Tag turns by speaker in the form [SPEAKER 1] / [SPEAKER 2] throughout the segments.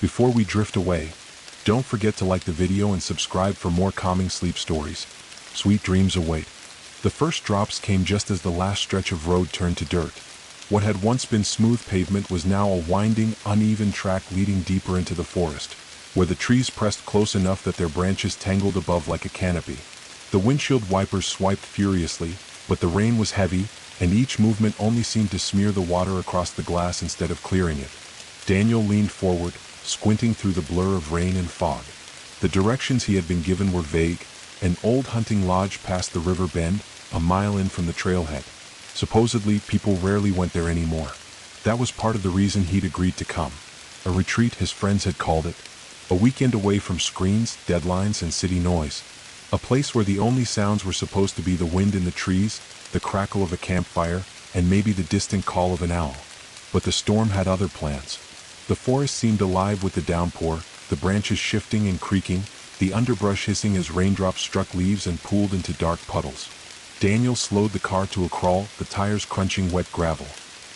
[SPEAKER 1] Before we drift away, don't forget to like the video and subscribe for more calming sleep stories. Sweet dreams await. The first drops came just as the last stretch of road turned to dirt. What had once been smooth pavement was now a winding, uneven track leading deeper into the forest, where the trees pressed close enough that their branches tangled above like a canopy. The windshield wipers swiped furiously, but the rain was heavy, and each movement only seemed to smear the water across the glass instead of clearing it. Daniel leaned forward, squinting through the blur of rain and fog. The directions he had been given were vague: an old hunting lodge past the river bend, a mile in from the trailhead. Supposedly, people rarely went there anymore. That was part of the reason he'd agreed to come. A retreat, his friends had called it. A weekend away from screens, deadlines, and city noise. A place where the only sounds were supposed to be the wind in the trees, the crackle of a campfire, and maybe the distant call of an owl. But the storm had other plans. The forest seemed alive with the downpour, the branches shifting and creaking, the underbrush hissing as raindrops struck leaves and pooled into dark puddles. Daniel slowed the car to a crawl, the tires crunching wet gravel.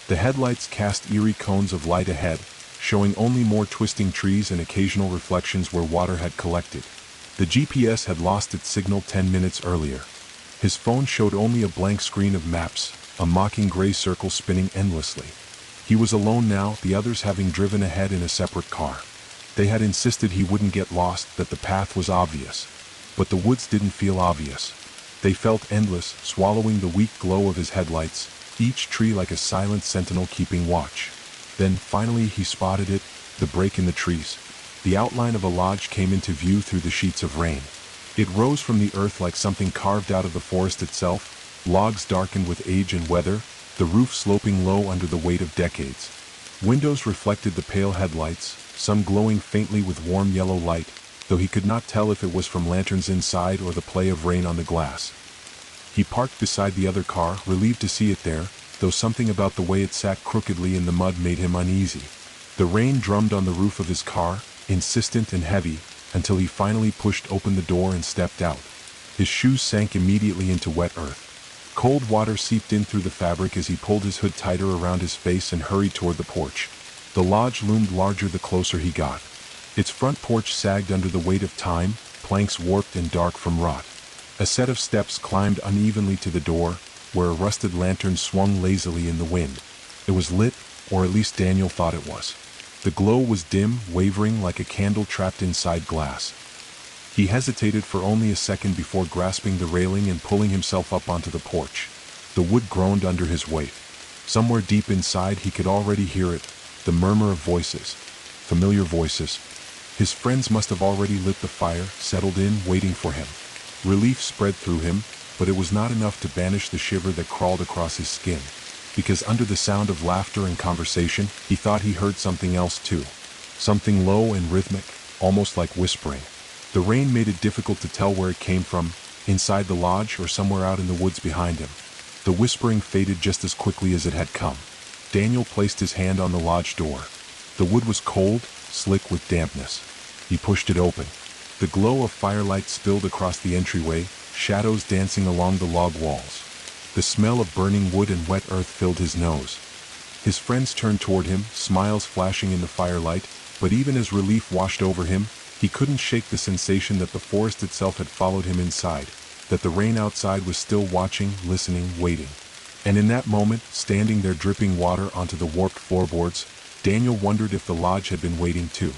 [SPEAKER 1] The headlights cast eerie cones of light ahead, showing only more twisting trees and occasional reflections where water had collected. The GPS had lost its signal 10 minutes earlier. His phone showed only a blank screen of maps, a mocking gray circle spinning endlessly. He was alone now, the others having driven ahead in a separate car. They had insisted he wouldn't get lost, that the path was obvious. But the woods didn't feel obvious. They felt endless, swallowing the weak glow of his headlights, each tree like a silent sentinel keeping watch. Then, finally, he spotted it, the break in the trees. The outline of a lodge came into view through the sheets of rain. It rose from the earth like something carved out of the forest itself, logs darkened with age and weather, the roof sloping low under the weight of decades. Windows reflected the pale headlights, some glowing faintly with warm yellow light, though he could not tell if it was from lanterns inside or the play of rain on the glass. He parked beside the other car, relieved to see it there, though something about the way it sat crookedly in the mud made him uneasy. The rain drummed on the roof of his car, insistent and heavy, until he finally pushed open the door and stepped out. His shoes sank immediately into wet earth. Cold water seeped in through the fabric as he pulled his hood tighter around his face and hurried toward the porch. The lodge loomed larger the closer he got. Its front porch sagged under the weight of time, planks warped and dark from rot. A set of steps climbed unevenly to the door, where a rusted lantern swung lazily in the wind. It was lit, or at least Daniel thought it was. The glow was dim, wavering like a candle trapped inside glass. He hesitated for only a second before grasping the railing and pulling himself up onto the porch. The wood groaned under his weight. Somewhere deep inside he could already hear it, the murmur of voices. Familiar voices. His friends must have already lit the fire, settled in, waiting for him. Relief spread through him, but it was not enough to banish the shiver that crawled across his skin. Because under the sound of laughter and conversation, he thought he heard something else too. Something low and rhythmic, almost like whispering. The rain made it difficult to tell where it came from, inside the lodge or somewhere out in the woods behind him. The whispering faded just as quickly as it had come. Daniel placed his hand on the lodge door. The wood was cold, slick with dampness. He pushed it open. The glow of firelight spilled across the entryway, shadows dancing along the log walls. The smell of burning wood and wet earth filled his nose. His friends turned toward him, smiles flashing in the firelight, but even as relief washed over him, he couldn't shake the sensation that the forest itself had followed him inside, that the rain outside was still watching, listening, waiting. And in that moment, standing there dripping water onto the warped floorboards, Daniel wondered if the lodge had been waiting too.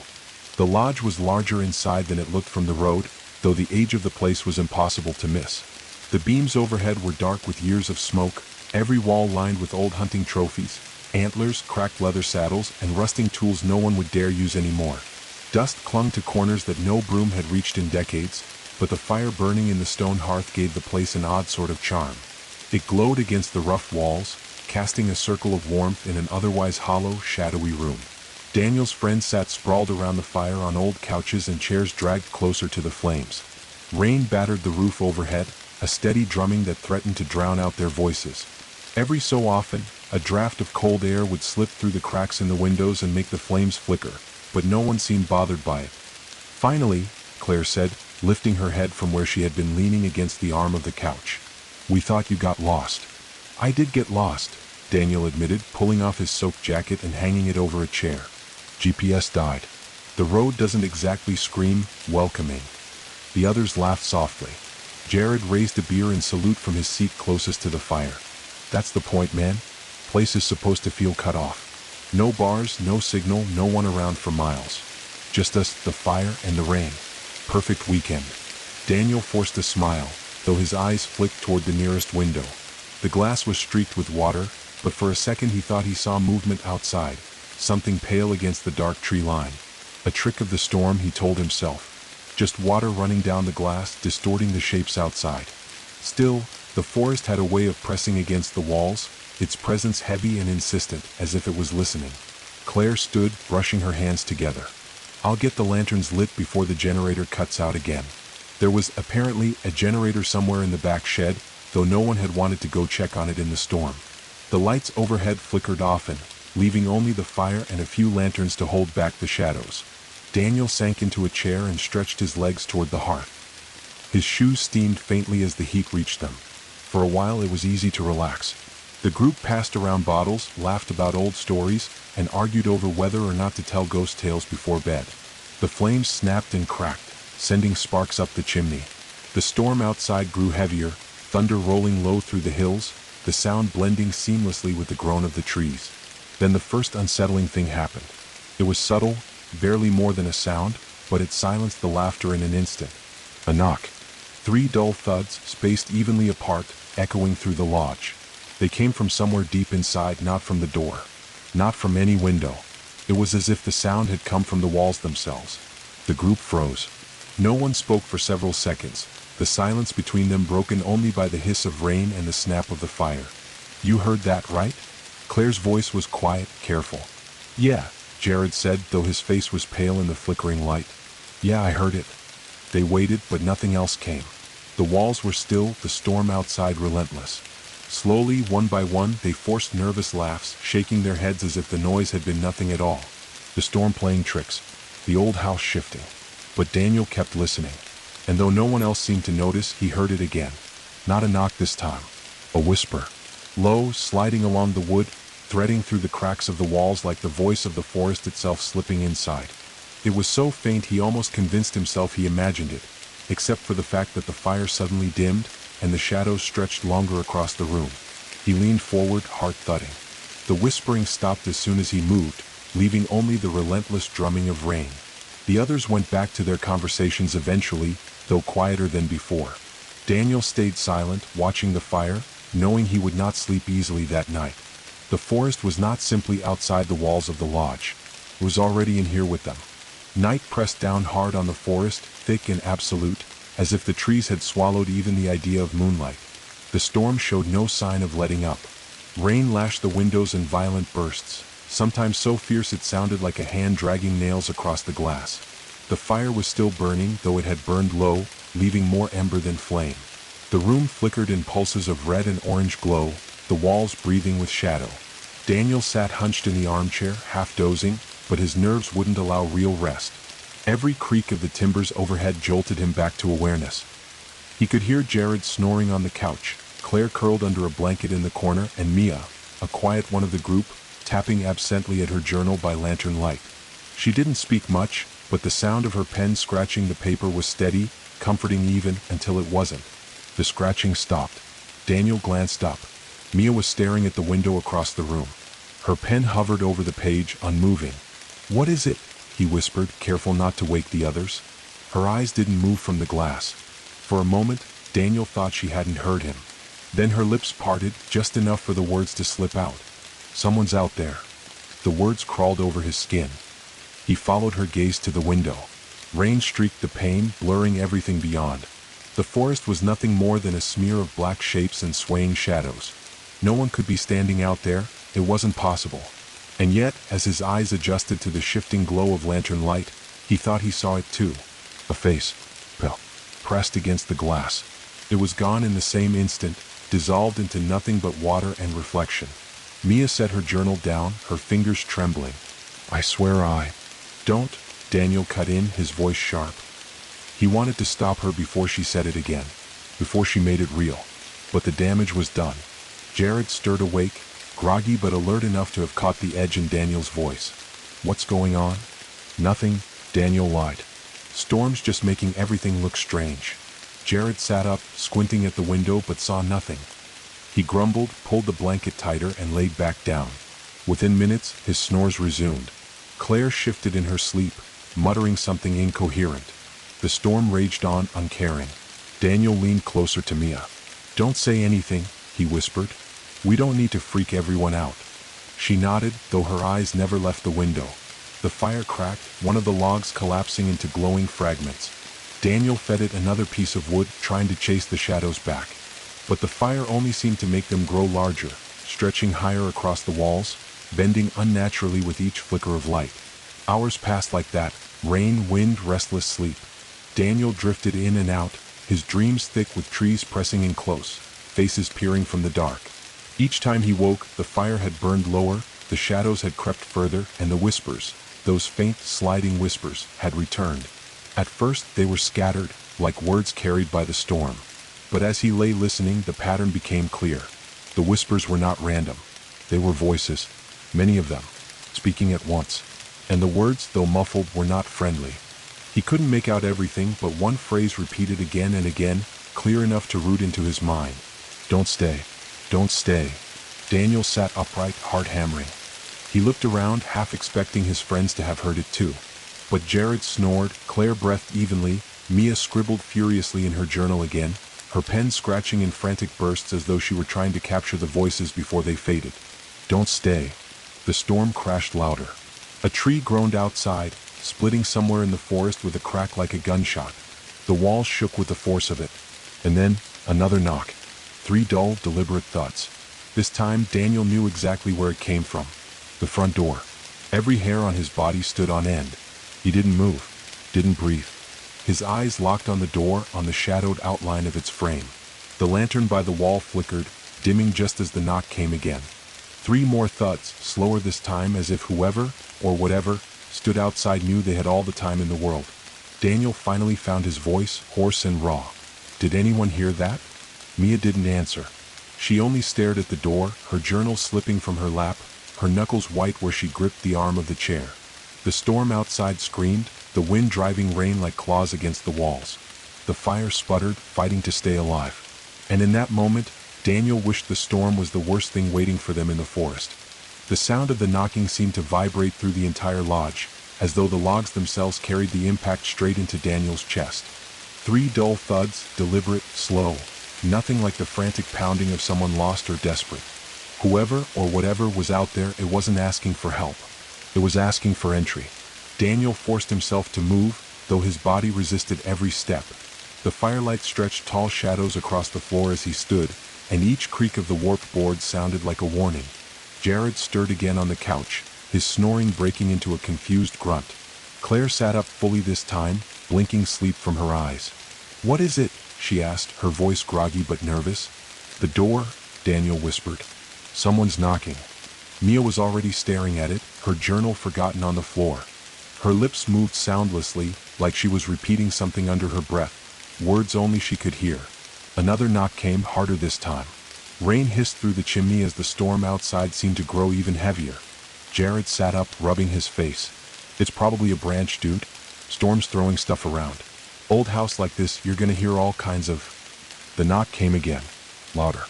[SPEAKER 1] The lodge was larger inside than it looked from the road, though the age of the place was impossible to miss. The beams overhead were dark with years of smoke, every wall lined with old hunting trophies, antlers, cracked leather saddles, and rusting tools no one would dare use anymore. Dust clung to corners that no broom had reached in decades, but the fire burning in the stone hearth gave the place an odd sort of charm. It glowed against the rough walls, casting a circle of warmth in an otherwise hollow, shadowy room. Daniel's friends sat sprawled around the fire on old couches and chairs dragged closer to the flames. Rain battered the roof overhead, a steady drumming that threatened to drown out their voices. Every so often, a draft of cold air would slip through the cracks in the windows and make the flames flicker, but no one seemed bothered by it. Finally, Claire said, lifting her head from where she had been leaning against the arm of the couch. "We thought you got lost." "I did get lost," Daniel admitted, pulling off his soaked jacket and hanging it over a chair. "GPS died." The road doesn't exactly scream welcoming. The others laughed softly. Jared raised a beer in salute from his seat closest to the fire. That's the point, man. Place is supposed to feel cut off. No bars, no signal, no one around for miles. Just us, the fire, and the rain. Perfect weekend. Daniel forced a smile, though his eyes flicked toward the nearest window. The glass was streaked with water, but for a second he thought he saw movement outside, something pale against the dark tree line. A trick of the storm, he told himself. Just water running down the glass, distorting the shapes outside. Still, the forest had a way of pressing against the walls, its presence heavy and insistent, as if it was listening. Claire stood, brushing her hands together. I'll get the lanterns lit before the generator cuts out again. There was apparently a generator somewhere in the back shed, though no one had wanted to go check on it in the storm. The lights overhead flickered often, leaving only the fire and a few lanterns to hold back the shadows. Daniel sank into a chair and stretched his legs toward the hearth. His shoes steamed faintly as the heat reached them. For a while it was easy to relax. The group passed around bottles, laughed about old stories, and argued over whether or not to tell ghost tales before bed. The flames snapped and cracked, sending sparks up the chimney. The storm outside grew heavier, thunder rolling low through the hills, the sound blending seamlessly with the groan of the trees. Then the first unsettling thing happened. It was subtle, barely more than a sound, but it silenced the laughter in an instant. A knock. 3 dull thuds, spaced evenly apart, echoing through the lodge. They came from somewhere deep inside, not from the door. Not from any window. It was as if the sound had come from the walls themselves. The group froze. No one spoke for several seconds, the silence between them broken only by the hiss of rain and the snap of the fire. You heard that, right? Claire's voice was quiet, careful. Yeah, Jared said, though his face was pale in the flickering light. Yeah, I heard it. They waited, but nothing else came. The walls were still, the storm outside relentless. Slowly, one by one, they forced nervous laughs, shaking their heads as if the noise had been nothing at all. The storm playing tricks. The old house shifting. But Daniel kept listening. And though no one else seemed to notice, he heard it again. Not a knock this time. A whisper. Low, sliding along the wood, threading through the cracks of the walls like the voice of the forest itself slipping inside. It was so faint he almost convinced himself he imagined it, except for the fact that the fire suddenly dimmed, and the shadows stretched longer across the room. He leaned forward, heart thudding. The whispering stopped as soon as he moved, leaving only the relentless drumming of rain. The others went back to their conversations eventually, though quieter than before. Daniel stayed silent, watching the fire, knowing he would not sleep easily that night. The forest was not simply outside the walls of the lodge. It was already in here with them. Night pressed down hard on the forest, thick and absolute, as if the trees had swallowed even the idea of moonlight. The storm showed no sign of letting up. Rain lashed the windows in violent bursts, sometimes so fierce it sounded like a hand dragging nails across the glass. The fire was still burning, though it had burned low, leaving more ember than flame. The room flickered in pulses of red and orange glow, the walls breathing with shadow. Daniel sat hunched in the armchair, half dozing, but his nerves wouldn't allow real rest. Every creak of the timbers overhead jolted him back to awareness. He could hear Jared snoring on the couch, Claire curled under a blanket in the corner, and Mia, a quiet one of the group, tapping absently at her journal by lantern light. She didn't speak much, but the sound of her pen scratching the paper was steady, comforting even, until it wasn't. The scratching stopped. Daniel glanced up. Mia was staring at the window across the room. Her pen hovered over the page, unmoving. "What is it?" he whispered, careful not to wake the others. Her eyes didn't move from the glass. For a moment, Daniel thought she hadn't heard him. Then her lips parted, just enough for the words to slip out. "Someone's out there." The words crawled over his skin. He followed her gaze to the window. Rain streaked the pane, blurring everything beyond. The forest was nothing more than a smear of black shapes and swaying shadows. No one could be standing out there, it wasn't possible. And yet, as his eyes adjusted to the shifting glow of lantern light, he thought he saw it too. A face, pale, pressed against the glass. It was gone in the same instant, dissolved into nothing but water and reflection. Mia set her journal down, her fingers trembling. "I swear I..." "Don't," Daniel cut in, his voice sharp. He wanted to stop her before she said it again, before she made it real. But the damage was done. Jared stirred awake, groggy but alert enough to have caught the edge in Daniel's voice. "What's going on?" "Nothing," Daniel lied. Storm's just making everything look strange. Jared sat up, squinting at the window but saw nothing. He grumbled, pulled the blanket tighter and laid back down. Within minutes, his snores resumed. Claire shifted in her sleep, muttering something incoherent. The storm raged on, uncaring. Daniel leaned closer to Mia. "Don't say anything," he whispered. "We don't need to freak everyone out." She nodded, though her eyes never left the window. The fire cracked, one of the logs collapsing into glowing fragments. Daniel fed it another piece of wood, trying to chase the shadows back. But the fire only seemed to make them grow larger, stretching higher across the walls, bending unnaturally with each flicker of light. Hours passed like that, rain, wind, restless sleep. Daniel drifted in and out, his dreams thick with trees pressing in close, faces peering from the dark. Each time he woke, the fire had burned lower, the shadows had crept further, and the whispers, those faint, sliding whispers, had returned. At first they were scattered, like words carried by the storm. But as he lay listening, the pattern became clear. The whispers were not random. They were voices, many of them, speaking at once. And the words, though muffled, were not friendly. He couldn't make out everything, but one phrase repeated again and again, clear enough to root into his mind. "Don't stay. Don't stay." Daniel sat upright, heart hammering. He looked around, half expecting his friends to have heard it too. But Jared snored, Claire breathed evenly, Mia scribbled furiously in her journal again, her pen scratching in frantic bursts as though she were trying to capture the voices before they faded. "Don't stay." The storm crashed louder. A tree groaned outside, splitting somewhere in the forest with a crack like a gunshot. The walls shook with the force of it. And then, another knock. 3 dull, deliberate thuds. This time, Daniel knew exactly where it came from. The front door. Every hair on his body stood on end. He didn't move, didn't breathe. His eyes locked on the door, on the shadowed outline of its frame. The lantern by the wall flickered, dimming just as the knock came again. 3 more thuds, slower this time, as if whoever, or whatever, stood outside knew they had all the time in the world. Daniel finally found his voice, hoarse and raw. "Did anyone hear that?" Mia didn't answer. She only stared at the door, her journal slipping from her lap, her knuckles white where she gripped the arm of the chair. The storm outside screamed, the wind driving rain like claws against the walls. The fire sputtered, fighting to stay alive. And in that moment, Daniel wished the storm was the worst thing waiting for them in the forest. The sound of the knocking seemed to vibrate through the entire lodge, as though the logs themselves carried the impact straight into Daniel's chest. 3 dull thuds, deliberate, slow, nothing like the frantic pounding of someone lost or desperate. Whoever or whatever was out there, it wasn't asking for help. It was asking for entry. Daniel forced himself to move, though his body resisted every step. The firelight stretched tall shadows across the floor as he stood, and each creak of the warped board sounded like a warning. Jared stirred again on the couch, his snoring breaking into a confused grunt. Claire sat up fully this time, blinking sleep from her eyes. "What is it?" she asked, her voice groggy but nervous. "The door," Daniel whispered. "Someone's knocking." Mia was already staring at it, her journal forgotten on the floor. Her lips moved soundlessly, like she was repeating something under her breath, words only she could hear. Another knock came, harder this time. Rain hissed through the chimney as the storm outside seemed to grow even heavier. Jared sat up, rubbing his face. "It's probably a branch, dude. Storm's throwing stuff around. Old house like this, you're gonna hear all kinds of..." The knock came again, louder.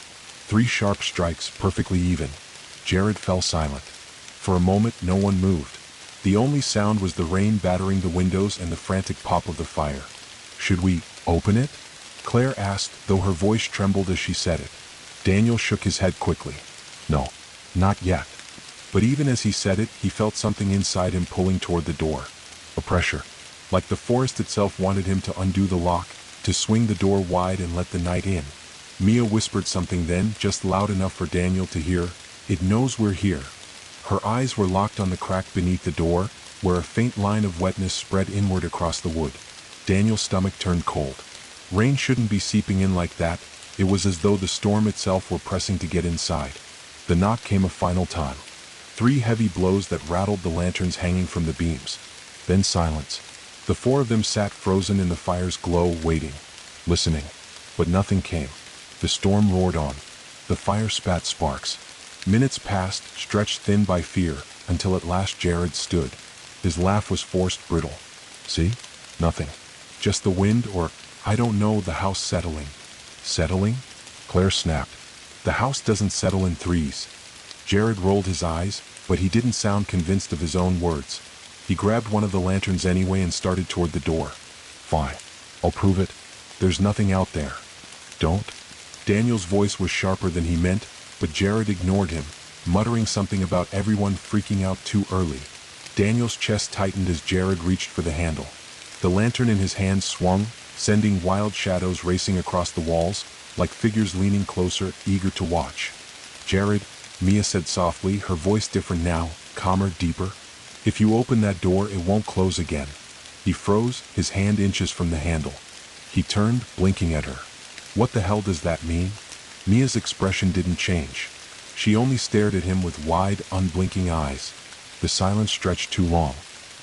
[SPEAKER 1] 3 sharp strikes, perfectly even. Jared fell silent. For a moment, no one moved. The only sound was the rain battering the windows and the frantic pop of the fire. "Should we open it?" Claire asked, though her voice trembled as she said it. Daniel shook his head quickly. "No, not yet." But even as he said it, he felt something inside him pulling toward the door. A pressure. Like the forest itself wanted him to undo the lock, to swing the door wide and let the night in. Mia whispered something then, just loud enough for Daniel to hear. "It knows we're here." Her eyes were locked on the crack beneath the door, where a faint line of wetness spread inward across the wood. Daniel's stomach turned cold. Rain shouldn't be seeping in like that. It was as though the storm itself were pressing to get inside. The knock came a final time. 3 heavy blows that rattled the lanterns hanging from the beams. Then silence. The 4 of them sat frozen in the fire's glow, waiting, listening. But nothing came. The storm roared on. The fire spat sparks. Minutes passed, stretched thin by fear, until at last Jared stood. His laugh was forced, brittle. See? Nothing. Just the wind or, I don't know, the house settling. Settling? Claire snapped. The house doesn't settle in threes. Jared rolled his eyes, but he didn't sound convinced of his own words. He grabbed one of the lanterns anyway and started toward the door. Fine. I'll prove it. There's nothing out there. Don't. Daniel's voice was sharper than he meant, but Jared ignored him, muttering something about everyone freaking out too early. Daniel's chest tightened as Jared reached for the handle. The lantern in his hand swung, sending wild shadows racing across the walls, like figures leaning closer, eager to watch. Jared, Mia said softly, her voice different now, calmer, deeper. If you open that door, it won't close again. He froze, his hand inches from the handle. He turned, blinking at her. What the hell does that mean? Mia's expression didn't change. She only stared at him with wide, unblinking eyes. The silence stretched too long.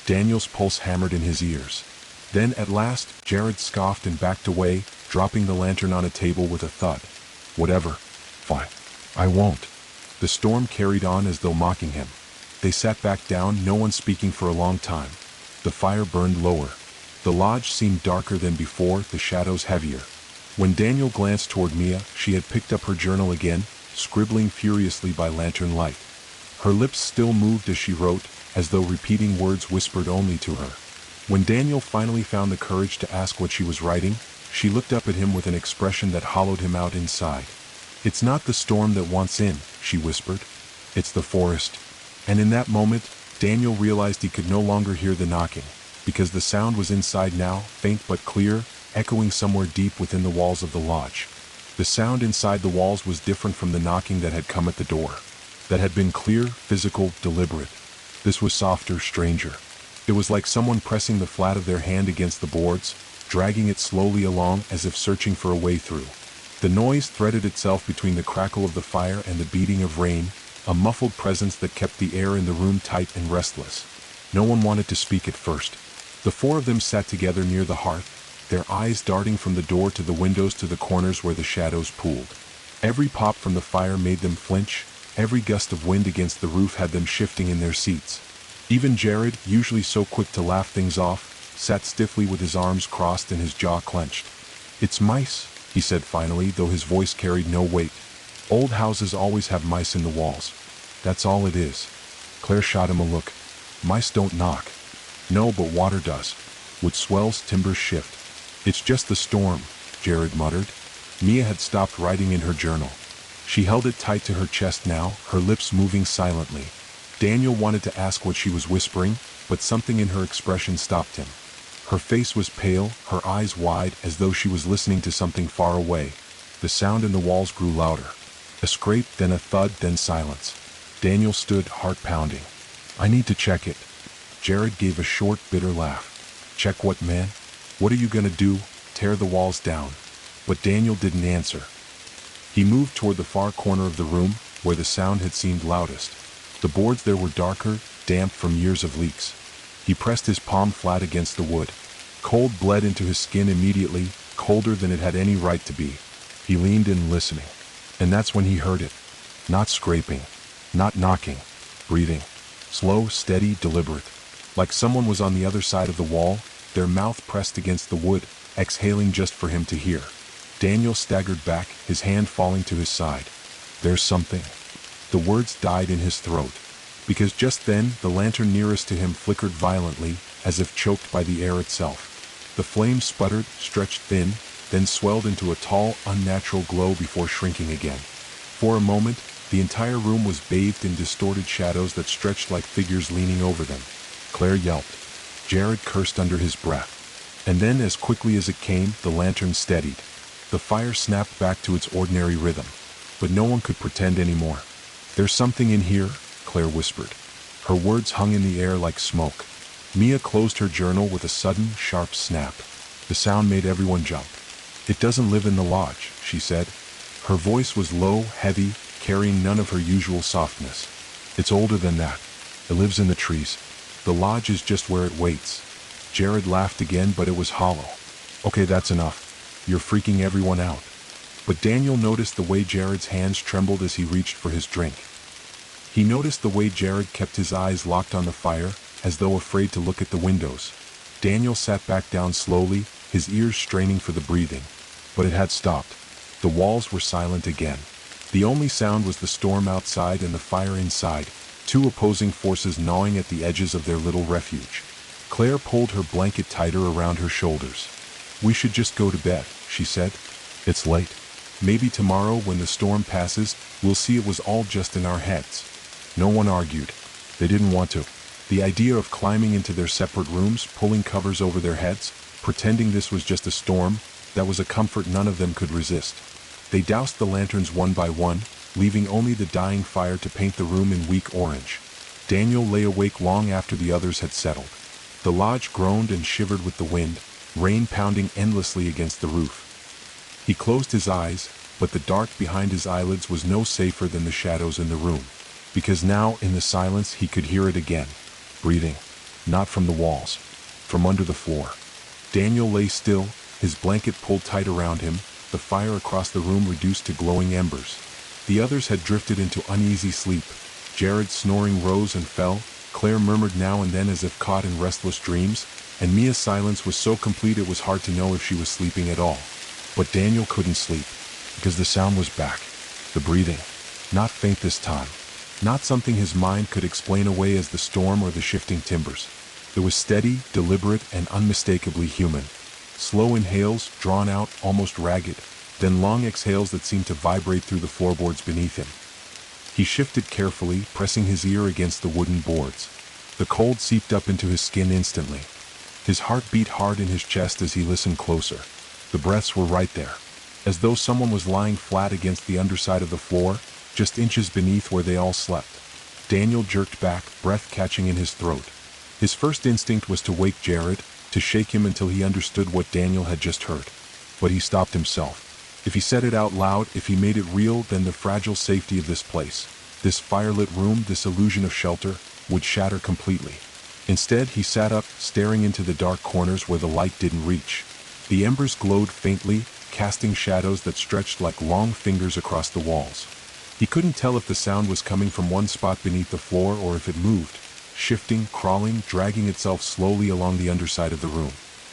[SPEAKER 1] Daniel's pulse hammered in his ears. Then, at last, Jared scoffed and backed away, dropping the lantern on a table with a thud. Whatever. Fine. I won't. The storm carried on as though mocking him. They sat back down, no one speaking for a long time. The fire burned lower. The lodge seemed darker than before, the shadows heavier. When Daniel glanced toward Mia, she had picked up her journal again, scribbling furiously by lantern light. Her lips still moved as she wrote, as though repeating words whispered only to her. When Daniel finally found the courage to ask what she was writing, she looked up at him with an expression that hollowed him out inside. It's not the storm that wants in, she whispered. It's the forest. And in that moment, Daniel realized he could no longer hear the knocking, because the sound was inside now, faint but clear, echoing somewhere deep within the walls of the lodge. The sound inside the walls was different from the knocking that had come at the door. That had been clear, physical, deliberate. This was softer, stranger. It was like someone pressing the flat of their hand against the boards, dragging it slowly along as if searching for a way through. The noise threaded itself between the crackle of the fire and the beating of rain, a muffled presence that kept the air in the room tight and restless. No one wanted to speak at first. The four of them sat together near the hearth, their eyes darting from the door to the windows to the corners where the shadows pooled. Every pop from the fire made them flinch, every gust of wind against the roof had them shifting in their seats. Even Jared, usually so quick to laugh things off, sat stiffly with his arms crossed and his jaw clenched. It's mice, he said finally, though his voice carried no weight. Old houses always have mice in the walls. That's all it is. Claire shot him a look. Mice don't knock. No, but water does. With swells, timbers shift. It's just the storm, Jared muttered. Mia had stopped writing in her journal. She held it tight to her chest now, her lips moving silently. Daniel wanted to ask what she was whispering, but something in her expression stopped him. Her face was pale, her eyes wide, as though she was listening to something far away. The sound in the walls grew louder. A scrape, then a thud, then silence. Daniel stood, heart pounding. I need to check it. Jared gave a short, bitter laugh. Check what, man? What are you gonna do? Tear the walls down? But Daniel didn't answer. He moved toward the far corner of the room, where the sound had seemed loudest. The boards there were darker, damp from years of leaks. He pressed his palm flat against the wood. Cold bled into his skin immediately, colder than it had any right to be. He leaned in, listening. And that's when he heard it. Not scraping. Not knocking. Breathing. Slow, steady, deliberate. Like someone was on the other side of the wall, their mouth pressed against the wood, exhaling just for him to hear. Daniel staggered back, his hand falling to his side. There's something. The words died in his throat. Because just then, the lantern nearest to him flickered violently, as if choked by the air itself. The flame sputtered, stretched thin, then swelled into a tall, unnatural glow before shrinking again. For a moment, the entire room was bathed in distorted shadows that stretched like figures leaning over them. Claire yelped. Jared cursed under his breath. And then, as quickly as it came, the lantern steadied. The fire snapped back to its ordinary rhythm. But no one could pretend anymore. There's something in here, Claire whispered. Her words hung in the air like smoke. Mia closed her journal with a sudden, sharp snap. The sound made everyone jump. It doesn't live in the lodge, she said. Her voice was low, heavy, carrying none of her usual softness. It's older than that. It lives in the trees. The lodge is just where it waits. Jared laughed again, but it was hollow. Okay, that's enough. You're freaking everyone out. But Daniel noticed the way Jared's hands trembled as he reached for his drink. He noticed the way Jared kept his eyes locked on the fire, as though afraid to look at the windows. Daniel sat back down slowly, his ears straining for the breathing. But it had stopped. The walls were silent again. The only sound was the storm outside and the fire inside, two opposing forces gnawing at the edges of their little refuge. Claire pulled her blanket tighter around her shoulders. "We should just go to bed," she said. "It's late. Maybe tomorrow when the storm passes, we'll see it was all just in our heads." No one argued. They didn't want to. The idea of climbing into their separate rooms, pulling covers over their heads, pretending this was just a storm, that was a comfort none of them could resist. They doused the lanterns one by one, leaving only the dying fire to paint the room in weak orange. Daniel lay awake long after the others had settled. The lodge groaned and shivered with the wind, rain pounding endlessly against the roof. He closed his eyes, but the dark behind his eyelids was no safer than the shadows in the room. Because now, in the silence, he could hear it again. Breathing. Not from the walls. From under the floor. Daniel lay still, his blanket pulled tight around him, the fire across the room reduced to glowing embers. The others had drifted into uneasy sleep. Jared's snoring rose and fell, Claire murmured now and then as if caught in restless dreams, and Mia's silence was so complete it was hard to know if she was sleeping at all. But Daniel couldn't sleep, because the sound was back. The breathing. Not faint this time. Not something his mind could explain away as the storm or the shifting timbers. It was steady, deliberate, and unmistakably human. Slow inhales, drawn out, almost ragged, then long exhales that seemed to vibrate through the floorboards beneath him. He shifted carefully, pressing his ear against the wooden boards. The cold seeped up into his skin instantly. His heart beat hard in his chest as he listened closer. The breaths were right there, as though someone was lying flat against the underside of the floor, just inches beneath where they all slept. Daniel jerked back, breath catching in his throat. His first instinct was to wake Jared, to shake him until he understood what Daniel had just heard. But he stopped himself. If he said it out loud, if he made it real, then the fragile safety of this place, this firelit room, this illusion of shelter, would shatter completely. Instead, he sat up, staring into the dark corners where the light didn't reach. The embers glowed faintly, casting shadows that stretched like long fingers across the walls. He couldn't tell if the sound was coming from one spot beneath the floor or if it moved, shifting, crawling, dragging itself slowly along the underside of the room.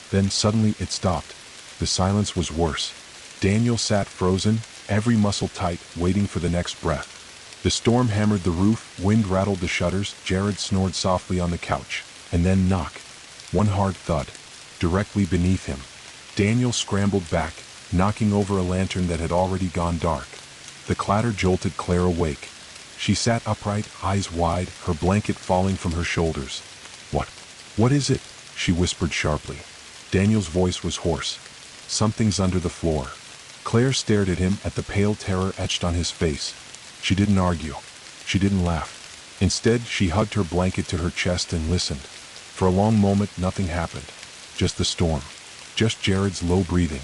[SPEAKER 1] Then suddenly it stopped. The silence was worse. Daniel sat frozen, every muscle tight, waiting for the next breath. The storm hammered the roof, wind rattled the shutters, Jared snored softly on the couch, and then knock. One hard thud, directly beneath him. Daniel scrambled back, knocking over a lantern that had already gone dark. The clatter jolted Claire awake. She sat upright, eyes wide, her blanket falling from her shoulders. What is it?" she whispered sharply. Daniel's voice was hoarse. "Something's under the floor." Claire stared at him, at the pale terror etched on his face. She didn't argue. She didn't laugh. Instead, she hugged her blanket to her chest and listened. For a long moment, nothing happened. Just the storm. Just Jared's low breathing.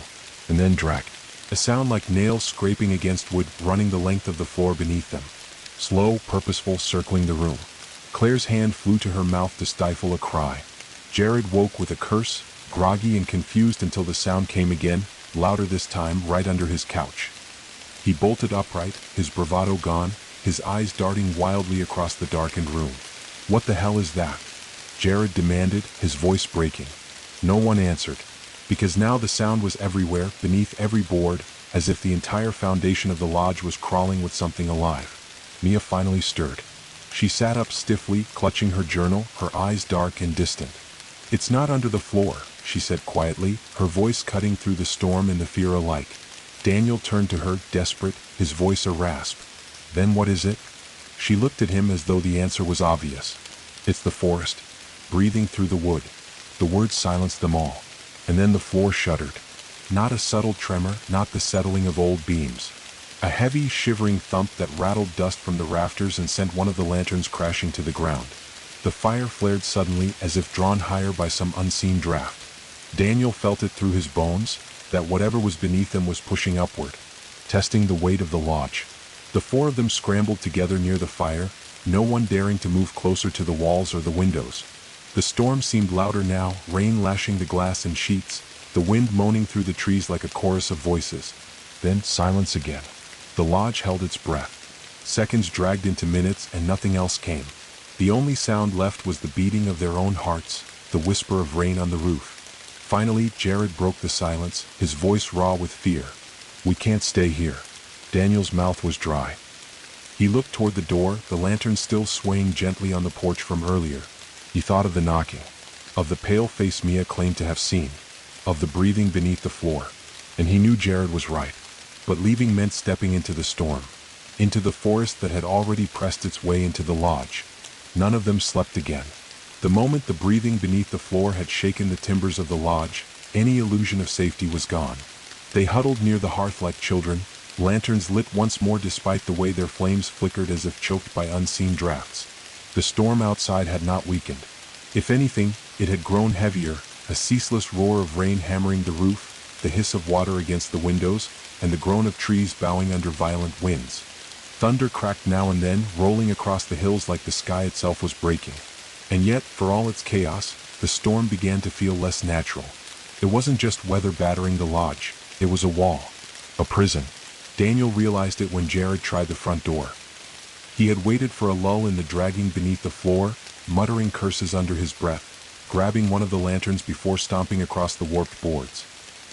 [SPEAKER 1] And then dragged. A sound like nails scraping against wood, running the length of the floor beneath them. Slow, purposeful, circling the room. Claire's hand flew to her mouth to stifle a cry. Jared woke with a curse, groggy and confused until the sound came again, louder this time, right under his couch. He bolted upright, his bravado gone, his eyes darting wildly across the darkened room. "What the hell is that?" Jared demanded, his voice breaking. No one answered. Because now the sound was everywhere, beneath every board, as if the entire foundation of the lodge was crawling with something alive. Mia finally stirred. She sat up stiffly, clutching her journal, her eyes dark and distant. "It's not under the floor," she said quietly, her voice cutting through the storm and the fear alike. Daniel turned to her, desperate, his voice a rasp. "Then what is it?" She looked at him as though the answer was obvious. "It's the forest." Breathing through the wood. The words silenced them all. And then the floor shuddered. Not a subtle tremor, not the settling of old beams. A heavy, shivering thump that rattled dust from the rafters and sent one of the lanterns crashing to the ground. The fire flared suddenly, as if drawn higher by some unseen draft. Daniel felt it through his bones, that whatever was beneath them was pushing upward, testing the weight of the lodge. The four of them scrambled together near the fire, no one daring to move closer to the walls or the windows. The storm seemed louder now, rain lashing the glass in sheets, the wind moaning through the trees like a chorus of voices. Then silence again. The lodge held its breath. Seconds dragged into minutes and nothing else came. The only sound left was the beating of their own hearts, the whisper of rain on the roof. Finally, Jared broke the silence, his voice raw with fear. "We can't stay here." Daniel's mouth was dry. He looked toward the door, the lantern still swaying gently on the porch from earlier. He thought of the knocking, of the pale face Mia claimed to have seen, of the breathing beneath the floor. And he knew Jared was right. But leaving meant stepping into the storm, into the forest that had already pressed its way into the lodge. None of them slept again. The moment the breathing beneath the floor had shaken the timbers of the lodge, any illusion of safety was gone. They huddled near the hearth like children, lanterns lit once more despite the way their flames flickered as if choked by unseen drafts. The storm outside had not weakened. If anything, it had grown heavier, a ceaseless roar of rain hammering the roof, the hiss of water against the windows, and the groan of trees bowing under violent winds. Thunder cracked now and then, rolling across the hills like the sky itself was breaking. And yet, for all its chaos, the storm began to feel less natural. It wasn't just weather battering the lodge, it was a wall, a prison. Daniel realized it when Jared tried the front door. He had waited for a lull in the dragging beneath the floor, muttering curses under his breath, grabbing one of the lanterns before stomping across the warped boards.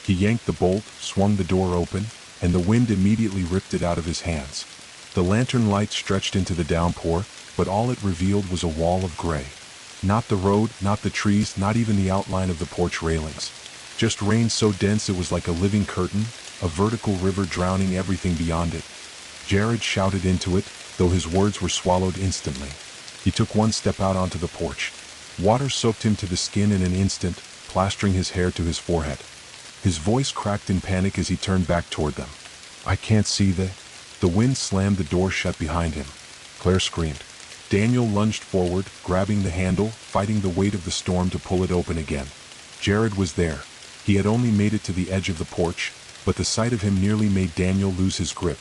[SPEAKER 1] He yanked the bolt, swung the door open, and the wind immediately ripped it out of his hands. The lantern light stretched into the downpour, but all it revealed was a wall of gray. Not the road, not the trees, not even the outline of the porch railings. Just rain so dense it was like a living curtain, a vertical river drowning everything beyond it. Jared shouted into it, though his words were swallowed instantly. He took one step out onto the porch. Water soaked him to the skin in an instant, plastering his hair to his forehead. His voice cracked in panic as he turned back toward them. "I can't see the..." The wind slammed the door shut behind him. Claire screamed. Daniel lunged forward, grabbing the handle, fighting the weight of the storm to pull it open again. Jared was there. He had only made it to the edge of the porch, but the sight of him nearly made Daniel lose his grip.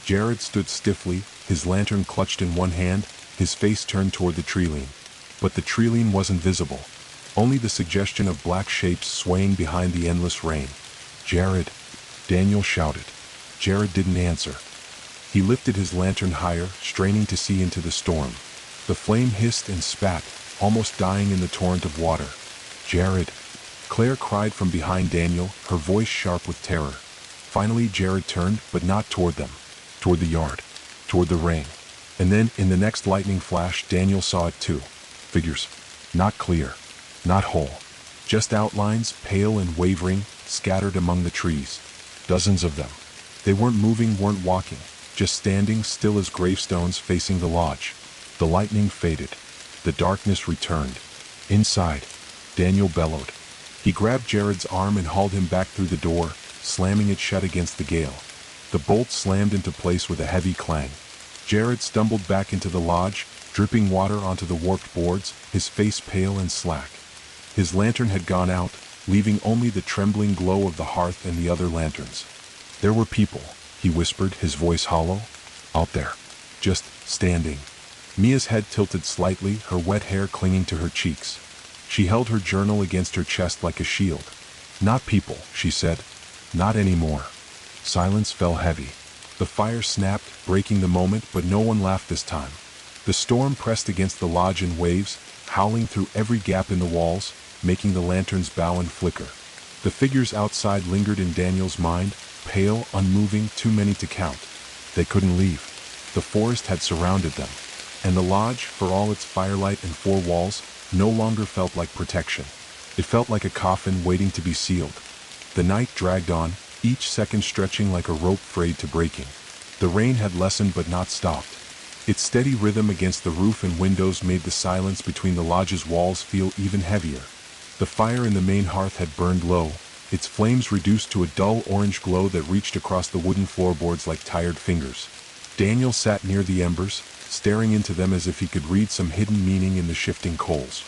[SPEAKER 1] Jared stood stiffly, his lantern clutched in one hand, his face turned toward the treeline. But the treeline wasn't visible. Only the suggestion of black shapes swaying behind the endless rain. "Jared!" Daniel shouted. Jared didn't answer. He lifted his lantern higher, straining to see into the storm. The flame hissed and spat, almost dying in the torrent of water. "Jared!" Claire cried from behind Daniel, her voice sharp with terror. Finally Jared turned, but not toward them. Toward the yard. Toward the rain. And then, in the next lightning flash, Daniel saw it too. Figures. Not clear. Not whole. Just outlines, pale and wavering, scattered among the trees. Dozens of them. They weren't moving, weren't walking. Just standing still as gravestones facing the lodge. The lightning faded. The darkness returned. Inside, Daniel bellowed. He grabbed Jared's arm and hauled him back through the door, slamming it shut against the gale. The bolt slammed into place with a heavy clang. Jared stumbled back into the lodge, dripping water onto the warped boards, his face pale and slack. His lantern had gone out, leaving only the trembling glow of the hearth and the other lanterns. "There were people," he whispered, his voice hollow. "Out there. Just standing." Mia's head tilted slightly, her wet hair clinging to her cheeks. She held her journal against her chest like a shield. "Not people," she said. "Not anymore." Silence fell heavy. The fire snapped, breaking the moment, but no one laughed this time. The storm pressed against the lodge in waves, howling through every gap in the walls, making the lanterns bow and flicker. The figures outside lingered in Daniel's mind, pale, unmoving, too many to count. They couldn't leave. The forest had surrounded them. And the lodge, for all its firelight and four walls, no longer felt like protection. It felt like a coffin waiting to be sealed. The night dragged on, each second stretching like a rope frayed to breaking. The rain had lessened but not stopped. Its steady rhythm against the roof and windows made the silence between the lodge's walls feel even heavier. The fire in the main hearth had burned low, its flames reduced to a dull orange glow that reached across the wooden floorboards like tired fingers. Daniel sat near the embers, staring into them as if he could read some hidden meaning in the shifting coals.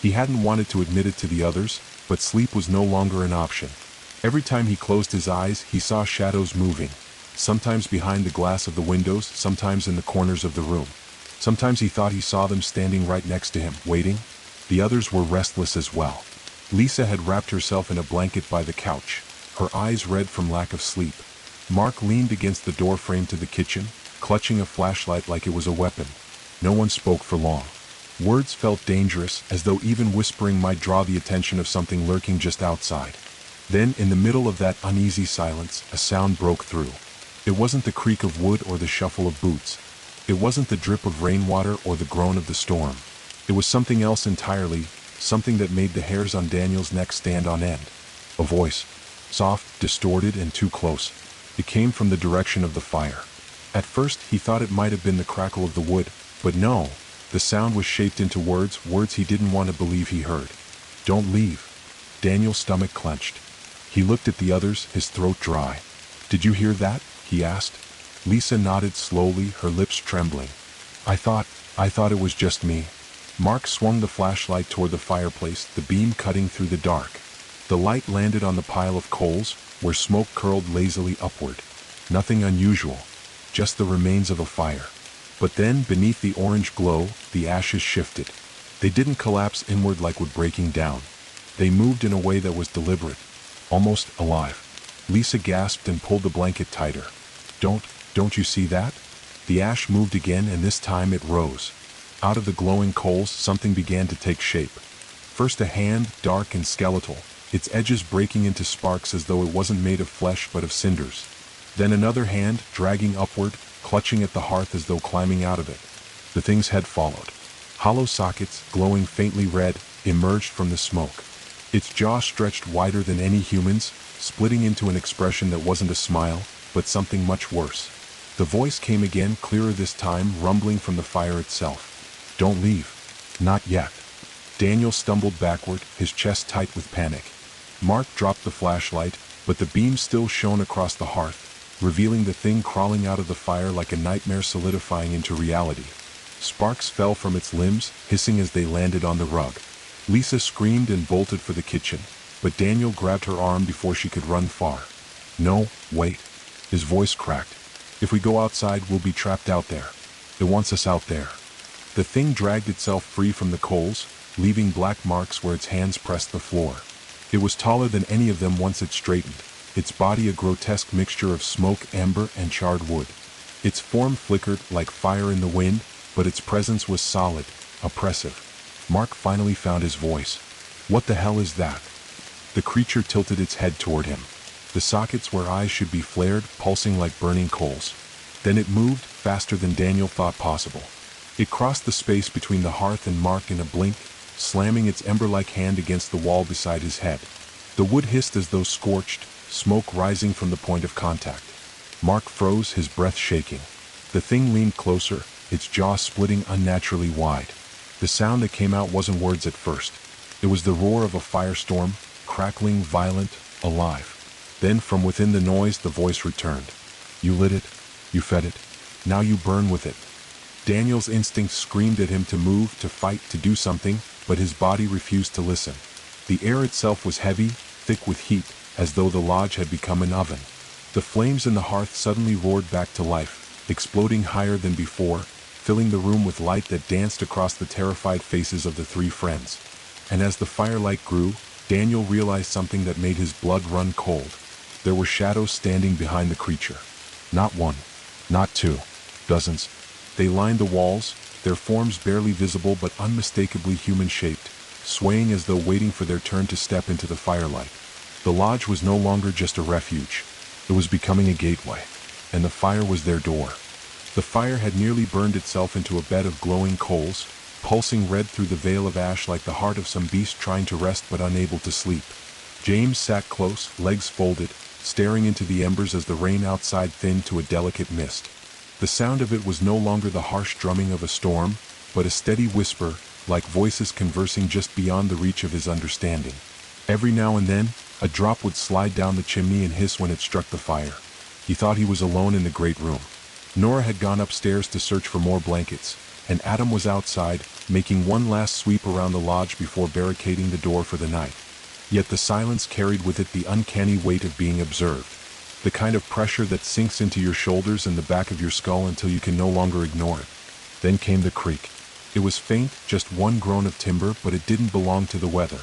[SPEAKER 1] He hadn't wanted to admit it to the others, but sleep was no longer an option. Every time he closed his eyes, he saw shadows moving, sometimes behind the glass of the windows, sometimes in the corners of the room. Sometimes he thought he saw them standing right next to him, waiting. The others were restless as well. Lisa had wrapped herself in a blanket by the couch, her eyes red from lack of sleep. Mark leaned against the doorframe to the kitchen, clutching a flashlight like it was a weapon. No one spoke for long. Words felt dangerous, as though even whispering might draw the attention of something lurking just outside. Then, in the middle of that uneasy silence, a sound broke through. It wasn't the creak of wood or the shuffle of boots. It wasn't the drip of rainwater or the groan of the storm. It was something else entirely, something that made the hairs on Daniel's neck stand on end. A voice. Soft, distorted, and too close. It came from the direction of the fire. At first, he thought it might have been the crackle of the wood, but no. The sound was shaped into words he didn't want to believe he heard. "Don't leave." Daniel's stomach clenched. He looked at the others, his throat dry. "Did you hear that?" he asked. Lisa nodded slowly, her lips trembling. I thought it was just me." Mark swung the flashlight toward the fireplace, the beam cutting through the dark. The light landed on the pile of coals, where smoke curled lazily upward. Nothing unusual, just the remains of a fire. But then, beneath the orange glow, the ashes shifted. They didn't collapse inward like wood breaking down. They moved in a way that was deliberate, almost alive. Lisa gasped and pulled the blanket tighter. Don't you see that?" The ash moved again, and this time it rose. Out of the glowing coals, something began to take shape. First a hand, dark and skeletal, its edges breaking into sparks as though it wasn't made of flesh but of cinders. Then another hand, dragging upward, clutching at the hearth as though climbing out of it. The thing's head followed. Hollow sockets, glowing faintly red, emerged from the smoke. Its jaw stretched wider than any human's, splitting into an expression that wasn't a smile, but something much worse. The voice came again, clearer this time, rumbling from the fire itself. "Don't leave. Not yet." Daniel stumbled backward, his chest tight with panic. Mark dropped the flashlight, but the beam still shone across the hearth, revealing the thing crawling out of the fire like a nightmare solidifying into reality. Sparks fell from its limbs, hissing as they landed on the rug. Lisa screamed and bolted for the kitchen, but Daniel grabbed her arm before she could run far. "No, wait." His voice cracked. "If we go outside, we'll be trapped out there. It wants us out there." The thing dragged itself free from the coals, leaving black marks where its hands pressed the floor. It was taller than any of them once it straightened, its body a grotesque mixture of smoke, amber, and charred wood. Its form flickered like fire in the wind, but its presence was solid, oppressive. Mark finally found his voice. "What the hell is that?" The creature tilted its head toward him. The sockets where eyes should be flared, pulsing like burning coals. Then it moved, faster than Daniel thought possible. It crossed the space between the hearth and Mark in a blink, slamming its ember-like hand against the wall beside his head. The wood hissed as though scorched, smoke rising from the point of contact. Mark froze, his breath shaking. The thing leaned closer, its jaw splitting unnaturally wide. The sound that came out wasn't words at first. It was the roar of a firestorm, crackling, violent, alive. Then from within the noise, the voice returned. "You lit it. You fed it. Now you burn with it." Daniel's instincts screamed at him to move, to fight, to do something, but his body refused to listen. The air itself was heavy, thick with heat, as though the lodge had become an oven. The flames in the hearth suddenly roared back to life, exploding higher than before, filling the room with light that danced across the terrified faces of the three friends. And as the firelight grew, Daniel realized something that made his blood run cold. There were shadows standing behind the creature. Not one, not two, dozens. They lined the walls, their forms barely visible but unmistakably human-shaped, swaying as though waiting for their turn to step into the firelight. The lodge was no longer just a refuge. It was becoming a gateway, and the fire was their door. The fire had nearly burned itself into a bed of glowing coals, pulsing red through the veil of ash like the heart of some beast trying to rest but unable to sleep. James sat close, legs folded, staring into the embers as the rain outside thinned to a delicate mist. The sound of it was no longer the harsh drumming of a storm, but a steady whisper, like voices conversing just beyond the reach of his understanding. Every now and then, a drop would slide down the chimney and hiss when it struck the fire. He thought he was alone in the great room. Nora had gone upstairs to search for more blankets, and Adam was outside, making one last sweep around the lodge before barricading the door for the night. Yet the silence carried with it the uncanny weight of being observed. The kind of pressure that sinks into your shoulders and the back of your skull until you can no longer ignore it. Then came the creak. It was faint, just one groan of timber, but it didn't belong to the weather.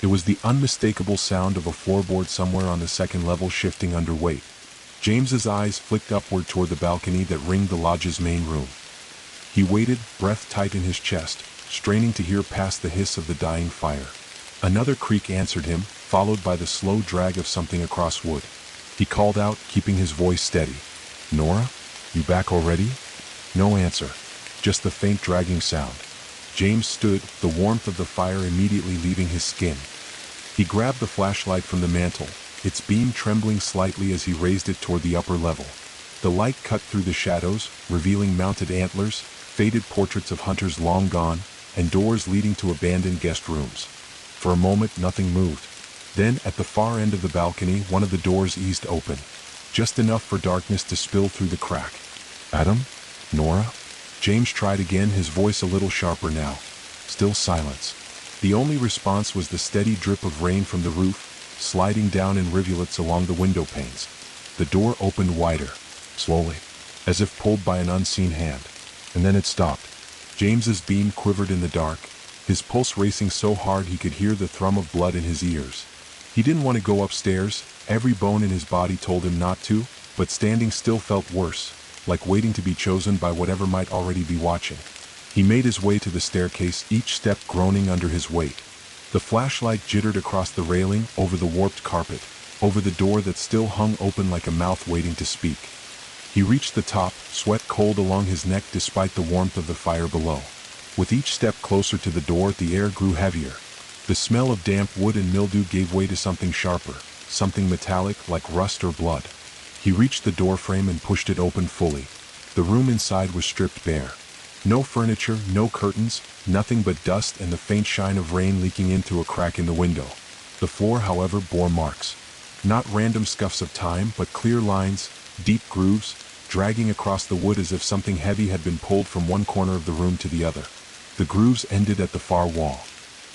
[SPEAKER 1] It was the unmistakable sound of a floorboard somewhere on the second level shifting under weight. James's eyes flicked upward toward the balcony that ringed the lodge's main room. He waited, breath tight in his chest, straining to hear past the hiss of the dying fire. Another creak answered him, followed by the slow drag of something across wood. He called out, keeping his voice steady. "Nora? You back already?" No answer, just the faint dragging sound. James stood, the warmth of the fire immediately leaving his skin. He grabbed the flashlight from the mantel, its beam trembling slightly as he raised it toward the upper level. The light cut through the shadows, revealing mounted antlers, faded portraits of hunters long gone, and doors leading to abandoned guest rooms. For a moment, nothing moved. Then, at the far end of the balcony, one of the doors eased open, just enough for darkness to spill through the crack. "Adam? Nora?" James tried again, his voice a little sharper now. Still silence. The only response was the steady drip of rain from the roof, sliding down in rivulets along the window panes. The door opened wider, slowly, as if pulled by an unseen hand. And then it stopped. James's beam quivered in the dark, his pulse racing so hard he could hear the thrum of blood in his ears. He didn't want to go upstairs, every bone in his body told him not to, but standing still felt worse, like waiting to be chosen by whatever might already be watching. He made his way to the staircase, each step groaning under his weight. The flashlight jittered across the railing, over the warped carpet, over the door that still hung open like a mouth waiting to speak. He reached the top, sweat cold along his neck despite the warmth of the fire below. With each step closer to the door, the air grew heavier. The smell of damp wood and mildew gave way to something sharper, something metallic like rust or blood. He reached the doorframe and pushed it open fully. The room inside was stripped bare. No furniture, no curtains, nothing but dust and the faint shine of rain leaking in through a crack in the window. The floor, however, bore marks. Not random scuffs of time, but clear lines, deep grooves, dragging across the wood as if something heavy had been pulled from one corner of the room to the other. The grooves ended at the far wall.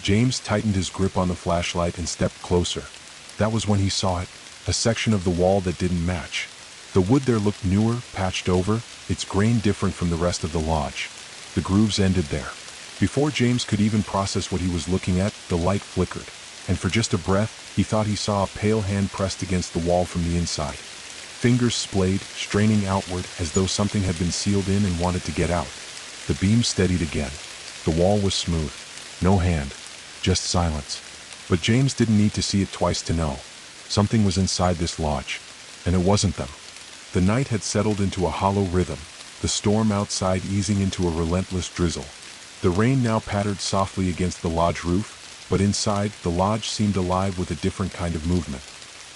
[SPEAKER 1] James tightened his grip on the flashlight and stepped closer. That was when he saw it, a section of the wall that didn't match. The wood there looked newer, patched over, its grain different from the rest of the lodge. The grooves ended there. Before James could even process what he was looking at, the light flickered, and for just a breath, he thought he saw a pale hand pressed against the wall from the inside. Fingers splayed, straining outward as though something had been sealed in and wanted to get out. The beam steadied again. The wall was smooth. No hand. Just silence. But James didn't need to see it twice to know. Something was inside this lodge. And it wasn't them. The night had settled into a hollow rhythm, the storm outside easing into a relentless drizzle. The rain now pattered softly against the lodge roof, but inside, the lodge seemed alive with a different kind of movement.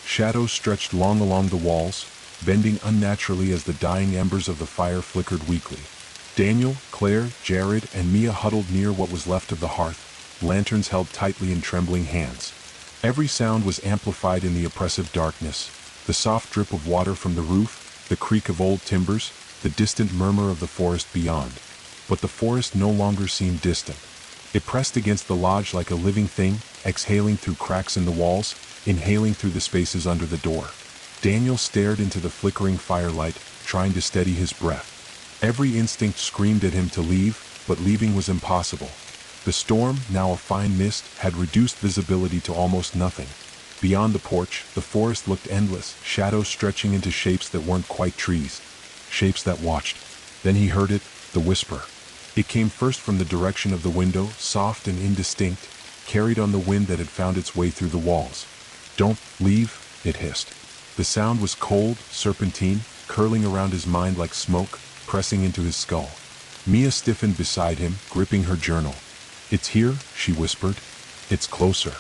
[SPEAKER 1] Shadows stretched long along the walls, bending unnaturally as the dying embers of the fire flickered weakly. Daniel, Claire, Jared, and Mia huddled near what was left of the hearth, lanterns held tightly in trembling hands. Every sound was amplified in the oppressive darkness, the soft drip of water from the roof, the creak of old timbers, the distant murmur of the forest beyond. But the forest no longer seemed distant. It pressed against the lodge like a living thing, exhaling through cracks in the walls, inhaling through the spaces under the door. Daniel stared into the flickering firelight, trying to steady his breath. Every instinct screamed at him to leave, but leaving was impossible. The storm, now a fine mist, had reduced visibility to almost nothing. Beyond the porch, the forest looked endless, shadows stretching into shapes that weren't quite trees. Shapes that watched. Then he heard it, the whisper. It came first from the direction of the window, soft and indistinct, carried on the wind that had found its way through the walls. "Don't leave," it hissed. The sound was cold, serpentine, curling around his mind like smoke, pressing into his skull. Mia stiffened beside him, gripping her journal. "It's here," she whispered. "It's closer."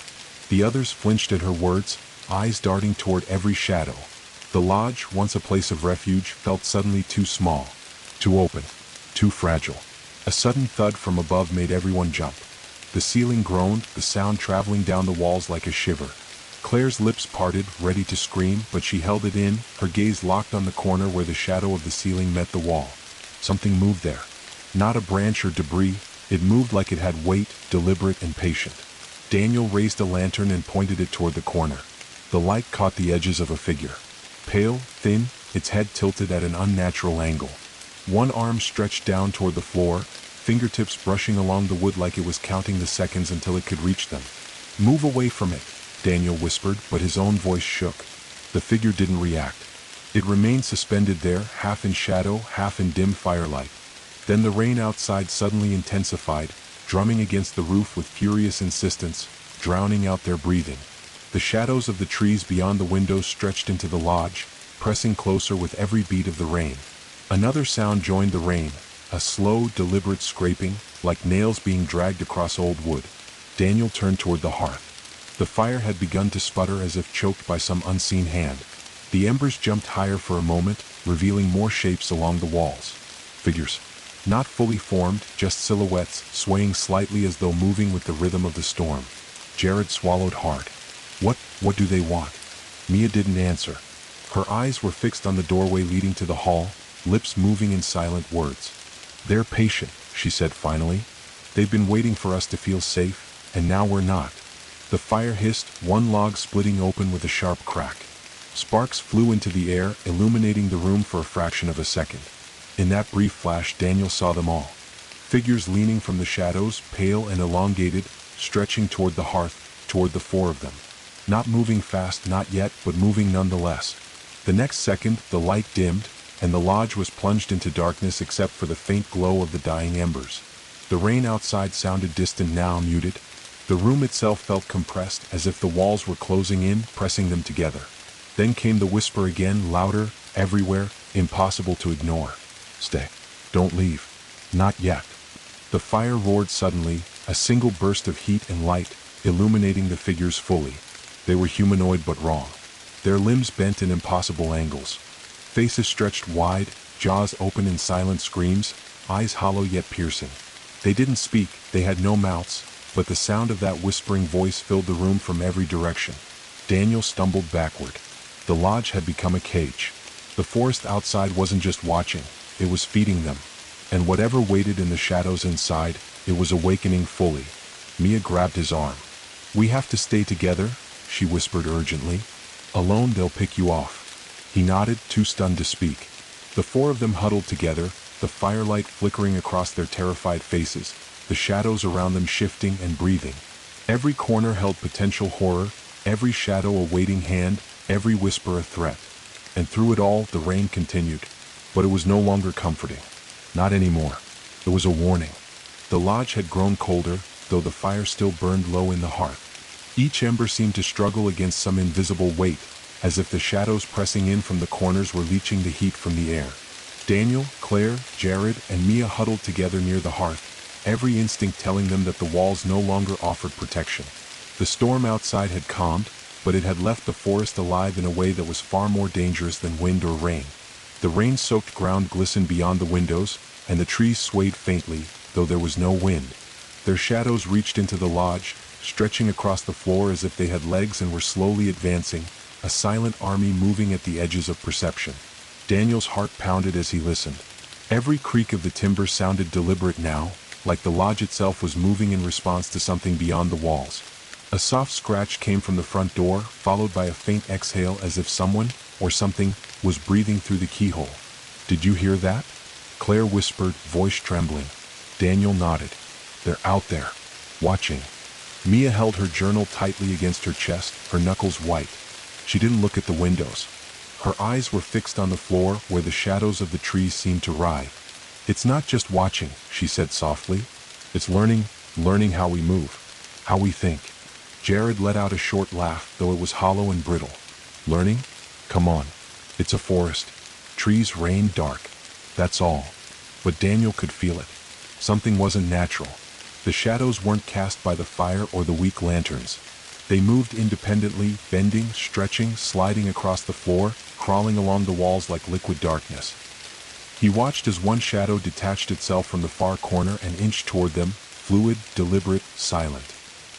[SPEAKER 1] The others flinched at her words, eyes darting toward every shadow. The lodge, once a place of refuge, felt suddenly too small, too open, too fragile. A sudden thud from above made everyone jump. The ceiling groaned, the sound traveling down the walls like a shiver. Claire's lips parted, ready to scream, but she held it in, her gaze locked on the corner where the shadow of the ceiling met the wall. Something moved there. Not a branch or debris, it moved like it had weight, deliberate and patient. Daniel raised a lantern and pointed it toward the corner. The light caught the edges of a figure. Pale, thin, its head tilted at an unnatural angle. One arm stretched down toward the floor, fingertips brushing along the wood like it was counting the seconds until it could reach them. "Move away from it," Daniel whispered, but his own voice shook. The figure didn't react. It remained suspended there, half in shadow, half in dim firelight. Then the rain outside suddenly intensified, drumming against the roof with furious insistence, drowning out their breathing. The shadows of the trees beyond the windows stretched into the lodge, pressing closer with every beat of the rain. Another sound joined the rain, a slow, deliberate scraping, like nails being dragged across old wood. Daniel turned toward the hearth. The fire had begun to sputter as if choked by some unseen hand. The embers jumped higher for a moment, revealing more shapes along the walls. Figures. Not fully formed, just silhouettes, swaying slightly as though moving with the rhythm of the storm. Jared swallowed hard. What do they want? Mia didn't answer. Her eyes were fixed on the doorway leading to the hall, lips moving in silent words. They're patient, she said finally. They've been waiting for us to feel safe, and now we're not. The fire hissed, one log splitting open with a sharp crack. Sparks flew into the air, illuminating the room for a fraction of a second. In that brief flash, Daniel saw them all. Figures leaning from the shadows, pale and elongated, stretching toward the hearth, toward the four of them. Not moving fast, not yet, but moving nonetheless. The next second, the light dimmed, and the lodge was plunged into darkness except for the faint glow of the dying embers. The rain outside sounded distant, now muted. The room itself felt compressed, as if the walls were closing in, pressing them together. Then came the whisper again, louder, everywhere, impossible to ignore. Stay. Don't leave. Not yet. The fire roared suddenly, a single burst of heat and light, illuminating the figures fully. They were humanoid but wrong. Their limbs bent in impossible angles. Faces stretched wide, jaws open in silent screams, eyes hollow yet piercing. They didn't speak, they had no mouths, but the sound of that whispering voice filled the room from every direction. Daniel stumbled backward. The lodge had become a cage. The forest outside wasn't just watching, it was feeding them. And whatever waited in the shadows inside, it was awakening fully. Mia grabbed his arm. "We have to stay together," she whispered urgently. "Alone they'll pick you off." He nodded, too stunned to speak. The four of them huddled together, the firelight flickering across their terrified faces, the shadows around them shifting and breathing. Every corner held potential horror, every shadow a waiting hand, every whisper a threat. And through it all, the rain continued. But it was no longer comforting. Not anymore. It was a warning. The lodge had grown colder, though the fire still burned low in the hearth. Each ember seemed to struggle against some invisible weight, as if the shadows pressing in from the corners were leaching the heat from the air. Daniel, Claire, Jared, and Mia huddled together near the hearth, every instinct telling them that the walls no longer offered protection. The storm outside had calmed, but it had left the forest alive in a way that was far more dangerous than wind or rain. The rain-soaked ground glistened beyond the windows, and the trees swayed faintly, though there was no wind. Their shadows reached into the lodge, stretching across the floor as if they had legs and were slowly advancing, a silent army moving at the edges of perception. Daniel's heart pounded as he listened. Every creak of the timber sounded deliberate now, like the lodge itself was moving in response to something beyond the walls. A soft scratch came from the front door, followed by a faint exhale as if someone, or something, was breathing through the keyhole. "Did you hear that?" Claire whispered, voice trembling. Daniel nodded. "They're out there, watching." Mia held her journal tightly against her chest, her knuckles white. She didn't look at the windows. Her eyes were fixed on the floor where the shadows of the trees seemed to writhe. "It's not just watching," she said softly. "It's learning how we move, how we think." Jared let out a short laugh, though it was hollow and brittle. "Learning? Come on. It's a forest. Trees, rain, dark. That's all." But Daniel could feel it. Something wasn't natural. The shadows weren't cast by the fire or the weak lanterns. They moved independently, bending, stretching, sliding across the floor, crawling along the walls like liquid darkness. He watched as one shadow detached itself from the far corner and inched toward them, fluid, deliberate, silent.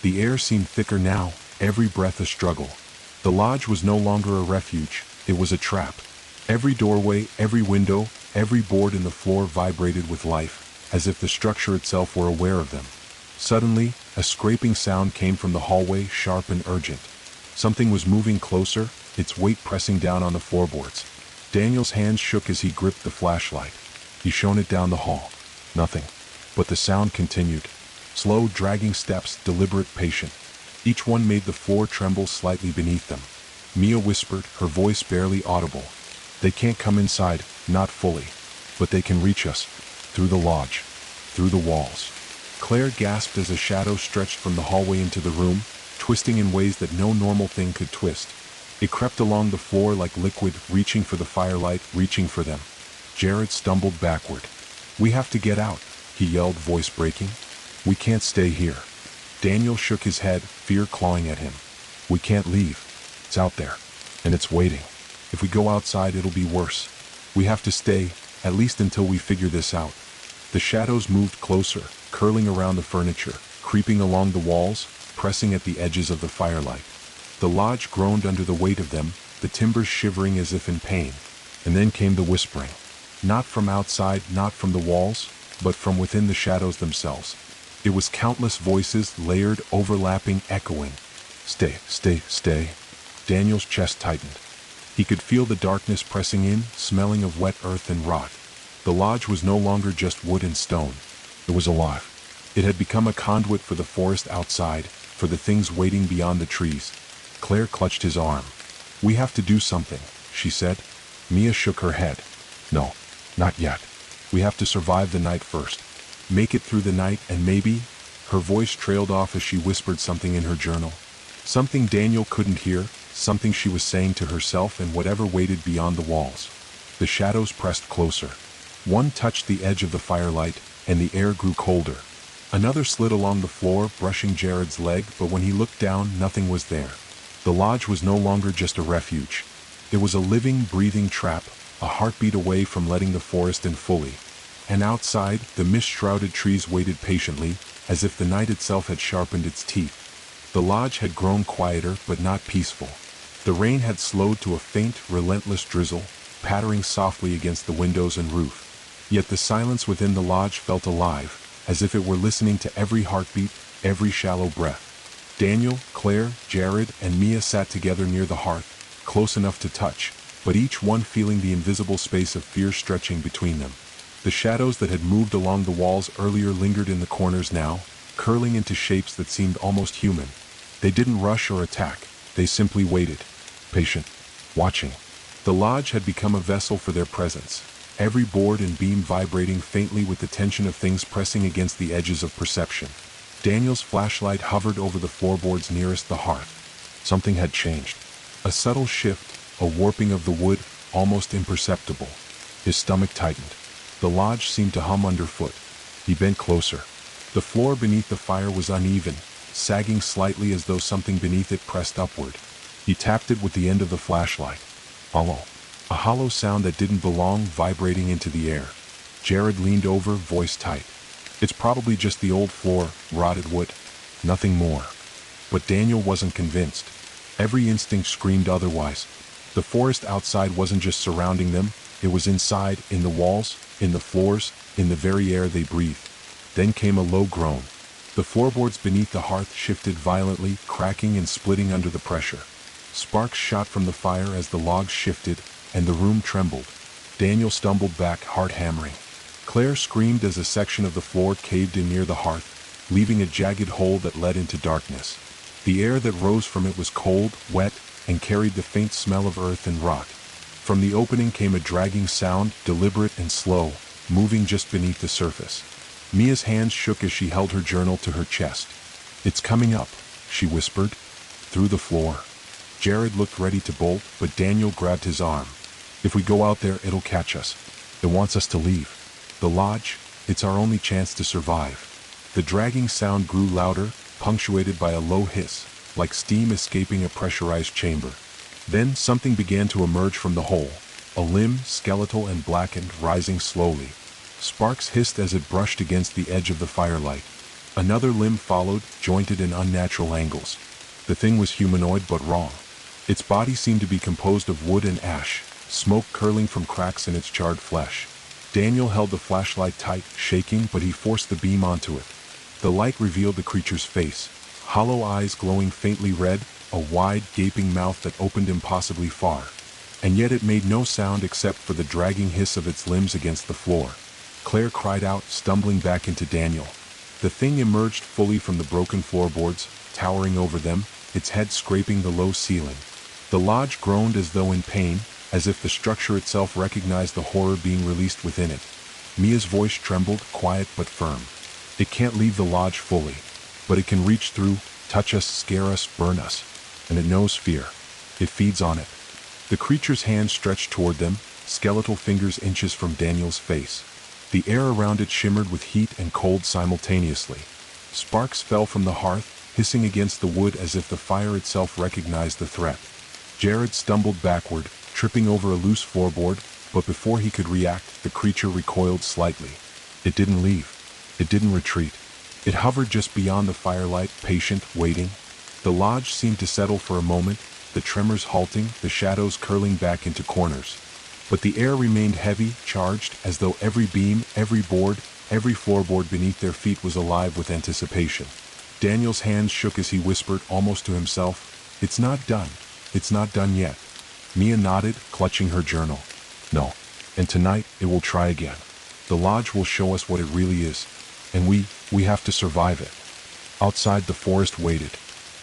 [SPEAKER 1] The air seemed thicker now, every breath a struggle. The lodge was no longer a refuge, it was a trap. Every doorway, every window, every board in the floor vibrated with life, as if the structure itself were aware of them. Suddenly, a scraping sound came from the hallway, sharp and urgent. Something was moving closer, its weight pressing down on the floorboards. Daniel's hands shook as he gripped the flashlight. He shone it down the hall. Nothing. But the sound continued. Slow, dragging steps, deliberate, patient. Each one made the floor tremble slightly beneath them. Mia whispered, her voice barely audible. "They can't come inside, not fully. But they can reach us. Through the lodge. Through the walls." Claire gasped as a shadow stretched from the hallway into the room, twisting in ways that no normal thing could twist. It crept along the floor like liquid, reaching for the firelight, reaching for them. Jared stumbled backward. "We have to get out," he yelled, voice breaking. "We can't stay here." Daniel shook his head, fear clawing at him. "We can't leave. It's out there. And it's waiting. If we go outside, it'll be worse. We have to stay, at least until we figure this out." The shadows moved closer, curling around the furniture, creeping along the walls, pressing at the edges of the firelight. The lodge groaned under the weight of them, the timbers shivering as if in pain. And then came the whispering. Not from outside, not from the walls, but from within the shadows themselves. It was countless voices, layered, overlapping, echoing. "Stay, stay, stay." Daniel's chest tightened. He could feel the darkness pressing in, smelling of wet earth and rot. The lodge was no longer just wood and stone. It was alive. It had become a conduit for the forest outside, for the things waiting beyond the trees. Claire clutched his arm. "We have to do something," she said. Mia shook her head. "No, not yet. We have to survive the night first. Make it through the night and maybe..." Her voice trailed off as she whispered something in her journal. Something Daniel couldn't hear, something she was saying to herself and whatever waited beyond the walls. The shadows pressed closer. One touched the edge of the firelight, and the air grew colder. Another slid along the floor, brushing Jared's leg, but when he looked down, nothing was there. The lodge was no longer just a refuge. It was a living, breathing trap, a heartbeat away from letting the forest in fully. And outside, the mist-shrouded trees waited patiently, as if the night itself had sharpened its teeth. The lodge had grown quieter, but not peaceful. The rain had slowed to a faint, relentless drizzle, pattering softly against the windows and roof. Yet the silence within the lodge felt alive, as if it were listening to every heartbeat, every shallow breath. Daniel, Claire, Jared, and Mia sat together near the hearth, close enough to touch, but each one feeling the invisible space of fear stretching between them. The shadows that had moved along the walls earlier lingered in the corners now, curling into shapes that seemed almost human. They didn't rush or attack, they simply waited, patient, watching. The lodge had become a vessel for their presence, every board and beam vibrating faintly with the tension of things pressing against the edges of perception. Daniel's flashlight hovered over the floorboards nearest the hearth. Something had changed. A subtle shift, a warping of the wood, almost imperceptible. His stomach tightened. The lodge seemed to hum underfoot. He bent closer. The floor beneath the fire was uneven, sagging slightly as though something beneath it pressed upward. He tapped it with the end of the flashlight. Hollow. A hollow sound that didn't belong, vibrating into the air. Jared leaned over, voice tight. "It's probably just the old floor, rotted wood. Nothing more." But Daniel wasn't convinced. Every instinct screamed otherwise. The forest outside wasn't just surrounding them, it was inside, in the walls, in the floors, in the very air they breathed. Then came a low groan. The floorboards beneath the hearth shifted violently, cracking and splitting under the pressure. Sparks shot from the fire as the logs shifted, and the room trembled. Daniel stumbled back, heart hammering. Claire screamed as a section of the floor caved in near the hearth, leaving a jagged hole that led into darkness. The air that rose from it was cold, wet, and carried the faint smell of earth and rot. From the opening came a dragging sound, deliberate and slow, moving just beneath the surface. Mia's hands shook as she held her journal to her chest. "It's coming up," she whispered. Through the floor. Jared looked ready to bolt, but Daniel grabbed his arm. "If we go out there, it'll catch us. It wants us to leave. The lodge, it's our only chance to survive." The dragging sound grew louder, punctuated by a low hiss, like steam escaping a pressurized chamber. Then something began to emerge from the hole, a limb, skeletal and blackened, rising slowly. Sparks hissed as it brushed against the edge of the firelight. Another limb followed, jointed in unnatural angles. The thing was humanoid but wrong. Its body seemed to be composed of wood and ash, smoke curling from cracks in its charred flesh. Daniel held the flashlight tight, shaking, but he forced the beam onto it. The light revealed the creature's face, hollow eyes glowing faintly red, a wide, gaping mouth that opened impossibly far. And yet it made no sound except for the dragging hiss of its limbs against the floor. Claire cried out, stumbling back into Daniel. The thing emerged fully from the broken floorboards, towering over them, its head scraping the low ceiling. The lodge groaned as though in pain, as if the structure itself recognized the horror being released within it. Mia's voice trembled, quiet but firm. It can't leave the lodge fully, but it can reach through, touch us, scare us, burn us. And it knows fear. It feeds on it. The creature's hands stretched toward them, skeletal fingers inches from Daniel's face. The air around it shimmered with heat and cold simultaneously. Sparks fell from the hearth, hissing against the wood as if the fire itself recognized the threat. Jared stumbled backward, tripping over a loose floorboard, but before he could react, the creature recoiled slightly. It didn't leave. It didn't retreat. It hovered just beyond the firelight, patient, waiting. The lodge seemed to settle for a moment, the tremors halting, the shadows curling back into corners. But the air remained heavy, charged, as though every beam, every board, every floorboard beneath their feet was alive with anticipation. Daniel's hands shook as he whispered, almost to himself, "It's not done. It's not done yet." Mia nodded, clutching her journal. "No. And tonight, it will try again. The lodge will show us what it really is. And we have to survive it." Outside, the forest waited.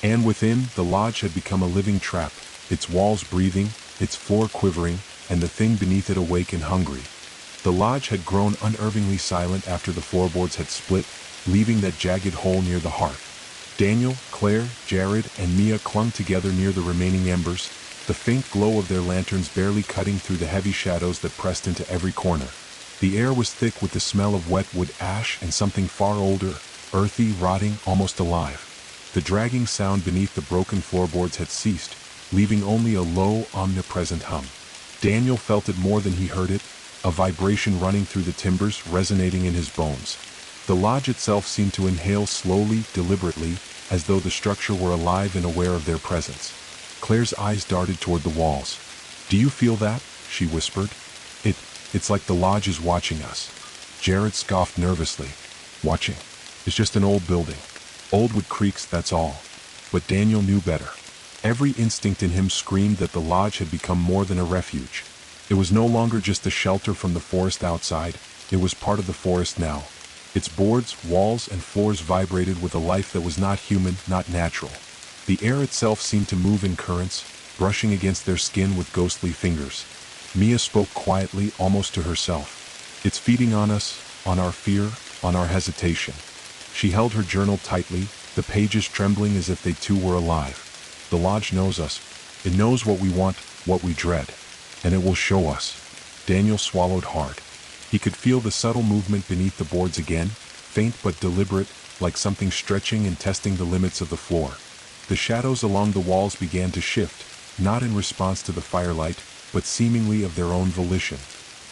[SPEAKER 1] And within, the lodge had become a living trap, its walls breathing, its floor quivering, and the thing beneath it awake and hungry. The lodge had grown unervingly silent after the floorboards had split, leaving that jagged hole near the hearth. Daniel, Claire, Jared, and Mia clung together near the remaining embers, the faint glow of their lanterns barely cutting through the heavy shadows that pressed into every corner. The air was thick with the smell of wet wood ash and something far older, earthy, rotting, almost alive. The dragging sound beneath the broken floorboards had ceased, leaving only a low, omnipresent hum. Daniel felt it more than he heard it, a vibration running through the timbers, resonating in his bones. The lodge itself seemed to inhale slowly, deliberately, as though the structure were alive and aware of their presence. Claire's eyes darted toward the walls. "Do you feel that?" she whispered. It's like the lodge is watching us." Jared scoffed nervously. "Watching? It's just an old building. Old with creaks, that's all." But Daniel knew better. Every instinct in him screamed that the lodge had become more than a refuge. It was no longer just a shelter from the forest outside, it was part of the forest now. Its boards, walls, and floors vibrated with a life that was not human, not natural. The air itself seemed to move in currents, brushing against their skin with ghostly fingers. Mia spoke quietly, almost to herself. "It's feeding on us, on our fear, on our hesitation." She held her journal tightly, the pages trembling as if they too were alive. "The lodge knows us. It knows what we want, what we dread. And it will show us." Daniel swallowed hard. He could feel the subtle movement beneath the boards again, faint but deliberate, like something stretching and testing the limits of the floor. The shadows along the walls began to shift, not in response to the firelight, but seemingly of their own volition.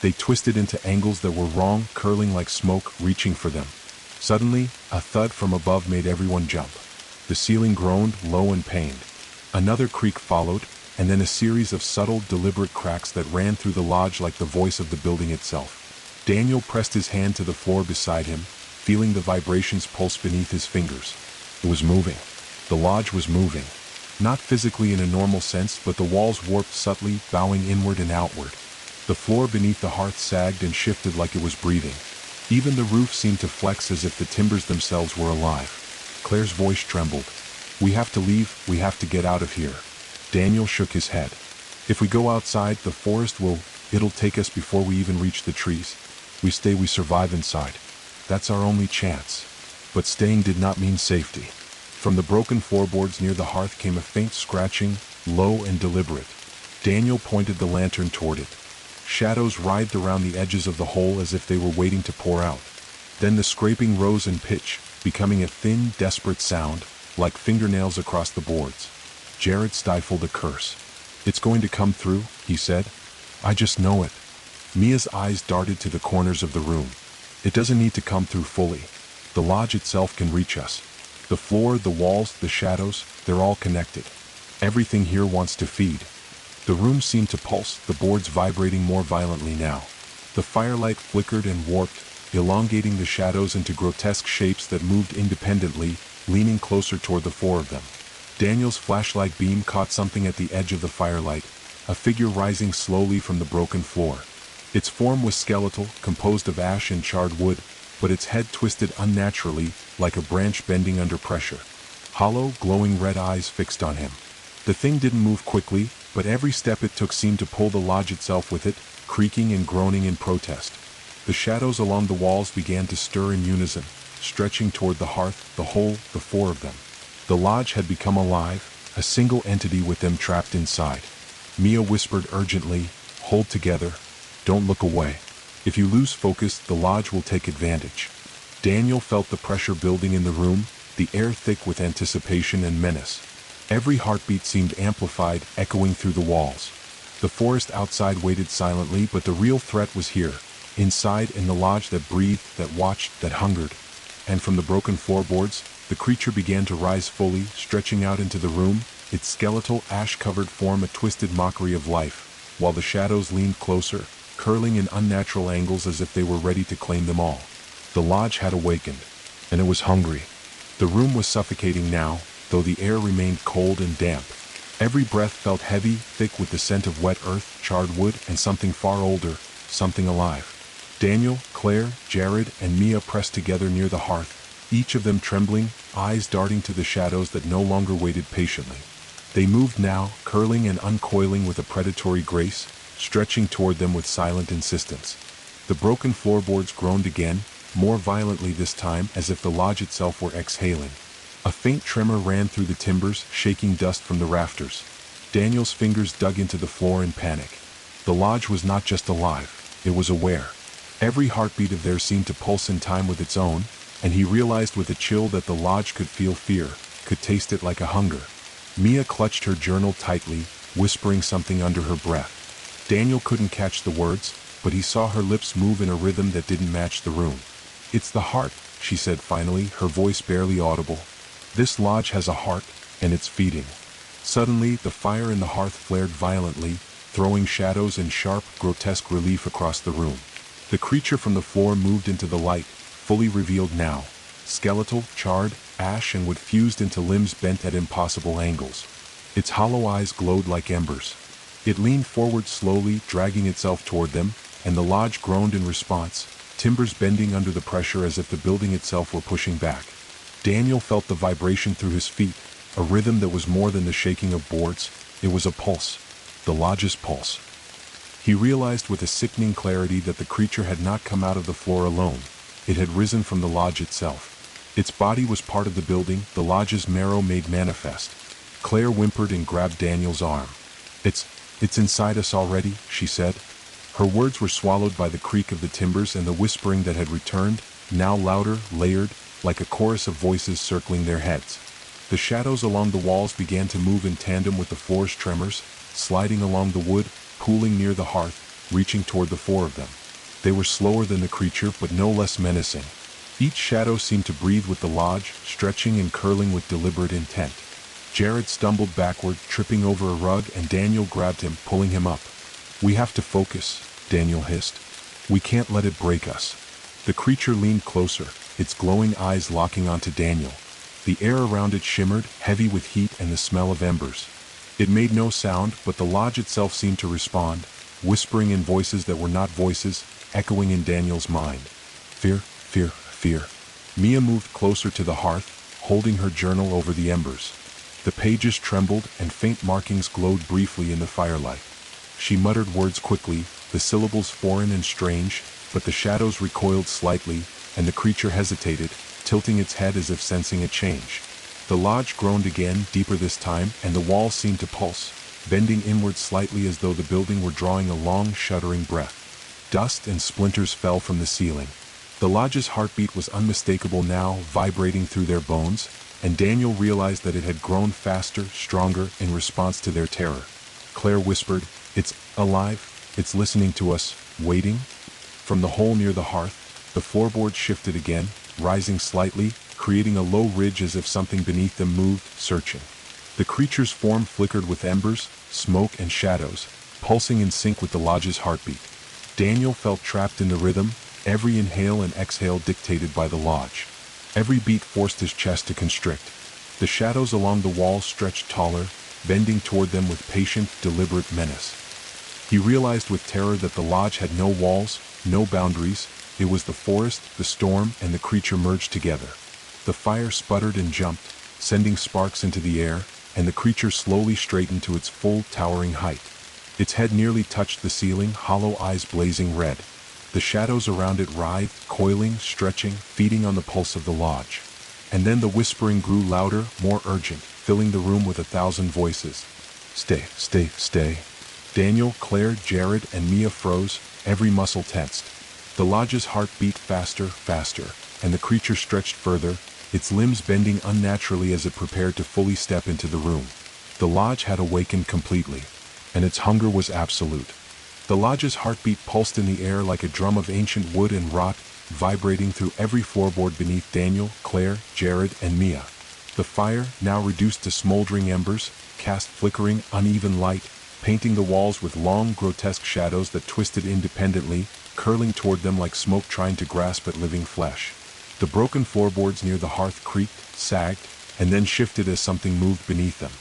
[SPEAKER 1] They twisted into angles that were wrong, curling like smoke, reaching for them. Suddenly, a thud from above made everyone jump. The ceiling groaned, low and pained. Another creak followed, and then a series of subtle, deliberate cracks that ran through the lodge like the voice of the building itself. Daniel pressed his hand to the floor beside him, feeling the vibrations pulse beneath his fingers. It was moving. The lodge was moving. Not physically in a normal sense, but the walls warped subtly, bowing inward and outward. The floor beneath the hearth sagged and shifted like it was breathing. Even the roof seemed to flex as if the timbers themselves were alive. Claire's voice trembled. "We have to leave, we have to get out of here." Daniel shook his head. "If we go outside, the forest it'll take us before we even reach the trees. We stay, we survive inside. That's our only chance." But staying did not mean safety. From the broken floorboards near the hearth came a faint scratching, low and deliberate. Daniel pointed the lantern toward it. Shadows writhed around the edges of the hole as if they were waiting to pour out. Then the scraping rose in pitch, becoming a thin, desperate sound, like fingernails across the boards. Jared stifled a curse. "It's going to come through," he said. "I just know it." Mia's eyes darted to the corners of the room. "It doesn't need to come through fully. The lodge itself can reach us. The floor, the walls, the shadows, they're all connected. Everything here wants to feed." The room seemed to pulse, the boards vibrating more violently now. The firelight flickered and warped, elongating the shadows into grotesque shapes that moved independently, leaning closer toward the four of them. Daniel's flashlight beam caught something at the edge of the firelight, a figure rising slowly from the broken floor. Its form was skeletal, composed of ash and charred wood, but its head twisted unnaturally, like a branch bending under pressure. Hollow, glowing red eyes fixed on him. The thing didn't move quickly, but every step it took seemed to pull the lodge itself with it, creaking and groaning in protest. The shadows along the walls began to stir in unison, stretching toward the hearth, the four of them. The lodge had become alive, a single entity with them trapped inside. Mia whispered urgently, "Hold together. Don't look away. If you lose focus, the lodge will take advantage." Daniel felt the pressure building in the room, the air thick with anticipation and menace. Every heartbeat seemed amplified, echoing through the walls. The forest outside waited silently, but the real threat was here, inside in the lodge that breathed, that watched, that hungered. And from the broken floorboards, the creature began to rise fully, stretching out into the room, its skeletal, ash-covered form a twisted mockery of life, while the shadows leaned closer, curling in unnatural angles as if they were ready to claim them all. The lodge had awakened, and it was hungry. The room was suffocating now, though the air remained cold and damp. Every breath felt heavy, thick with the scent of wet earth, charred wood, and something far older, something alive. Daniel, Claire, Jared, and Mia pressed together near the hearth, each of them trembling, eyes darting to the shadows that no longer waited patiently. They moved now, curling and uncoiling with a predatory grace, stretching toward them with silent insistence. The broken floorboards groaned again, more violently this time, as if the lodge itself were exhaling. A faint tremor ran through the timbers, shaking dust from the rafters. Daniel's fingers dug into the floor in panic. The lodge was not just alive, it was aware. Every heartbeat of theirs seemed to pulse in time with its own, and he realized with a chill that the lodge could feel fear, could taste it like a hunger. Mia clutched her journal tightly, whispering something under her breath. Daniel couldn't catch the words, but he saw her lips move in a rhythm that didn't match the room. "It's the heart," she said finally, her voice barely audible. "This lodge has a heart, and it's feeding." Suddenly, the fire in the hearth flared violently, throwing shadows in sharp, grotesque relief across the room. The creature from the floor moved into the light, fully revealed now. Skeletal, charred, ash and wood fused into limbs bent at impossible angles. Its hollow eyes glowed like embers. It leaned forward slowly, dragging itself toward them, and the lodge groaned in response, timbers bending under the pressure as if the building itself were pushing back. Daniel felt the vibration through his feet, a rhythm that was more than the shaking of boards. It was a pulse, the lodge's pulse. He realized with a sickening clarity that the creature had not come out of the floor alone. It had risen from the lodge itself. Its body was part of the building, the lodge's marrow made manifest. Claire whimpered and grabbed Daniel's arm. It's inside us already," she said. Her words were swallowed by the creak of the timbers and the whispering that had returned, now louder, layered, like a chorus of voices circling their heads. The shadows along the walls began to move in tandem with the floor's tremors, sliding along the wood, pooling near the hearth, reaching toward the four of them. They were slower than the creature, but no less menacing. Each shadow seemed to breathe with the lodge, stretching and curling with deliberate intent. Jared stumbled backward, tripping over a rug, and Daniel grabbed him, pulling him up. "We have to focus," Daniel hissed. "We can't let it break us." The creature leaned closer, its glowing eyes locking onto Daniel. The air around it shimmered, heavy with heat and the smell of embers. It made no sound, but the lodge itself seemed to respond, whispering in voices that were not voices, echoing in Daniel's mind. "Fear, fear, fear." Mia moved closer to the hearth, holding her journal over the embers. The pages trembled and faint markings glowed briefly in the firelight. She muttered words quickly, the syllables foreign and strange, but the shadows recoiled slightly, and the creature hesitated, tilting its head as if sensing a change. The lodge groaned again, deeper this time, and the walls seemed to pulse, bending inward slightly as though the building were drawing a long, shuddering breath. Dust and splinters fell from the ceiling. The lodge's heartbeat was unmistakable now, vibrating through their bones, and Daniel realized that it had grown faster, stronger, in response to their terror. Claire whispered, "It's alive, it's listening to us, waiting." From the hole near the hearth, the floorboards shifted again, rising slightly, creating a low ridge as if something beneath them moved, searching. The creature's form flickered with embers, smoke, and shadows, pulsing in sync with the lodge's heartbeat. Daniel felt trapped in the rhythm, every inhale and exhale dictated by the lodge. Every beat forced his chest to constrict. The shadows along the wall stretched taller, bending toward them with patient, deliberate menace. He realized with terror that the lodge had no walls, no boundaries. It was the forest, the storm, and the creature merged together. The fire sputtered and jumped, sending sparks into the air, and the creature slowly straightened to its full, towering height. Its head nearly touched the ceiling, hollow eyes blazing red. The shadows around it writhed, coiling, stretching, feeding on the pulse of the lodge. And then the whispering grew louder, more urgent, filling the room with 1,000 voices. Stay, stay, stay. Daniel, Claire, Jared, and Mia froze, every muscle tensed. The lodge's heart beat faster, faster, and the creature stretched further, its limbs bending unnaturally as it prepared to fully step into the room. The lodge had awakened completely, and its hunger was absolute. The lodge's heartbeat pulsed in the air like a drum of ancient wood and rot, vibrating through every floorboard beneath Daniel, Claire, Jared, and Mia. The fire, now reduced to smoldering embers, cast flickering, uneven light, painting the walls with long, grotesque shadows that twisted independently, curling toward them like smoke trying to grasp at living flesh. The broken floorboards near the hearth creaked, sagged, and then shifted as something moved beneath them.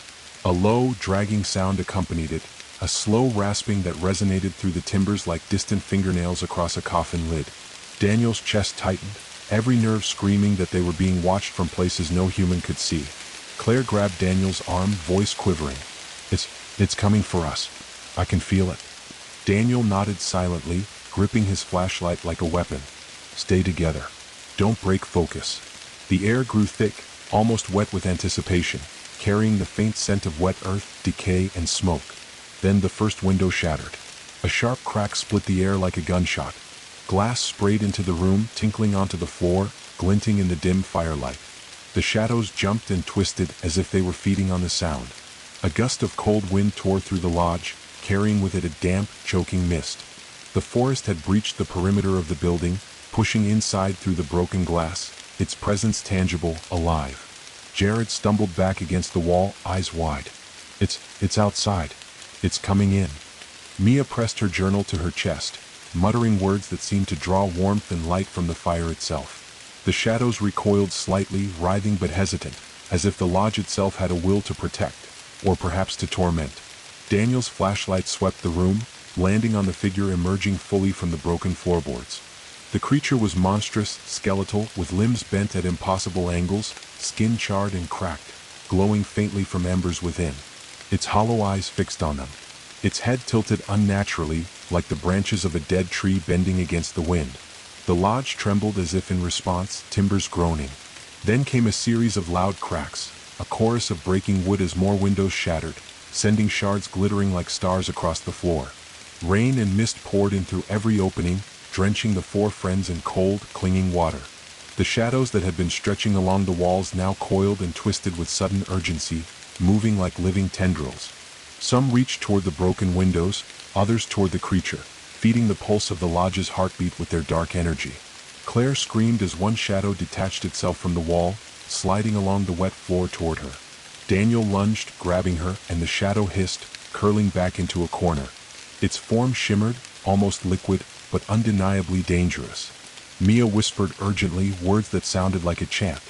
[SPEAKER 1] A low, dragging sound accompanied it, a slow rasping that resonated through the timbers like distant fingernails across a coffin lid. Daniel's chest tightened, every nerve screaming that they were being watched from places no human could see. Claire grabbed Daniel's arm, voice quivering. It's coming for us. I can feel it. Daniel nodded silently, gripping his flashlight like a weapon. Stay together. Don't break focus. The air grew thick, almost wet with anticipation, carrying the faint scent of wet earth, decay, and smoke. Then the first window shattered. A sharp crack split the air like a gunshot. Glass sprayed into the room, tinkling onto the floor, glinting in the dim firelight. The shadows jumped and twisted as if they were feeding on the sound. A gust of cold wind tore through the lodge, carrying with it a damp, choking mist. The forest had breached the perimeter of the building, pushing inside through the broken glass, its presence tangible, alive. Jared stumbled back against the wall, eyes wide. It's outside. It's coming in. Mia pressed her journal to her chest, muttering words that seemed to draw warmth and light from the fire itself. The shadows recoiled slightly, writhing but hesitant, as if the lodge itself had a will to protect, or perhaps to torment. Daniel's flashlight swept the room, landing on the figure emerging fully from the broken floorboards. The creature was monstrous, skeletal, with limbs bent at impossible angles, skin charred and cracked, glowing faintly from embers within. Its hollow eyes fixed on them. Its head tilted unnaturally, like the branches of a dead tree bending against the wind. The lodge trembled as if in response, timbers groaning. Then came a series of loud cracks, a chorus of breaking wood as more windows shattered, sending shards glittering like stars across the floor. Rain and mist poured in through every opening, drenching the four friends in cold, clinging water. The shadows that had been stretching along the walls now coiled and twisted with sudden urgency, moving like living tendrils. Some reached toward the broken windows, others toward the creature, feeding the pulse of the lodge's heartbeat with their dark energy. Claire screamed as one shadow detached itself from the wall, sliding along the wet floor toward her. Daniel lunged, grabbing her, and the shadow hissed, curling back into a corner. Its form shimmered, almost liquid, but undeniably dangerous. Mia whispered urgently, words that sounded like a chant.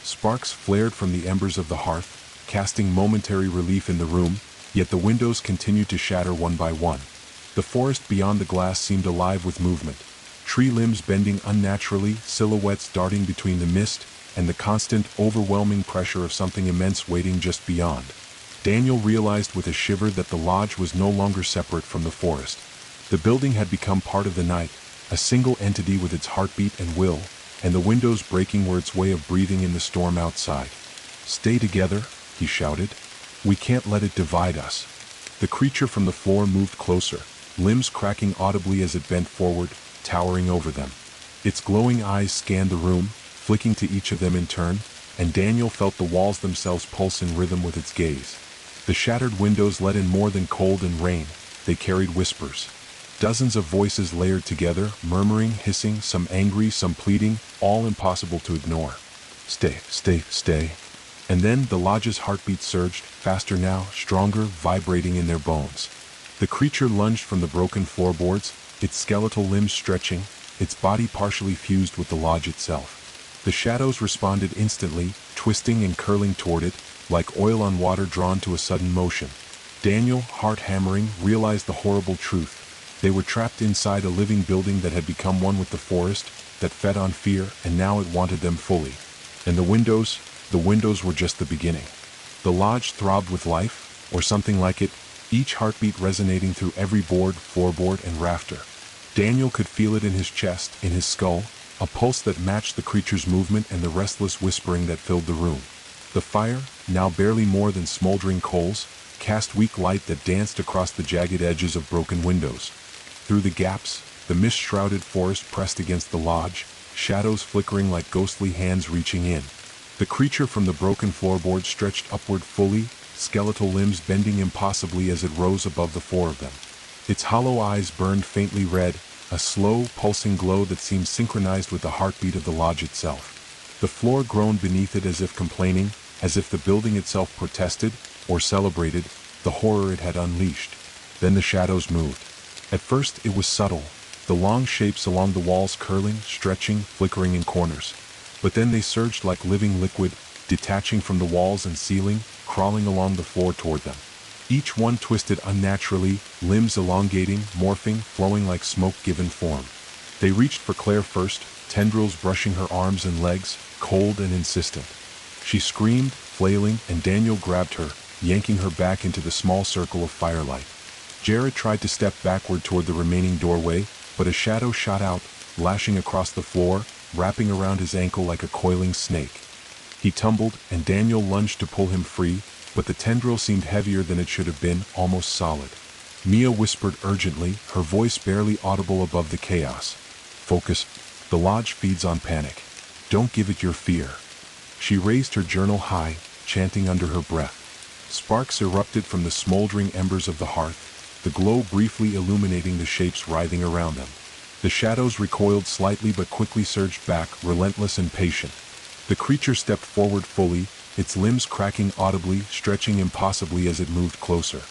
[SPEAKER 1] Sparks flared from the embers of the hearth, casting momentary relief in the room, yet the windows continued to shatter one by one. The forest beyond the glass seemed alive with movement. Tree limbs bending unnaturally, silhouettes darting between the mist, and the constant, overwhelming pressure of something immense waiting just beyond. Daniel realized with a shiver that the lodge was no longer separate from the forest. The building had become part of the night, a single entity with its heartbeat and will, and the windows breaking were its way of breathing in the storm outside. "Stay together," he shouted. "We can't let it divide us." The creature from the floor moved closer, limbs cracking audibly as it bent forward, towering over them. Its glowing eyes scanned the room, flicking to each of them in turn, and Daniel felt the walls themselves pulse in rhythm with its gaze. The shattered windows let in more than cold and rain, they carried whispers. Dozens of voices layered together, murmuring, hissing, some angry, some pleading, all impossible to ignore. "Stay, stay, stay." And then the lodge's heartbeat surged, faster now, stronger, vibrating in their bones. The creature lunged from the broken floorboards, its skeletal limbs stretching, its body partially fused with the lodge itself. The shadows responded instantly, twisting and curling toward it, like oil on water drawn to a sudden motion. Daniel, heart hammering, realized the horrible truth. They were trapped inside a living building that had become one with the forest, that fed on fear, and now it wanted them fully. And the windows were just the beginning. The lodge throbbed with life, or something like it, each heartbeat resonating through every board, floorboard, and rafter. Daniel could feel it in his chest, in his skull, a pulse that matched the creature's movement and the restless whispering that filled the room. The fire, now barely more than smoldering coals, cast weak light that danced across the jagged edges of broken windows. Through the gaps, the mist-shrouded forest pressed against the lodge, shadows flickering like ghostly hands reaching in. The creature from the broken floorboard stretched upward fully, skeletal limbs bending impossibly as it rose above the four of them. Its hollow eyes burned faintly red, a slow, pulsing glow that seemed synchronized with the heartbeat of the lodge itself. The floor groaned beneath it as if complaining, as if the building itself protested, or celebrated, the horror it had unleashed. Then the shadows moved. At first it was subtle, the long shapes along the walls curling, stretching, flickering in corners. But then they surged like living liquid, detaching from the walls and ceiling, crawling along the floor toward them. Each one twisted unnaturally, limbs elongating, morphing, flowing like smoke given form. They reached for Claire first, tendrils brushing her arms and legs, cold and insistent. She screamed, flailing, and Daniel grabbed her, yanking her back into the small circle of firelight. Jared tried to step backward toward the remaining doorway, but a shadow shot out, lashing across the floor, wrapping around his ankle like a coiling snake. He tumbled, and Daniel lunged to pull him free, but the tendril seemed heavier than it should have been, almost solid. Mia whispered urgently, her voice barely audible above the chaos. "Focus. The lodge feeds on panic. Don't give it your fear." She raised her journal high, chanting under her breath. Sparks erupted from the smoldering embers of the hearth, the glow briefly illuminating the shapes writhing around them. The shadows recoiled slightly but quickly surged back, relentless and patient. The creature stepped forward fully, its limbs cracking audibly, stretching impossibly as it moved closer.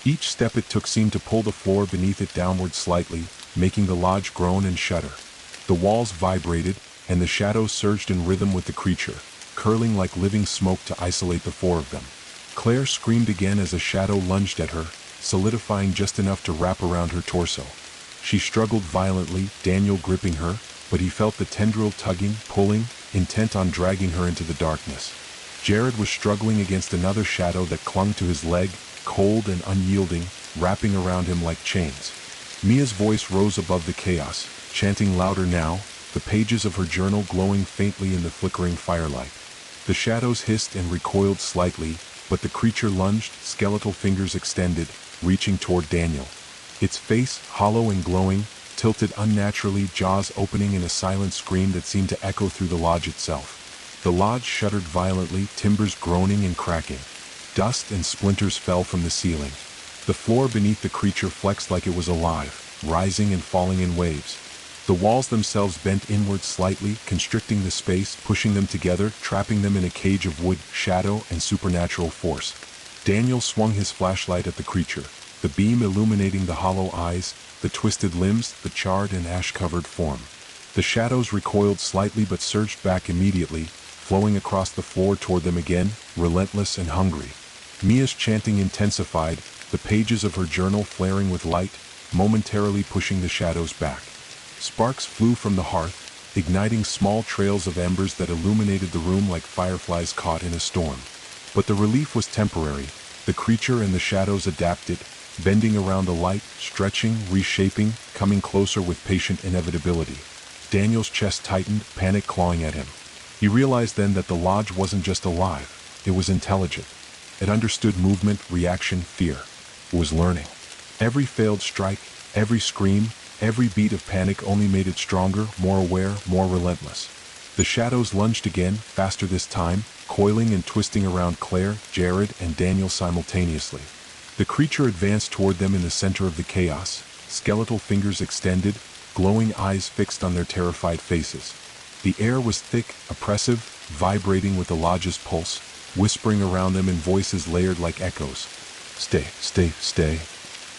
[SPEAKER 1] Each step it took seemed to pull the floor beneath it downward slightly, making the lodge groan and shudder. The walls vibrated, and the shadows surged in rhythm with the creature, curling like living smoke to isolate the four of them. Claire screamed again as a shadow lunged at her, solidifying just enough to wrap around her torso. She struggled violently, Daniel gripping her, but he felt the tendril tugging, pulling, intent on dragging her into the darkness. Jared was struggling against another shadow that clung to his leg, cold and unyielding, wrapping around him like chains. Mia's voice rose above the chaos, chanting louder now, the pages of her journal glowing faintly in the flickering firelight. The shadows hissed and recoiled slightly, but the creature lunged, skeletal fingers extended, reaching toward Daniel. Its face, hollow and glowing, tilted unnaturally, jaws opening in a silent scream that seemed to echo through the lodge itself. The lodge shuddered violently, timbers groaning and cracking. Dust and splinters fell from the ceiling. The floor beneath the creature flexed like it was alive, rising and falling in waves. The walls themselves bent inward slightly, constricting the space, pushing them together, trapping them in a cage of wood, shadow, and supernatural force. Daniel swung his flashlight at the creature, the beam illuminating the hollow eyes, the twisted limbs, the charred and ash-covered form. The shadows recoiled slightly but surged back immediately, flowing across the floor toward them again, relentless and hungry. Mia's chanting intensified, the pages of her journal flaring with light, momentarily pushing the shadows back. Sparks flew from the hearth, igniting small trails of embers that illuminated the room like fireflies caught in a storm. But the relief was temporary. The creature and the shadows adapted, bending around the light, stretching, reshaping, coming closer with patient inevitability. Daniel's chest tightened, panic clawing at him. He realized then that the lodge wasn't just alive, it was intelligent. It understood movement, reaction, fear. It was learning. Every failed strike, every scream, every beat of panic only made it stronger, more aware, more relentless. The shadows lunged again, faster this time, coiling and twisting around Claire, Jared, and Daniel simultaneously. The creature advanced toward them in the center of the chaos, skeletal fingers extended, glowing eyes fixed on their terrified faces. The air was thick, oppressive, vibrating with the lodge's pulse, whispering around them in voices layered like echoes. "Stay, stay, stay."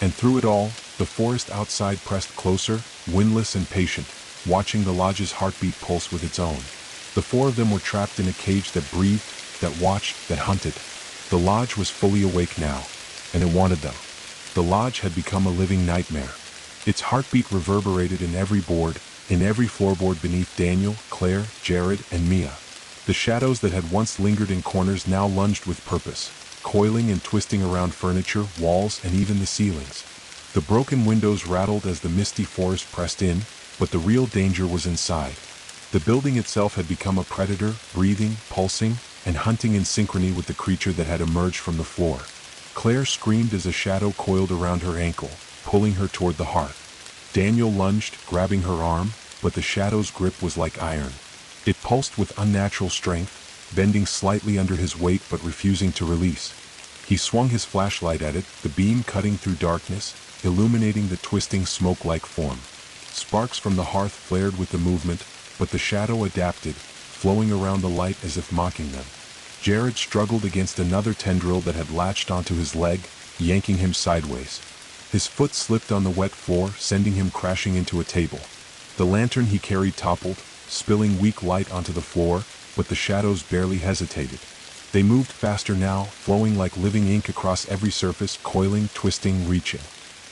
[SPEAKER 1] And through it all, the forest outside pressed closer, windless and patient, watching the lodge's heartbeat pulse with its own. The four of them were trapped in a cage that breathed, that watched, that hunted. The lodge was fully awake now, and it wanted them. The lodge had become a living nightmare. Its heartbeat reverberated in every board, in every floorboard beneath Daniel, Claire, Jared, and Mia. The shadows that had once lingered in corners now lunged with purpose, coiling and twisting around furniture, walls, and even the ceilings. The broken windows rattled as the misty forest pressed in, but the real danger was inside. The building itself had become a predator, breathing, pulsing, and hunting in synchrony with the creature that had emerged from the floor. Claire screamed as a shadow coiled around her ankle, pulling her toward the hearth. Daniel lunged, grabbing her arm, but the shadow's grip was like iron. It pulsed with unnatural strength, bending slightly under his weight but refusing to release. He swung his flashlight at it, the beam cutting through darkness, illuminating the twisting smoke-like form. Sparks from the hearth flared with the movement, but the shadow adapted, flowing around the light as if mocking them. Jared struggled against another tendril that had latched onto his leg, yanking him sideways. His foot slipped on the wet floor, sending him crashing into a table. The lantern he carried toppled, spilling weak light onto the floor, but the shadows barely hesitated. They moved faster now, flowing like living ink across every surface, coiling, twisting, reaching.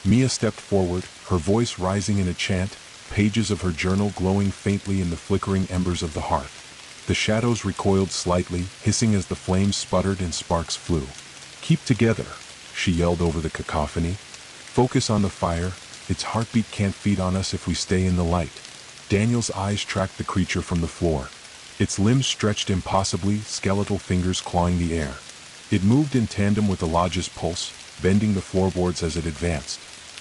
[SPEAKER 1] Mia stepped forward, her voice rising in a chant, pages of her journal glowing faintly in the flickering embers of the hearth. The shadows recoiled slightly, hissing as the flames sputtered and sparks flew. "Keep together," she yelled over the cacophony. "Focus on the fire, its heartbeat can't feed on us if we stay in the light." Daniel's eyes tracked the creature from the floor. Its limbs stretched impossibly, skeletal fingers clawing the air. It moved in tandem with the lodge's pulse, bending the floorboards as it advanced.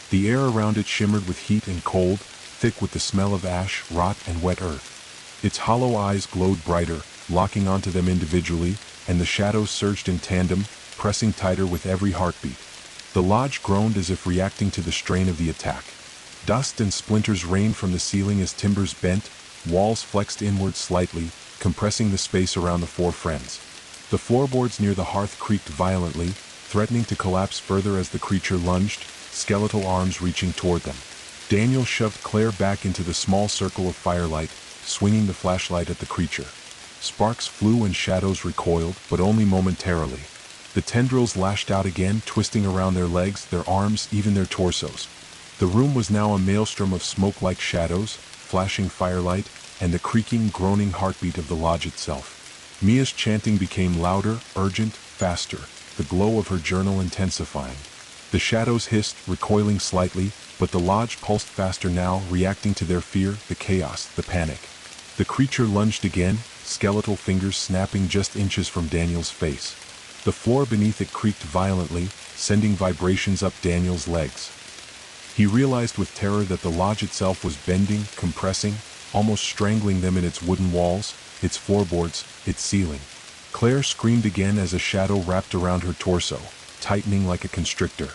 [SPEAKER 1] The air around it shimmered with heat and cold, thick with the smell of ash, rot, and wet earth. Its hollow eyes glowed brighter, locking onto them individually, and the shadows surged in tandem, pressing tighter with every heartbeat. The lodge groaned as if reacting to the strain of the attack. Dust and splinters rained from the ceiling as timbers bent, walls flexed inward slightly, compressing the space around the four friends. The floorboards near the hearth creaked violently, threatening to collapse further as the creature lunged, skeletal arms reaching toward them. Daniel shoved Claire back into the small circle of firelight, swinging the flashlight at the creature. Sparks flew and shadows recoiled, but only momentarily. The tendrils lashed out again, twisting around their legs, their arms, even their torsos. The room was now a maelstrom of smoke-like shadows, flashing firelight, and the creaking, groaning heartbeat of the lodge itself. Mia's chanting became louder, urgent, faster, the glow of her journal intensifying. The shadows hissed, recoiling slightly, but the lodge pulsed faster now, reacting to their fear, the chaos, the panic. The creature lunged again, skeletal fingers snapping just inches from Daniel's face. The floor beneath it creaked violently, sending vibrations up Daniel's legs. He realized with terror that the lodge itself was bending, compressing, almost strangling them in its wooden walls, its floorboards, its ceiling. Claire screamed again as a shadow wrapped around her torso, tightening like a constrictor.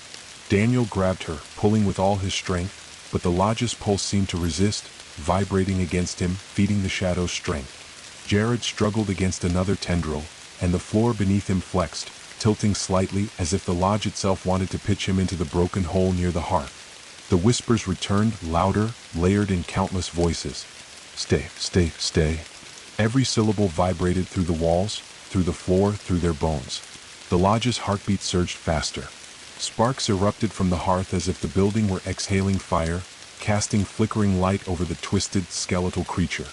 [SPEAKER 1] Daniel grabbed her, pulling with all his strength, but the lodge's pulse seemed to resist, vibrating against him, feeding the shadow's strength. Jared struggled against another tendril, and the floor beneath him flexed, tilting slightly as if the lodge itself wanted to pitch him into the broken hole near the hearth. The whispers returned, louder, layered in countless voices. "Stay, stay, stay." Every syllable vibrated through the walls, through the floor, through their bones. The lodge's heartbeat surged faster. Sparks erupted from the hearth as if the building were exhaling fire, casting flickering light over the twisted, skeletal creature.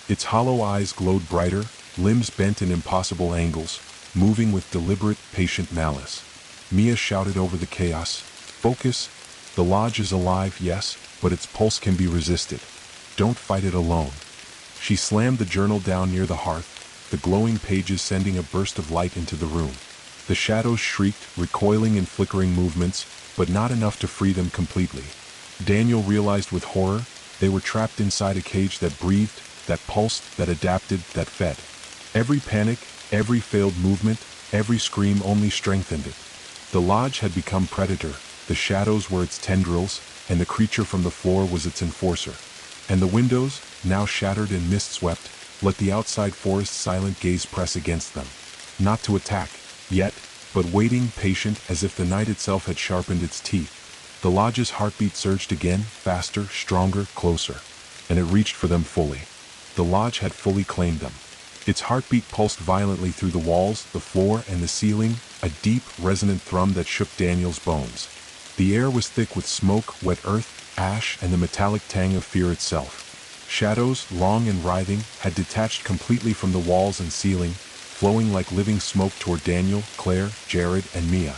[SPEAKER 1] Its hollow eyes glowed brighter, limbs bent in impossible angles, moving with deliberate, patient malice. Mia shouted over the chaos, "Focus! The lodge is alive, yes, but its pulse can be resisted. Don't fight it alone." She slammed the journal down near the hearth, the glowing pages sending a burst of light into the room. The shadows shrieked, recoiling in flickering movements, but not enough to free them completely. Daniel realized with horror, they were trapped inside a cage that breathed, that pulsed, that adapted, that fed. Every panic, every failed movement, every scream only strengthened it. The lodge had become predator, the shadows were its tendrils, and the creature from the floor was its enforcer. And the windows, now shattered and mist-swept, let the outside forest's silent gaze press against them. Not to attack, yet, but waiting, patient, as if the night itself had sharpened its teeth. The lodge's heartbeat surged again, faster, stronger, closer. And it reached for them fully. The lodge had fully claimed them. Its heartbeat pulsed violently through the walls, the floor, and the ceiling, a deep, resonant thrum that shook Daniel's bones. The air was thick with smoke, wet earth, ash, and the metallic tang of fear itself. Shadows, long and writhing, had detached completely from the walls and ceiling, flowing like living smoke toward Daniel, Claire, Jared, and Mia.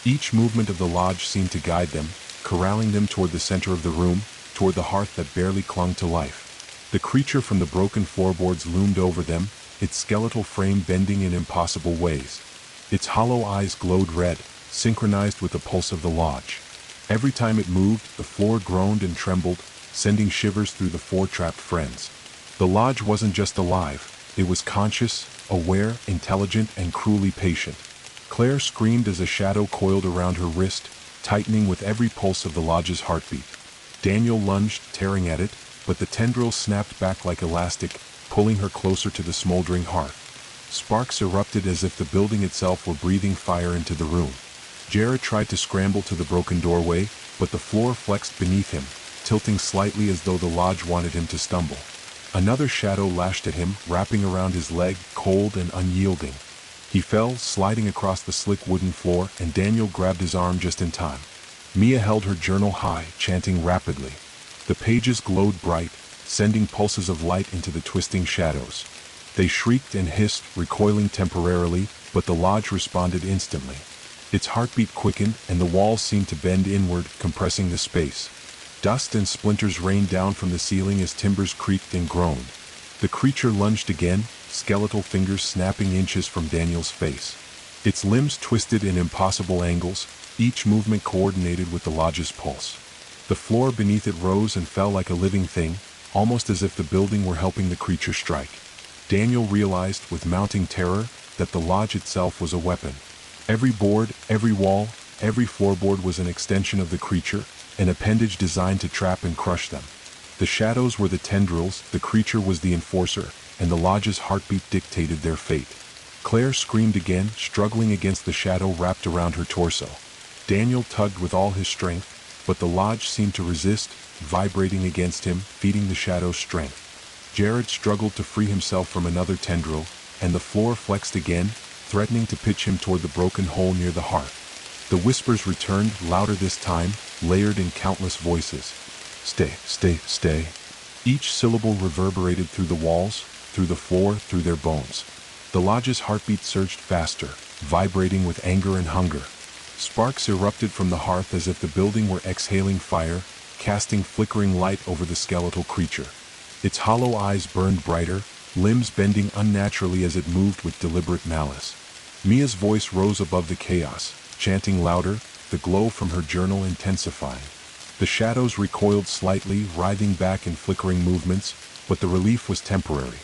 [SPEAKER 1] Each movement of the lodge seemed to guide them, corralling them toward the center of the room, toward the hearth that barely clung to life. The creature from the broken floorboards loomed over them, its skeletal frame bending in impossible ways. Its hollow eyes glowed red, synchronized with the pulse of the lodge. Every time it moved, the floor groaned and trembled, sending shivers through the four trapped friends. The lodge wasn't just alive, it was conscious, aware, intelligent, and cruelly patient. Claire screamed as a shadow coiled around her wrist, tightening with every pulse of the lodge's heartbeat. Daniel lunged, tearing at it, but the tendrils snapped back like elastic, pulling her closer to the smoldering hearth. Sparks erupted as if the building itself were breathing fire into the room. Jared tried to scramble to the broken doorway, but the floor flexed beneath him, tilting slightly as though the lodge wanted him to stumble. Another shadow lashed at him, wrapping around his leg, cold and unyielding. He fell, sliding across the slick wooden floor, and Daniel grabbed his arm just in time. Mia held her journal high, chanting rapidly. The pages glowed bright, sending pulses of light into the twisting shadows. They shrieked and hissed, recoiling temporarily, but the lodge responded instantly. Its heartbeat quickened, and the walls seemed to bend inward, compressing the space. Dust and splinters rained down from the ceiling as timbers creaked and groaned. The creature lunged again, skeletal fingers snapping inches from Daniel's face. Its limbs twisted in impossible angles, each movement coordinated with the lodge's pulse. The floor beneath it rose and fell like a living thing, almost as if the building were helping the creature strike. Daniel realized, with mounting terror, that the lodge itself was a weapon. Every board, every wall, every floorboard was an extension of the creature, an appendage designed to trap and crush them. The shadows were the tendrils, the creature was the enforcer, and the lodge's heartbeat dictated their fate. Claire screamed again, struggling against the shadow wrapped around her torso. Daniel tugged with all his strength, but the lodge seemed to resist, vibrating against him, feeding the shadow's strength. Jared struggled to free himself from another tendril, and the floor flexed again, threatening to pitch him toward the broken hole near the hearth. The whispers returned, louder this time, layered in countless voices. "Stay, stay, stay." Each syllable reverberated through the walls, through the floor, through their bones. The lodge's heartbeat surged faster, vibrating with anger and hunger. Sparks erupted from the hearth as if the building were exhaling fire, casting flickering light over the skeletal creature. Its hollow eyes burned brighter, limbs bending unnaturally as it moved with deliberate malice. Mia's voice rose above the chaos, chanting louder, the glow from her journal intensifying. The shadows recoiled slightly, writhing back in flickering movements, but the relief was temporary.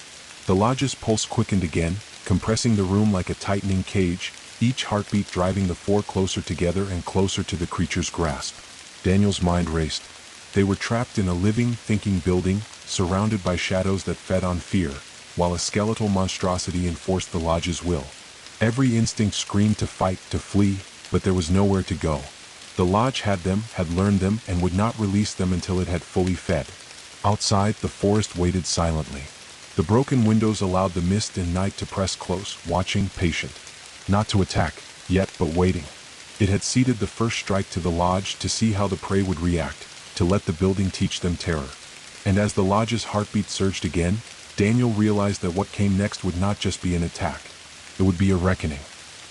[SPEAKER 1] The lodge's pulse quickened again, compressing the room like a tightening cage, each heartbeat driving the four closer together and closer to the creature's grasp. Daniel's mind raced. They were trapped in a living, thinking building, surrounded by shadows that fed on fear, while a skeletal monstrosity enforced the lodge's will. Every instinct screamed to fight, to flee, but there was nowhere to go. The lodge had them, had learned them, and would not release them until it had fully fed. Outside, the forest waited silently. The broken windows allowed the mist and night to press close, watching, patient. Not to attack, yet, but waiting. It had ceded the first strike to the lodge to see how the prey would react, to let the building teach them terror. And as the lodge's heartbeat surged again, Daniel realized that what came next would not just be an attack. It would be a reckoning.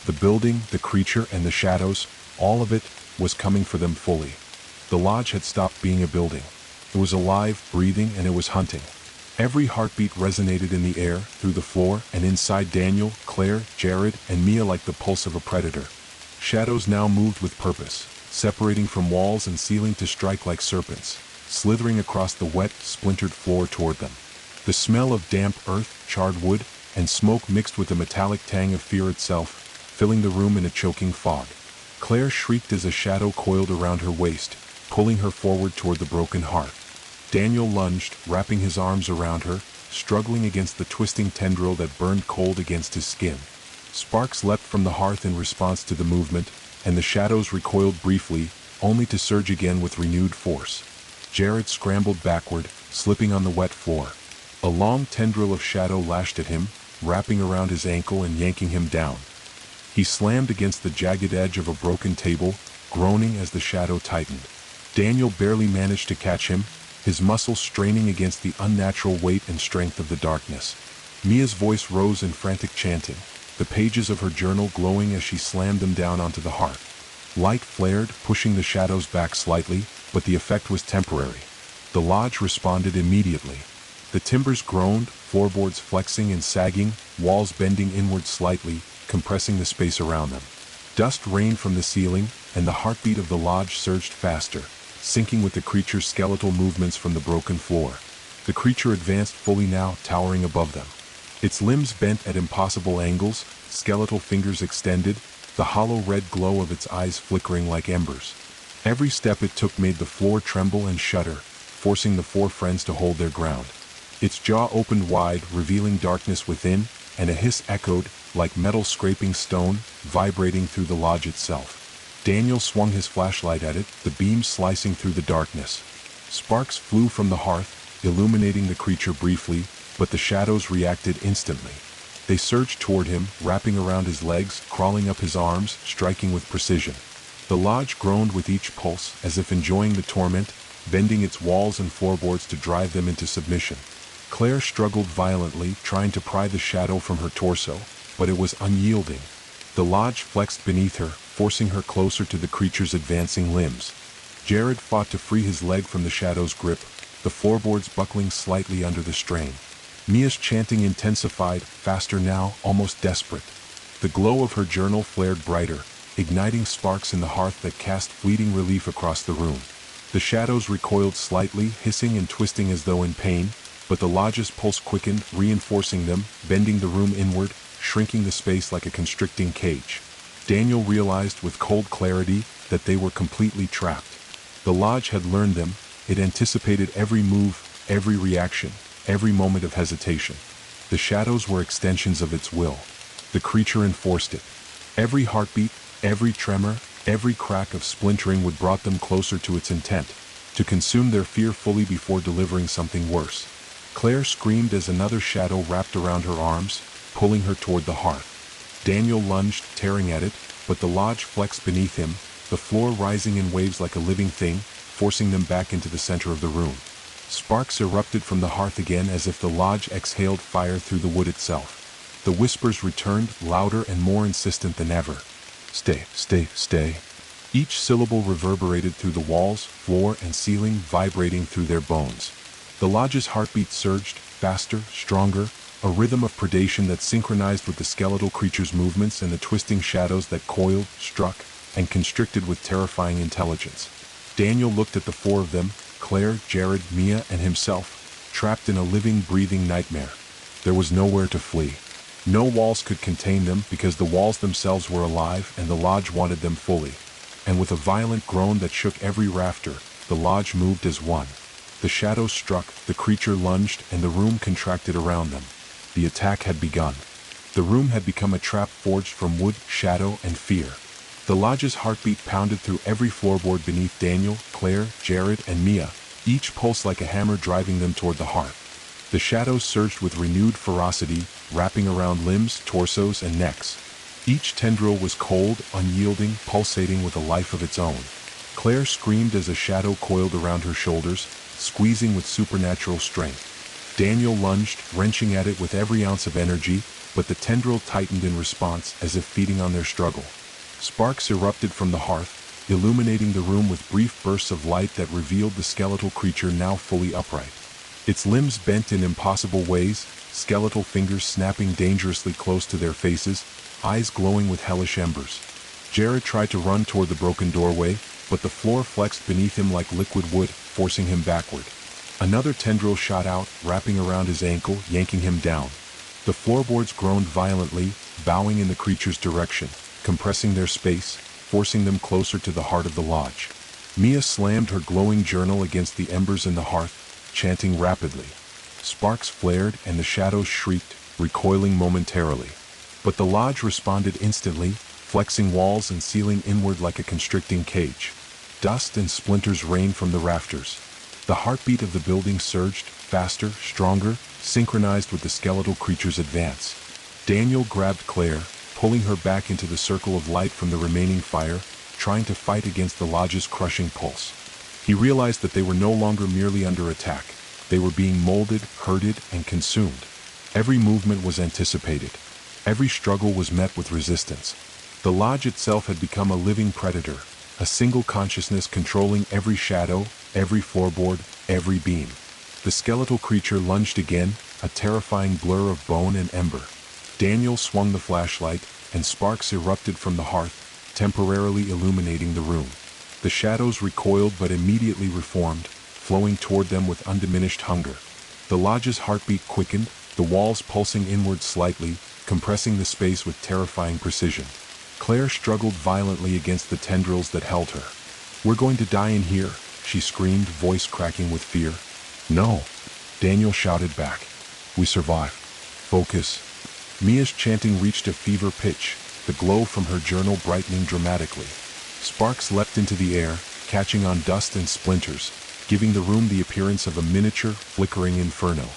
[SPEAKER 1] The building, the creature, and the shadows, all of it, was coming for them fully. The lodge had stopped being a building. It was alive, breathing, and it was hunting. Every heartbeat resonated in the air, through the floor, and inside Daniel, Claire, Jared, and Mia like the pulse of a predator. Shadows now moved with purpose, separating from walls and ceiling to strike like serpents, slithering across the wet, splintered floor toward them. The smell of damp earth, charred wood, and smoke mixed with the metallic tang of fear itself, filling the room in a choking fog. Claire shrieked as a shadow coiled around her waist, pulling her forward toward the broken hearth. Daniel lunged, wrapping his arms around her, struggling against the twisting tendril that burned cold against his skin. Sparks leapt from the hearth in response to the movement, and the shadows recoiled briefly, only to surge again with renewed force. Jared scrambled backward, slipping on the wet floor. A long tendril of shadow lashed at him, wrapping around his ankle and yanking him down. He slammed against the jagged edge of a broken table, groaning as the shadow tightened. Daniel barely managed to catch him, his muscles straining against the unnatural weight and strength of the darkness. Mia's voice rose in frantic chanting, the pages of her journal glowing as she slammed them down onto the hearth. Light flared, pushing the shadows back slightly, but the effect was temporary. The lodge responded immediately. The timbers groaned, floorboards flexing and sagging, walls bending inward slightly, compressing the space around them. Dust rained from the ceiling, and the heartbeat of the lodge surged faster, syncing with the creature's skeletal movements from the broken floor. The creature advanced fully now, towering above them. Its limbs bent at impossible angles, skeletal fingers extended, the hollow red glow of its eyes flickering like embers. Every step it took made the floor tremble and shudder, forcing the four friends to hold their ground. Its jaw opened wide, revealing darkness within, and a hiss echoed, like metal scraping stone, vibrating through the lodge itself. Daniel swung his flashlight at it, the beam slicing through the darkness. Sparks flew from the hearth, illuminating the creature briefly, but the shadows reacted instantly. They surged toward him, wrapping around his legs, crawling up his arms, striking with precision. The lodge groaned with each pulse, as if enjoying the torment, bending its walls and floorboards to drive them into submission. Claire struggled violently, trying to pry the shadow from her torso, but it was unyielding. The lodge flexed beneath her, forcing her closer to the creature's advancing limbs. Jared fought to free his leg from the shadow's grip, the floorboards buckling slightly under the strain. Mia's chanting intensified, faster now, almost desperate. The glow of her journal flared brighter, igniting sparks in the hearth that cast fleeting relief across the room. The shadows recoiled slightly, hissing and twisting as though in pain, but the lodge's pulse quickened, reinforcing them, bending the room inward, shrinking the space like a constricting cage. Daniel realized with cold clarity that they were completely trapped. The lodge had learned them, it anticipated every move, every reaction, every moment of hesitation. The shadows were extensions of its will. The creature enforced it. Every heartbeat, every tremor, every crack of splintering would brought them closer to its intent, to consume their fear fully before delivering something worse. Claire screamed as another shadow wrapped around her arms, pulling her toward the hearth. Daniel lunged, tearing at it, but the lodge flexed beneath him, the floor rising in waves like a living thing, forcing them back into the center of the room. Sparks erupted from the hearth again as if the lodge exhaled fire through the wood itself. The whispers returned, louder and more insistent than ever. Stay, stay, stay. Each syllable reverberated through the walls, floor, and ceiling, vibrating through their bones. The lodge's heartbeat surged, faster, stronger, a rhythm of predation that synchronized with the skeletal creature's movements and the twisting shadows that coiled, struck, and constricted with terrifying intelligence. Daniel looked at the four of them, Claire, Jared, Mia, and himself, trapped in a living, breathing nightmare. There was nowhere to flee. No walls could contain them because the walls themselves were alive and the lodge wanted them fully. And with a violent groan that shook every rafter, the lodge moved as one. The shadows struck, the creature lunged, and the room contracted around them. The attack had begun. The room had become a trap forged from wood, shadow, and fear. The lodge's heartbeat pounded through every floorboard beneath Daniel, Claire, Jared, and Mia, each pulse like a hammer driving them toward the hearth. The shadows surged with renewed ferocity, wrapping around limbs, torsos, and necks. Each tendril was cold, unyielding, pulsating with a life of its own. Claire screamed as a shadow coiled around her shoulders, squeezing with supernatural strength. Daniel lunged, wrenching at it with every ounce of energy, but the tendril tightened in response as if feeding on their struggle. Sparks erupted from the hearth, illuminating the room with brief bursts of light that revealed the skeletal creature now fully upright. Its limbs bent in impossible ways, skeletal fingers snapping dangerously close to their faces, eyes glowing with hellish embers. Jared tried to run toward the broken doorway, but the floor flexed beneath him like liquid wood, forcing him backward. Another tendril shot out, wrapping around his ankle, yanking him down. The floorboards groaned violently, bowing in the creature's direction, compressing their space, forcing them closer to the heart of the lodge. Mia slammed her glowing journal against the embers in the hearth, chanting rapidly. Sparks flared and the shadows shrieked, recoiling momentarily. But the lodge responded instantly, flexing walls and ceiling inward like a constricting cage. Dust and splinters rained from the rafters. The heartbeat of the building surged, faster, stronger, synchronized with the skeletal creature's advance. Daniel grabbed Claire, pulling her back into the circle of light from the remaining fire, trying to fight against the lodge's crushing pulse. He realized that they were no longer merely under attack. They were being molded, herded, and consumed. Every movement was anticipated. Every struggle was met with resistance. The lodge itself had become a living predator, a single consciousness controlling every shadow, every floorboard, every beam. The skeletal creature lunged again, a terrifying blur of bone and ember. Daniel swung the flashlight, and sparks erupted from the hearth, temporarily illuminating the room. The shadows recoiled but immediately reformed, flowing toward them with undiminished hunger. The lodge's heartbeat quickened, the walls pulsing inward slightly, compressing the space with terrifying precision. Claire struggled violently against the tendrils that held her. "We're going to die in here," she screamed, voice cracking with fear. "No," Daniel shouted back. "We survive. Focus." Mia's chanting reached a fever pitch, the glow from her journal brightening dramatically. Sparks leapt into the air, catching on dust and splinters, giving the room the appearance of a miniature, flickering inferno.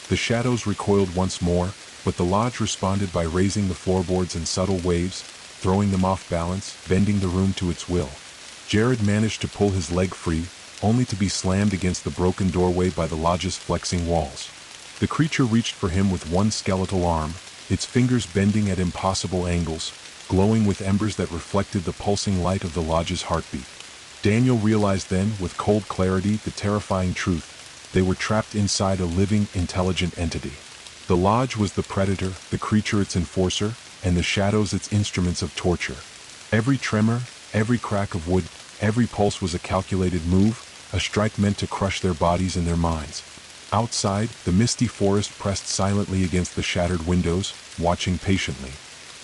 [SPEAKER 1] The shadows recoiled once more, but the lodge responded by raising the floorboards in subtle waves, throwing them off balance, bending the room to its will. Jared managed to pull his leg free, only to be slammed against the broken doorway by the lodge's flexing walls. The creature reached for him with one skeletal arm, its fingers bending at impossible angles, glowing with embers that reflected the pulsing light of the lodge's heartbeat. Daniel realized then, with cold clarity, the terrifying truth. They were trapped inside a living, intelligent entity. The lodge was the predator, the creature its enforcer, and the shadows its instruments of torture. Every tremor, every crack of wood, every pulse was a calculated move, a strike meant to crush their bodies and their minds. Outside, the misty forest pressed silently against the shattered windows, watching patiently.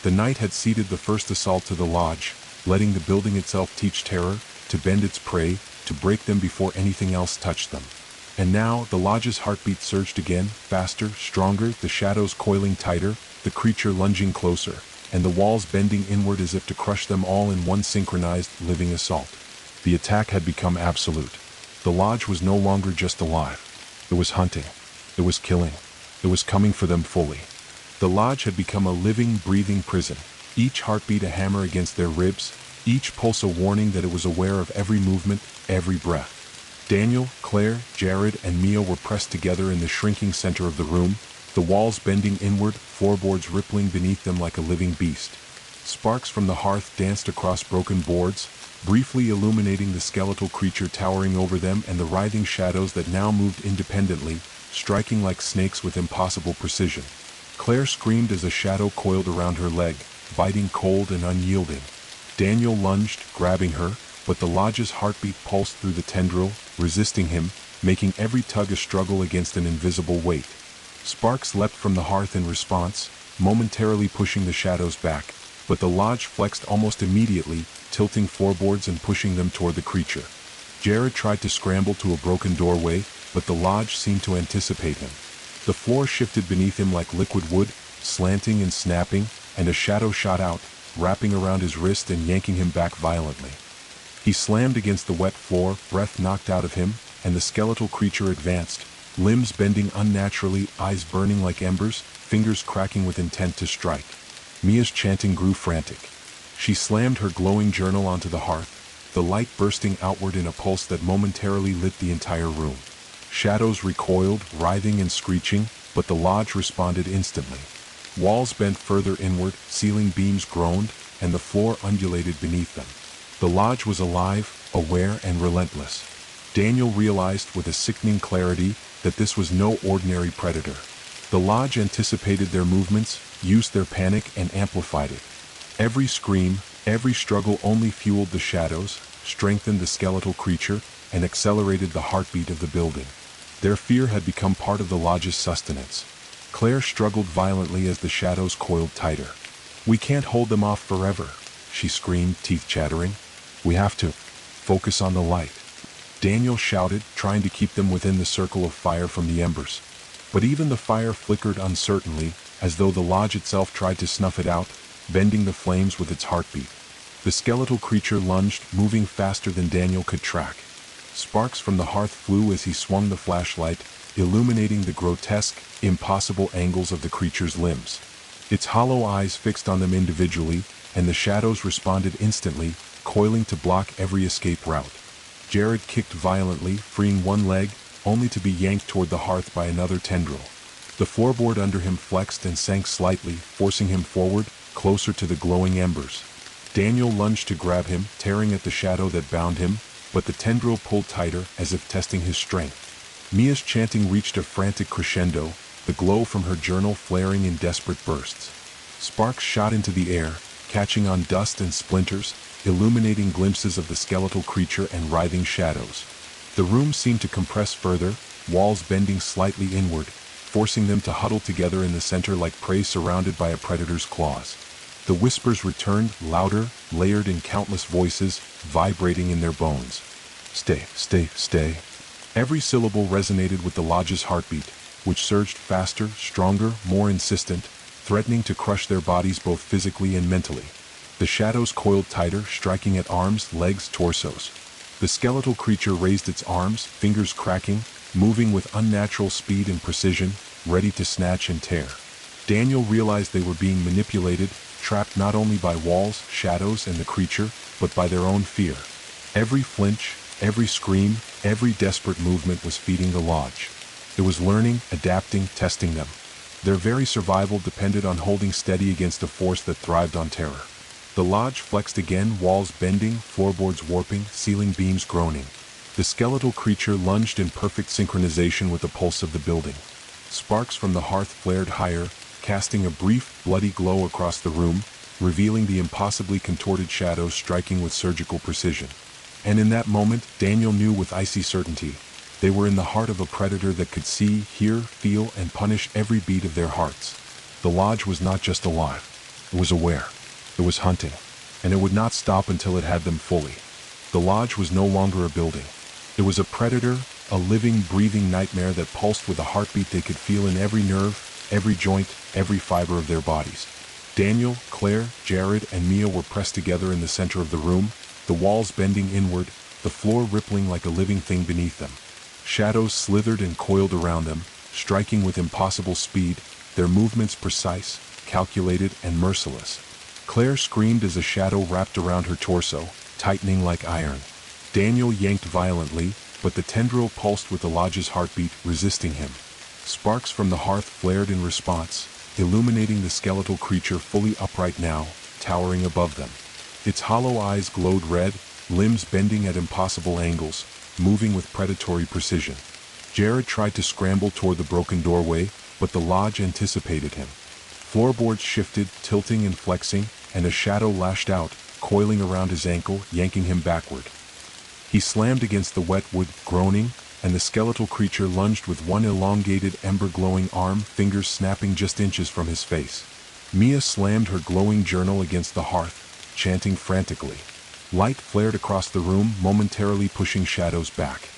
[SPEAKER 1] The night had ceded the first assault to the lodge, letting the building itself teach terror, to bend its prey, to break them before anything else touched them. And now, the lodge's heartbeat surged again, faster, stronger, the shadows coiling tighter, the creature lunging closer, and the walls bending inward as if to crush them all in one synchronized, living assault. The attack had become absolute. The lodge was no longer just alive. It was hunting. It was killing. It was coming for them fully. The lodge had become a living, breathing prison, each heartbeat a hammer against their ribs, each pulse a warning that it was aware of every movement, every breath. Daniel, Claire, Jared, and Mia were pressed together in the shrinking center of the room, the walls bending inward, floorboards rippling beneath them like a living beast. Sparks from the hearth danced across broken boards, briefly illuminating the skeletal creature towering over them and the writhing shadows that now moved independently, striking like snakes with impossible precision. Claire screamed as a shadow coiled around her leg, biting cold and unyielding. Daniel lunged, grabbing her, but the lodge's heartbeat pulsed through the tendril, resisting him, making every tug a struggle against an invisible weight. Sparks leapt from the hearth in response, momentarily pushing the shadows back, but the lodge flexed almost immediately, tilting floorboards and pushing them toward the creature. Jared tried to scramble to a broken doorway, but the lodge seemed to anticipate him. The floor shifted beneath him like liquid wood, slanting and snapping, and a shadow shot out, wrapping around his wrist and yanking him back violently. He slammed against the wet floor, breath knocked out of him, and the skeletal creature advanced, limbs bending unnaturally, eyes burning like embers, fingers cracking with intent to strike. Mia's chanting grew frantic. She slammed her glowing journal onto the hearth, the light bursting outward in a pulse that momentarily lit the entire room. Shadows recoiled, writhing and screeching, but the lodge responded instantly. Walls bent further inward, ceiling beams groaned, and the floor undulated beneath them. The lodge was alive, aware, and relentless. Daniel realized with a sickening clarity that this was no ordinary predator. The lodge anticipated their movements, used their panic, and amplified it. Every scream, every struggle only fueled the shadows, strengthened the skeletal creature, and accelerated the heartbeat of the building. Their fear had become part of the lodge's sustenance. Claire struggled violently as the shadows coiled tighter. "We can't hold them off forever," she screamed, teeth chattering. "We have to focus on the light." Daniel shouted, trying to keep them within the circle of fire from the embers. But even the fire flickered uncertainly, as though the lodge itself tried to snuff it out, bending the flames with its heartbeat. The skeletal creature lunged, moving faster than Daniel could track. Sparks from the hearth flew as he swung the flashlight, illuminating the grotesque, impossible angles of the creature's limbs. Its hollow eyes fixed on them individually, and the shadows responded instantly, coiling to block every escape route. Jared kicked violently, freeing one leg, only to be yanked toward the hearth by another tendril. The floorboard under him flexed and sank slightly, forcing him forward, closer to the glowing embers. Daniel lunged to grab him, tearing at the shadow that bound him, but the tendril pulled tighter as if testing his strength. Mia's chanting reached a frantic crescendo, the glow from her journal flaring in desperate bursts. Sparks shot into the air, catching on dust and splinters, illuminating glimpses of the skeletal creature and writhing shadows. The room seemed to compress further, walls bending slightly inward, forcing them to huddle together in the center like prey surrounded by a predator's claws. The whispers returned, louder, layered in countless voices, vibrating in their bones. Stay, stay, stay. Every syllable resonated with the lodge's heartbeat, which surged faster, stronger, more insistent, threatening to crush their bodies both physically and mentally. The shadows coiled tighter, striking at arms, legs, torsos. The skeletal creature raised its arms, fingers cracking, moving with unnatural speed and precision, ready to snatch and tear. Daniel realized they were being manipulated, trapped not only by walls, shadows, and the creature, but by their own fear. Every flinch, every scream, every desperate movement was feeding the lodge. It was learning, adapting, testing them. Their very survival depended on holding steady against a force that thrived on terror. The lodge flexed again, walls bending, floorboards warping, ceiling beams groaning. The skeletal creature lunged in perfect synchronization with the pulse of the building. Sparks from the hearth flared higher, casting a brief, bloody glow across the room, revealing the impossibly contorted shadows striking with surgical precision. And in that moment, Daniel knew with icy certainty, they were in the heart of a predator that could see, hear, feel, and punish every beat of their hearts. The lodge was not just alive. It was aware. It was hunting. And it would not stop until it had them fully. The lodge was no longer a building. It was a predator, a living, breathing nightmare that pulsed with a heartbeat they could feel in every nerve, every joint, every fiber of their bodies. Daniel, Claire, Jared, and Mia were pressed together in the center of the room, the walls bending inward, the floor rippling like a living thing beneath them. Shadows slithered and coiled around them, striking with impossible speed, their movements precise, calculated, and merciless. Claire screamed as a shadow wrapped around her torso, tightening like iron. Daniel yanked violently, but the tendril pulsed with the lodge's heartbeat, resisting him. Sparks from the hearth flared in response, illuminating the skeletal creature fully upright now, towering above them. Its hollow eyes glowed red, limbs bending at impossible angles, moving with predatory precision. Jared tried to scramble toward the broken doorway, but the lodge anticipated him. Floorboards shifted, tilting and flexing, and a shadow lashed out, coiling around his ankle, yanking him backward. He slammed against the wet wood, groaning, and the skeletal creature lunged with one elongated, ember-glowing arm, fingers snapping just inches from his face. Mia slammed her glowing journal against the hearth, chanting frantically. Light flared across the room, momentarily pushing shadows back.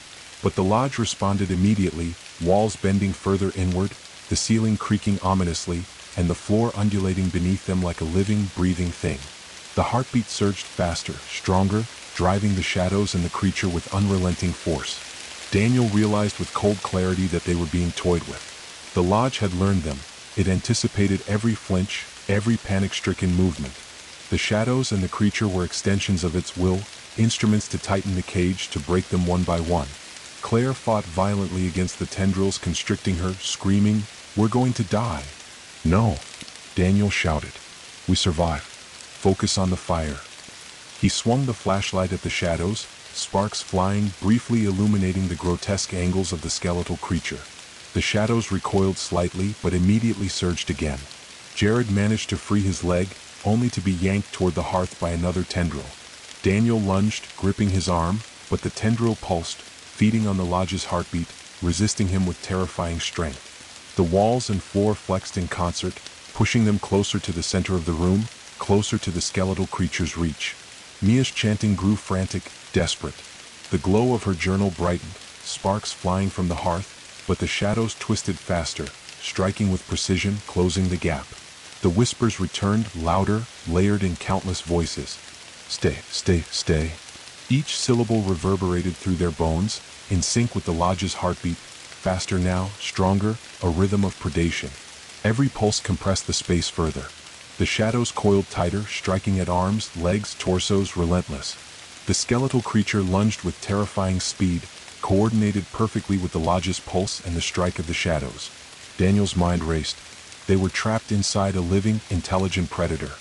[SPEAKER 1] But the lodge responded immediately, walls bending further inward, the ceiling creaking ominously, and the floor undulating beneath them like a living, breathing thing. The heartbeat surged faster, stronger, driving the shadows and the creature with unrelenting force. Daniel realized with cold clarity that they were being toyed with. The lodge had learned them. It anticipated every flinch, every panic-stricken movement. The shadows and the creature were extensions of its will, instruments to tighten the cage, to break them one by one. Claire fought violently against the tendrils constricting her, screaming, "We're going to die." "No," Daniel shouted. "We survive. Focus on the fire." He swung the flashlight at the shadows, sparks flying, briefly illuminating the grotesque angles of the skeletal creature. The shadows recoiled slightly, but immediately surged again. Jared managed to free his leg, only to be yanked toward the hearth by another tendril. Daniel lunged, gripping his arm, but the tendril pulsed, feeding on the lodge's heartbeat, resisting him with terrifying strength. The walls and floor flexed in concert, pushing them closer to the center of the room, closer to the skeletal creature's reach. Mia's chanting grew frantic, desperate. The glow of her journal brightened, sparks flying from the hearth, but the shadows twisted faster, striking with precision, closing the gap. The whispers returned, louder, layered in countless voices. "Stay, stay, stay." Each syllable reverberated through their bones, in sync with the lodge's heartbeat, faster now, stronger, a rhythm of predation. Every pulse compressed the space further. The shadows coiled tighter, striking at arms, legs, torsos, relentless. The skeletal creature lunged with terrifying speed, coordinated perfectly with the lodge's pulse and the strike of the shadows. Daniel's mind raced. They were trapped inside a living, intelligent predator.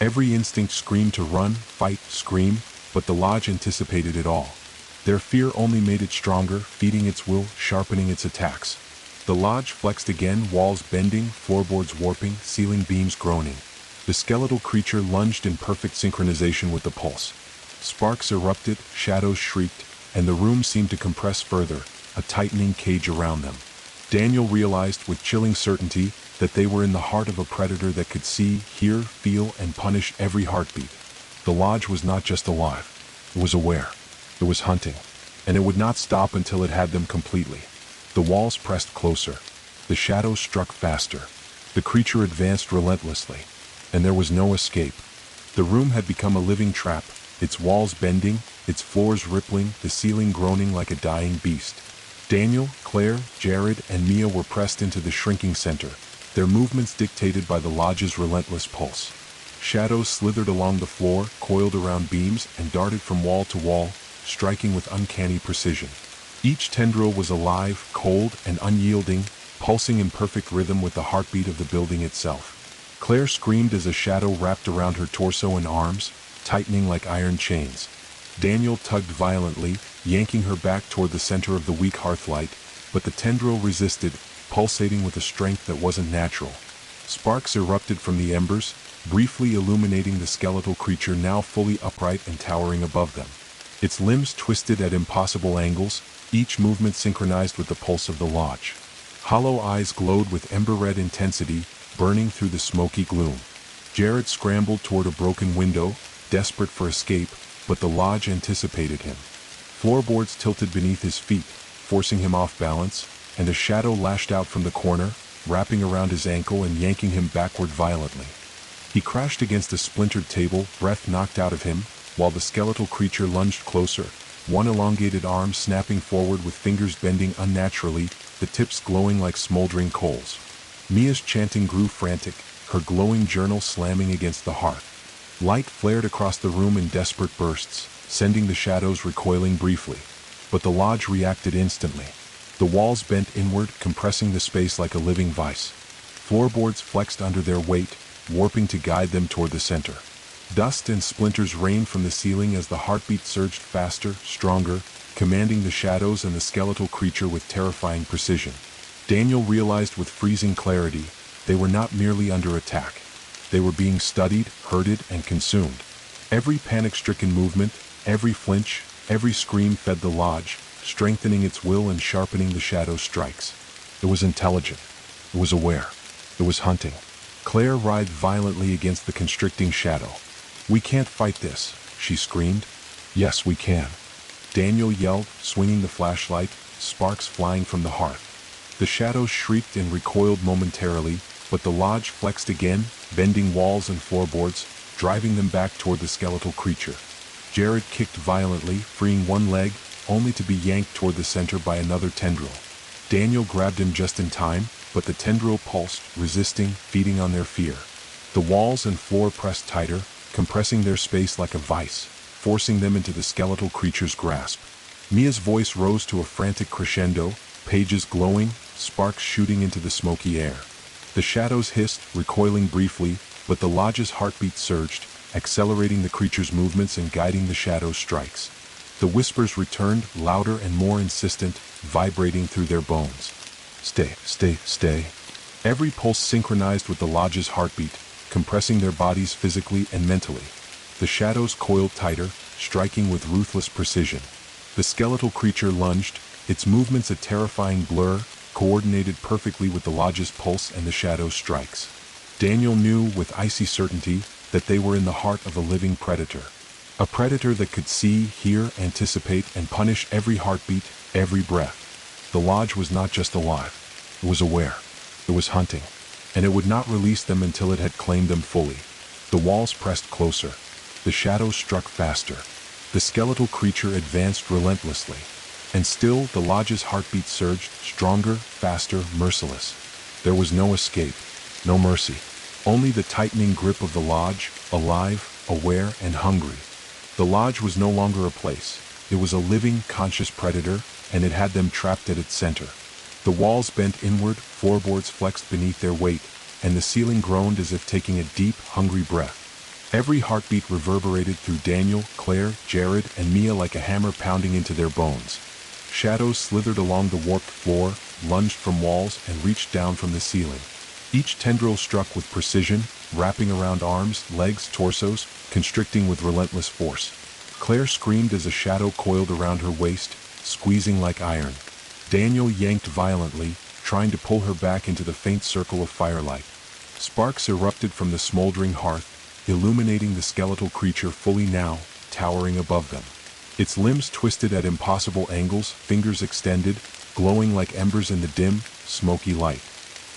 [SPEAKER 1] Every instinct screamed to run, fight, scream, but the lodge anticipated it all. Their fear only made it stronger, feeding its will, sharpening its attacks. The lodge flexed again, walls bending, floorboards warping, ceiling beams groaning. The skeletal creature lunged in perfect synchronization with the pulse. Sparks erupted, shadows shrieked, and the room seemed to compress further, a tightening cage around them. Daniel realized with chilling certainty that they were in the heart of a predator that could see, hear, feel, and punish every heartbeat. The lodge was not just alive. It was aware. It was hunting. And it would not stop until it had them completely. The walls pressed closer. The shadows struck faster. The creature advanced relentlessly. And there was no escape. The room had become a living trap, its walls bending, its floors rippling, the ceiling groaning like a dying beast. Daniel, Claire, Jared, and Mia were pressed into the shrinking center, their movements dictated by the lodge's relentless pulse. Shadows slithered along the floor, coiled around beams, and darted from wall to wall, striking with uncanny precision. Each tendril was alive, cold, and unyielding, pulsing in perfect rhythm with the heartbeat of the building itself. Claire screamed as a shadow wrapped around her torso and arms, tightening like iron chains. Daniel tugged violently, yanking her back toward the center of the weak hearthlight, but the tendril resisted, pulsating with a strength that wasn't natural. Sparks erupted from the embers, briefly illuminating the skeletal creature now fully upright and towering above them. Its limbs twisted at impossible angles, each movement synchronized with the pulse of the lodge. Hollow eyes glowed with ember-red intensity, burning through the smoky gloom. Jared scrambled toward a broken window, desperate for escape, but the lodge anticipated him. Floorboards tilted beneath his feet, forcing him off balance, and a shadow lashed out from the corner, wrapping around his ankle and yanking him backward violently. He crashed against a splintered table, breath knocked out of him, while the skeletal creature lunged closer, one elongated arm snapping forward with fingers bending unnaturally, the tips glowing like smoldering coals. Mia's chanting grew frantic, her glowing journal slamming against the hearth. Light flared across the room in desperate bursts, sending the shadows recoiling briefly. But the lodge reacted instantly. The walls bent inward, compressing the space like a living vice. Floorboards flexed under their weight, warping to guide them toward the center. Dust and splinters rained from the ceiling as the heartbeat surged faster, stronger, commanding the shadows and the skeletal creature with terrifying precision. Daniel realized with freezing clarity, they were not merely under attack. They were being studied, herded, and consumed. Every panic-stricken movement, every flinch, every scream fed the lodge, strengthening its will and sharpening the shadow's strikes. It was intelligent. It was aware. It was hunting. Claire writhed violently against the constricting shadow. "We can't fight this," she screamed. "Yes, we can." Daniel yelled, swinging the flashlight, sparks flying from the hearth. The shadows shrieked and recoiled momentarily, but the lodge flexed again, bending walls and floorboards, driving them back toward the skeletal creature. Jared kicked violently, freeing one leg, only to be yanked toward the center by another tendril. Daniel grabbed him just in time, but the tendril pulsed, resisting, feeding on their fear. The walls and floor pressed tighter, compressing their space like a vice, forcing them into the skeletal creature's grasp. Mia's voice rose to a frantic crescendo, pages glowing, sparks shooting into the smoky air. The shadows hissed, recoiling briefly, but the lodge's heartbeat surged, accelerating the creature's movements and guiding the shadow's strikes. The whispers returned, louder and more insistent, vibrating through their bones. "Stay, stay, stay." Every pulse synchronized with the lodge's heartbeat, compressing their bodies physically and mentally. The shadows coiled tighter, striking with ruthless precision. The skeletal creature lunged, its movements a terrifying blur, coordinated perfectly with the lodge's pulse and the shadow's strikes. Daniel knew with icy certainty that they were in the heart of a living predator. A predator that could see, hear, anticipate, and punish every heartbeat, every breath. The lodge was not just alive. It was aware. It was hunting. And it would not release them until it had claimed them fully. The walls pressed closer. The shadows struck faster. The skeletal creature advanced relentlessly. And still, the lodge's heartbeat surged, stronger, faster, merciless. There was no escape, no mercy. Only the tightening grip of the lodge, alive, aware, and hungry. The lodge was no longer a place. It was a living, conscious predator, and it had them trapped at its center. The walls bent inward, floorboards flexed beneath their weight, and the ceiling groaned as if taking a deep, hungry breath. Every heartbeat reverberated through Daniel, Claire, Jared, and Mia like a hammer pounding into their bones. Shadows slithered along the warped floor, lunged from walls, and reached down from the ceiling. Each tendril struck with precision, wrapping around arms, legs, torsos, constricting with relentless force. Claire screamed as a shadow coiled around her waist, squeezing like iron. Daniel yanked violently, trying to pull her back into the faint circle of firelight. Sparks erupted from the smoldering hearth, illuminating the skeletal creature fully now, towering above them. Its limbs twisted at impossible angles, fingers extended, glowing like embers in the dim, smoky light.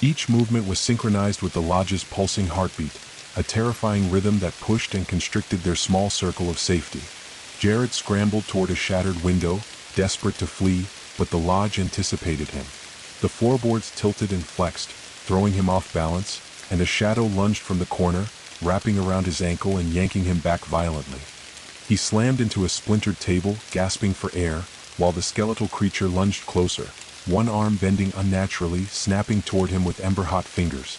[SPEAKER 1] Each movement was synchronized with the lodge's pulsing heartbeat, a terrifying rhythm that pushed and constricted their small circle of safety. Jared scrambled toward a shattered window, desperate to flee, but the lodge anticipated him. The floorboards tilted and flexed, throwing him off balance, and a shadow lunged from the corner, wrapping around his ankle and yanking him back violently. He slammed into a splintered table, gasping for air, while the skeletal creature lunged closer, one arm bending unnaturally, snapping toward him with ember-hot fingers.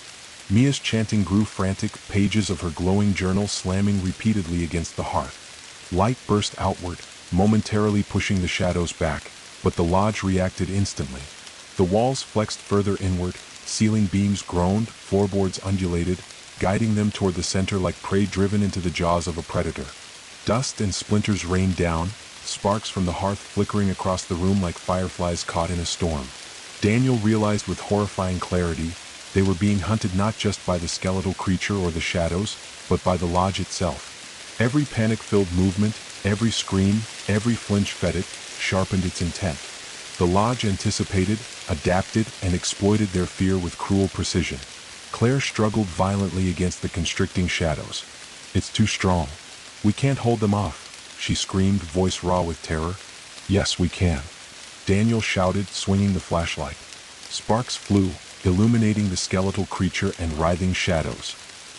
[SPEAKER 1] Mia's chanting grew frantic, pages of her glowing journal slamming repeatedly against the hearth. Light burst outward, momentarily pushing the shadows back, but the lodge reacted instantly. The walls flexed further inward, ceiling beams groaned, floorboards undulated, guiding them toward the center like prey driven into the jaws of a predator. Dust and splinters rained down, sparks from the hearth flickering across the room like fireflies caught in a storm. Daniel realized with horrifying clarity, they were being hunted not just by the skeletal creature or the shadows, but by the lodge itself. Every panic-filled movement, every scream, every flinch fed it, sharpened its intent. The lodge anticipated, adapted, and exploited their fear with cruel precision. Claire struggled violently against the constricting shadows. "It's too strong. We can't hold them off," she screamed, voice raw with terror. "Yes, we can," Daniel shouted, swinging the flashlight. Sparks flew, illuminating the skeletal creature and writhing shadows.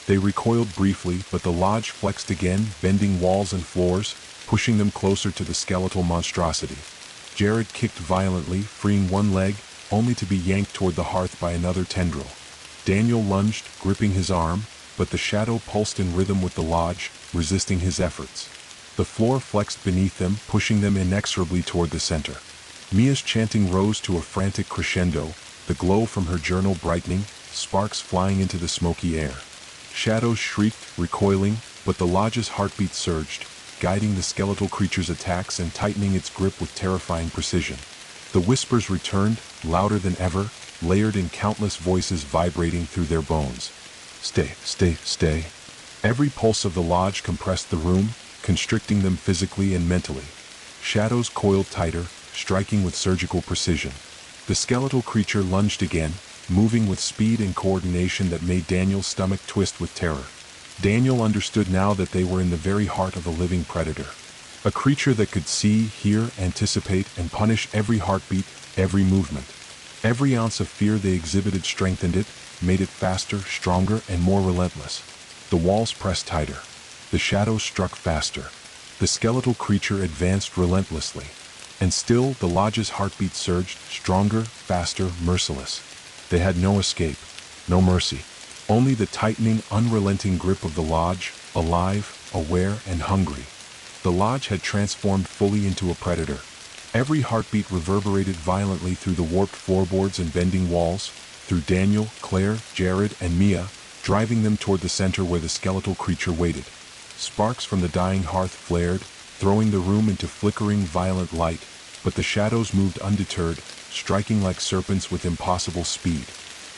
[SPEAKER 1] They recoiled briefly, but the lodge flexed again, bending walls and floors, pushing them closer to the skeletal monstrosity. Jared kicked violently, freeing one leg, only to be yanked toward the hearth by another tendril. Daniel lunged, gripping his arm, but the shadow pulsed in rhythm with the lodge, resisting his efforts. The floor flexed beneath them, pushing them inexorably toward the center. Mia's chanting rose to a frantic crescendo, the glow from her journal brightening, sparks flying into the smoky air. Shadows shrieked, recoiling, but the lodge's heartbeat surged, guiding the skeletal creature's attacks and tightening its grip with terrifying precision. The whispers returned, louder than ever, layered in countless voices vibrating through their bones. "Stay, stay, stay." Every pulse of the lodge compressed the room, constricting them physically and mentally. Shadows coiled tighter, striking with surgical precision. The skeletal creature lunged again, moving with speed and coordination that made Daniel's stomach twist with terror. Daniel understood now that they were in the very heart of a living predator. A creature that could see, hear, anticipate, and punish every heartbeat, every movement. Every ounce of fear they exhibited strengthened it, made it faster, stronger, and more relentless. The walls pressed tighter. The shadows struck faster. The skeletal creature advanced relentlessly. And still, the lodge's heartbeat surged, stronger, faster, merciless. They had no escape, no mercy. Only the tightening, unrelenting grip of the lodge, alive, aware, and hungry. The lodge had transformed fully into a predator. Every heartbeat reverberated violently through the warped floorboards and bending walls, through Daniel, Claire, Jared, and Mia, driving them toward the center where the skeletal creature waited. Sparks from the dying hearth flared, throwing the room into flickering, violent light, but the shadows moved undeterred, striking like serpents with impossible speed.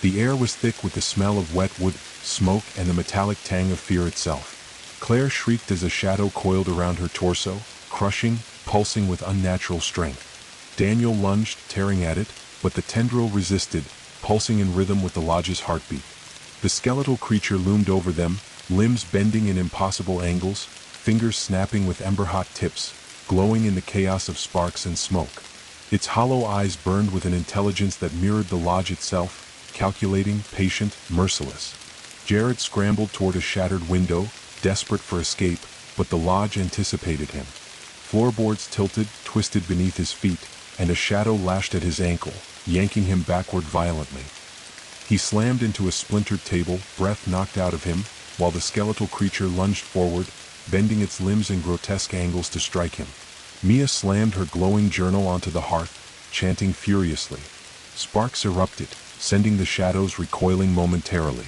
[SPEAKER 1] The air was thick with the smell of wet wood, smoke, and the metallic tang of fear itself. Claire shrieked as a shadow coiled around her torso, crushing, pulsing with unnatural strength. Daniel lunged, tearing at it, but the tendril resisted, pulsing in rhythm with the lodge's heartbeat. The skeletal creature loomed over them, limbs bending in impossible angles, fingers snapping with ember-hot tips, glowing in the chaos of sparks and smoke. Its hollow eyes burned with an intelligence that mirrored the lodge itself, calculating, patient, merciless. Jared scrambled toward a shattered window, desperate for escape, but the lodge anticipated him. Floorboards tilted, twisted beneath his feet, and a shadow lashed at his ankle, yanking him backward violently. He slammed into a splintered table, breath knocked out of him, while the skeletal creature lunged forward, bending its limbs in grotesque angles to strike him. Mia slammed her glowing journal onto the hearth, chanting furiously. Sparks erupted, sending the shadows recoiling momentarily.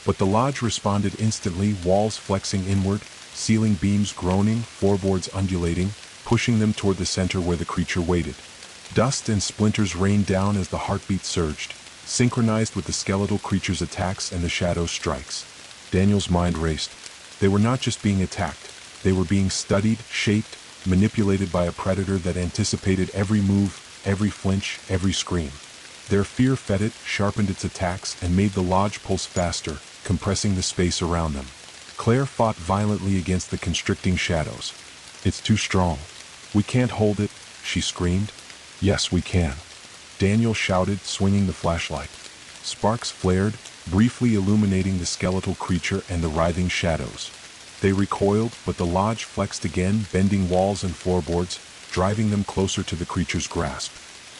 [SPEAKER 1] But the lodge responded instantly, walls flexing inward, ceiling beams groaning, floorboards undulating, pushing them toward the center where the creature waited. Dust and splinters rained down as the heartbeat surged, synchronized with the skeletal creature's attacks and the shadow's strikes. Daniel's mind raced. They were not just being attacked, they were being studied, shaped, manipulated by a predator that anticipated every move, every flinch, every scream. Their fear fed it, sharpened its attacks, and made the lodge pulse faster, compressing the space around them. Claire fought violently against the constricting shadows. "It's too strong. We can't hold it," she screamed. "Yes, we can," Daniel shouted, swinging the flashlight. Sparks flared, briefly illuminating the skeletal creature and the writhing shadows. They recoiled, but the lodge flexed again, bending walls and floorboards, driving them closer to the creature's grasp.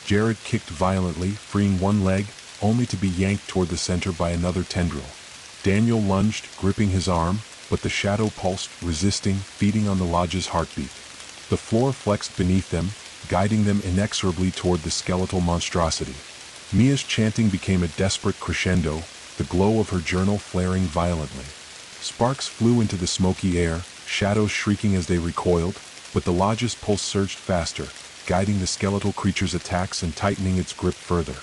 [SPEAKER 1] Jared kicked violently, freeing one leg, only to be yanked toward the center by another tendril. Daniel lunged, gripping his arm, but the shadow pulsed, resisting, feeding on the lodge's heartbeat. The floor flexed beneath them, guiding them inexorably toward the skeletal monstrosity. Mia's chanting became a desperate crescendo, the glow of her journal flaring violently. Sparks flew into the smoky air, shadows shrieking as they recoiled, but the lodge's pulse surged faster, guiding the skeletal creature's attacks and tightening its grip further.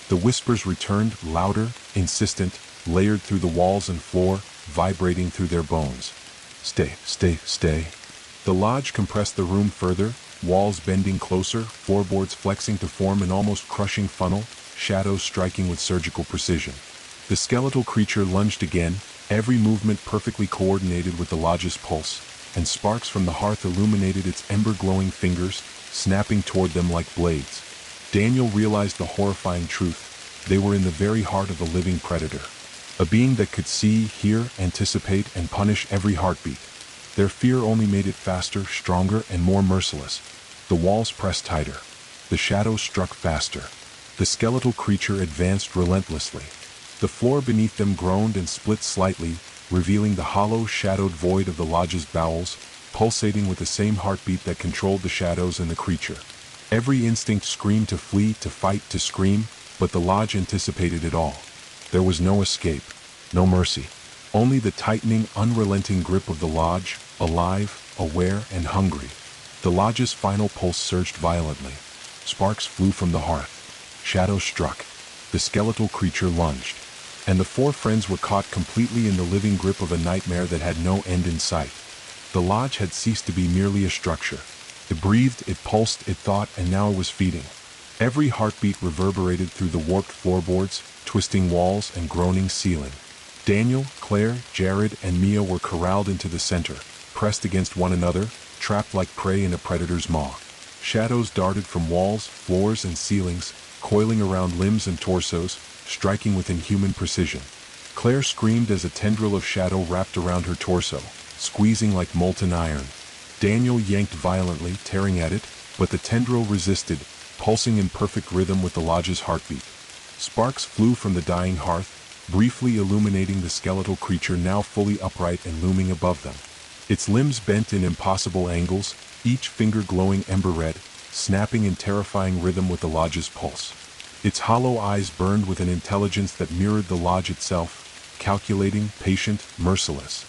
[SPEAKER 1] The whispers returned, louder, insistent, layered through the walls and floor, vibrating through their bones. "Stay, stay, stay." The lodge compressed the room further, walls bending closer, floorboards flexing to form an almost crushing funnel, shadows striking with surgical precision. The skeletal creature lunged again, every movement perfectly coordinated with the lodge's pulse, and sparks from the hearth illuminated its ember-glowing fingers, snapping toward them like blades. Daniel realized the horrifying truth. They were in the very heart of a living predator. A being that could see, hear, anticipate, and punish every heartbeat. Their fear only made it faster, stronger, and more merciless. The walls pressed tighter. The shadows struck faster. The skeletal creature advanced relentlessly. The floor beneath them groaned and split slightly, revealing the hollow, shadowed void of the lodge's bowels, pulsating with the same heartbeat that controlled the shadows and the creature. Every instinct screamed to flee, to fight, to scream, but the lodge anticipated it all. There was no escape, no mercy. Only the tightening, unrelenting grip of the lodge, alive, aware, and hungry. The lodge's final pulse surged violently. Sparks flew from the hearth. Shadows struck. The skeletal creature lunged. And the four friends were caught completely in the living grip of a nightmare that had no end in sight. The lodge had ceased to be merely a structure. It breathed, it pulsed, it thought, and now it was feeding. Every heartbeat reverberated through the warped floorboards, twisting walls, and groaning ceiling. Daniel, Claire, Jared, and Mia were corralled into the center, pressed against one another, trapped like prey in a predator's maw. Shadows darted from walls, floors, and ceilings, coiling around limbs and torsos, striking with inhuman precision. Claire screamed as a tendril of shadow wrapped around her torso, squeezing like molten iron. Daniel yanked violently, tearing at it, but the tendril resisted, pulsing in perfect rhythm with the lodge's heartbeat. Sparks flew from the dying hearth, briefly illuminating the skeletal creature now fully upright and looming above them. Its limbs bent in impossible angles, each finger glowing ember red, snapping in terrifying rhythm with the lodge's pulse. Its hollow eyes burned with an intelligence that mirrored the lodge itself, calculating, patient, merciless.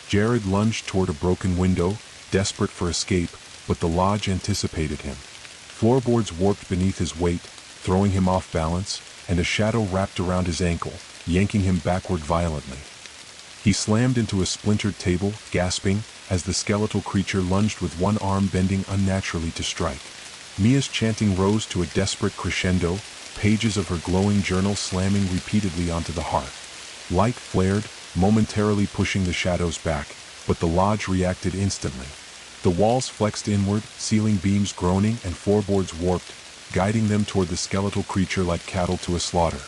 [SPEAKER 1] Jared lunged toward a broken window, desperate for escape, but the lodge anticipated him. Floorboards warped beneath his weight, throwing him off balance, and a shadow wrapped around his ankle, yanking him backward violently. He slammed into a splintered table, gasping, as the skeletal creature lunged with one arm bending unnaturally to strike. Mia's chanting rose to a desperate crescendo, pages of her glowing journal slamming repeatedly onto the hearth. Light flared, momentarily pushing the shadows back, but the lodge reacted instantly. The walls flexed inward, ceiling beams groaning and floorboards warped, guiding them toward the skeletal creature like cattle to a slaughter.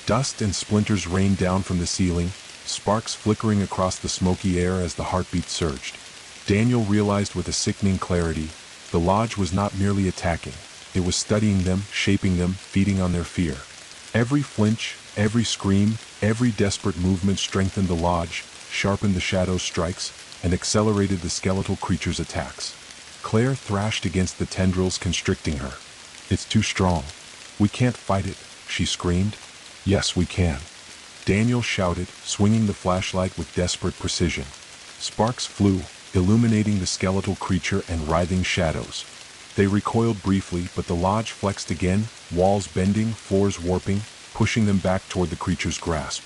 [SPEAKER 1] Dust and splinters rained down from the ceiling, sparks flickering across the smoky air as the heartbeat surged. Daniel realized with a sickening clarity, the lodge was not merely attacking, it was studying them, shaping them, feeding on their fear. Every flinch, every scream, every desperate movement strengthened the lodge, sharpened the shadow's strikes, and accelerated the skeletal creature's attacks. Claire thrashed against the tendrils constricting her. "It's too strong. We can't fight it," she screamed. "Yes, we can," Daniel shouted, swinging the flashlight with desperate precision. Sparks flew, illuminating the skeletal creature and writhing shadows. They recoiled briefly, but the lodge flexed again, walls bending, floors warping, pushing them back toward the creature's grasp.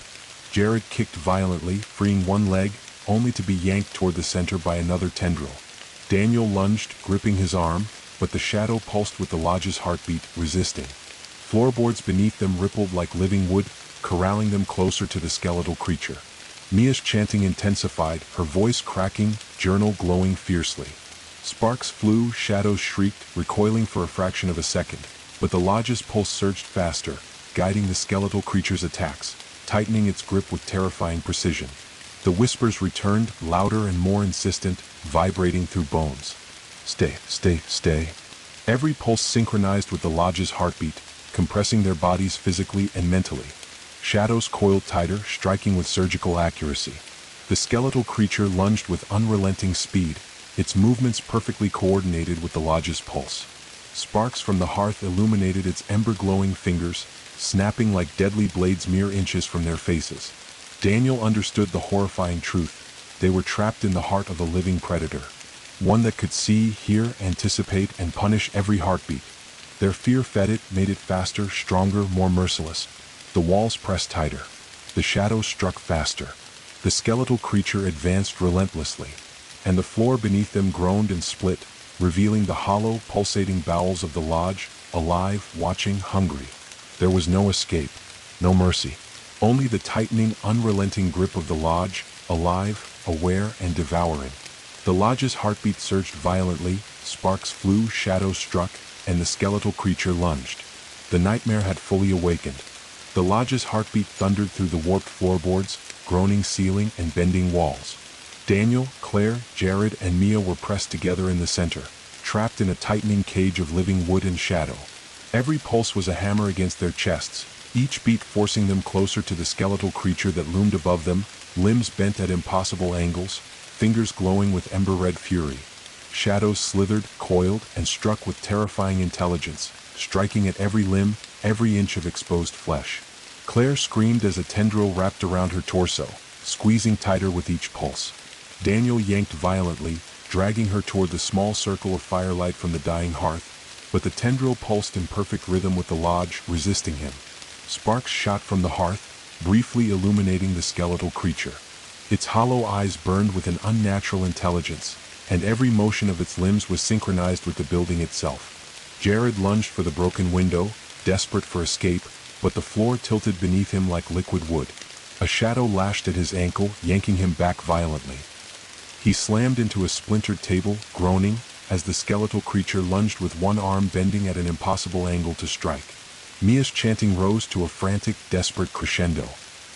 [SPEAKER 1] Jared kicked violently, freeing one leg, only to be yanked toward the center by another tendril. Daniel lunged, gripping his arm, but the shadow pulsed with the lodge's heartbeat, resisting. Floorboards beneath them rippled like living wood, corralling them closer to the skeletal creature. Mia's chanting intensified, her voice cracking, journal glowing fiercely. Sparks flew, shadows shrieked, recoiling for a fraction of a second, but the lodge's pulse surged faster, guiding the skeletal creature's attacks, tightening its grip with terrifying precision. The whispers returned, louder and more insistent, vibrating through bones. "Stay, stay, stay." Every pulse synchronized with the lodge's heartbeat, compressing their bodies physically and mentally. Shadows coiled tighter, striking with surgical accuracy. The skeletal creature lunged with unrelenting speed, its movements perfectly coordinated with the lodge's pulse. Sparks from the hearth illuminated its ember-glowing fingers, snapping like deadly blades mere inches from their faces. Daniel understood the horrifying truth. They were trapped in the heart of a living predator. One that could see, hear, anticipate, and punish every heartbeat. Their fear fed it, made it faster, stronger, more merciless. The walls pressed tighter. The shadows struck faster. The skeletal creature advanced relentlessly. And the floor beneath them groaned and split, revealing the hollow, pulsating bowels of the lodge, alive, watching, hungry. There was no escape, no mercy. Only the tightening, unrelenting grip of the lodge, alive, aware, and devouring. The lodge's heartbeat surged violently, sparks flew, shadows struck, and the skeletal creature lunged. The nightmare had fully awakened. The lodge's heartbeat thundered through the warped floorboards, groaning ceiling and bending walls. Daniel, Claire, Jared, and Mia were pressed together in the center, trapped in a tightening cage of living wood and shadow. Every pulse was a hammer against their chests, each beat forcing them closer to the skeletal creature that loomed above them, limbs bent at impossible angles, fingers glowing with ember-red fury. Shadows slithered, coiled, and struck with terrifying intelligence, striking at every limb, every inch of exposed flesh. Claire screamed as a tendril wrapped around her torso, squeezing tighter with each pulse. Daniel yanked violently, dragging her toward the small circle of firelight from the dying hearth, but the tendril pulsed in perfect rhythm with the lodge, resisting him. Sparks shot from the hearth, briefly illuminating the skeletal creature. Its hollow eyes burned with an unnatural intelligence, and every motion of its limbs was synchronized with the building itself. Jared lunged for the broken window, desperate for escape, but the floor tilted beneath him like liquid wood. A shadow lashed at his ankle, yanking him back violently. He slammed into a splintered table, groaning, as the skeletal creature lunged with one arm bending at an impossible angle to strike. Mia's chanting rose to a frantic, desperate crescendo.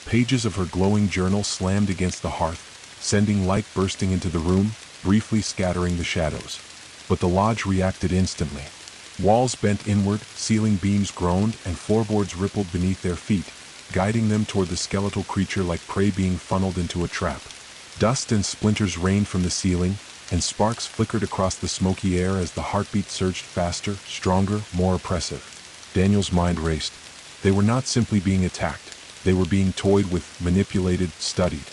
[SPEAKER 1] Pages of her glowing journal slammed against the hearth, sending light bursting into the room, briefly scattering the shadows. But the lodge reacted instantly. Walls bent inward, ceiling beams groaned, and floorboards rippled beneath their feet, guiding them toward the skeletal creature like prey being funneled into a trap. Dust and splinters rained from the ceiling, and sparks flickered across the smoky air as the heartbeat surged faster, stronger, more oppressive. Daniel's mind raced. They were not simply being attacked. They were being toyed with, manipulated, studied.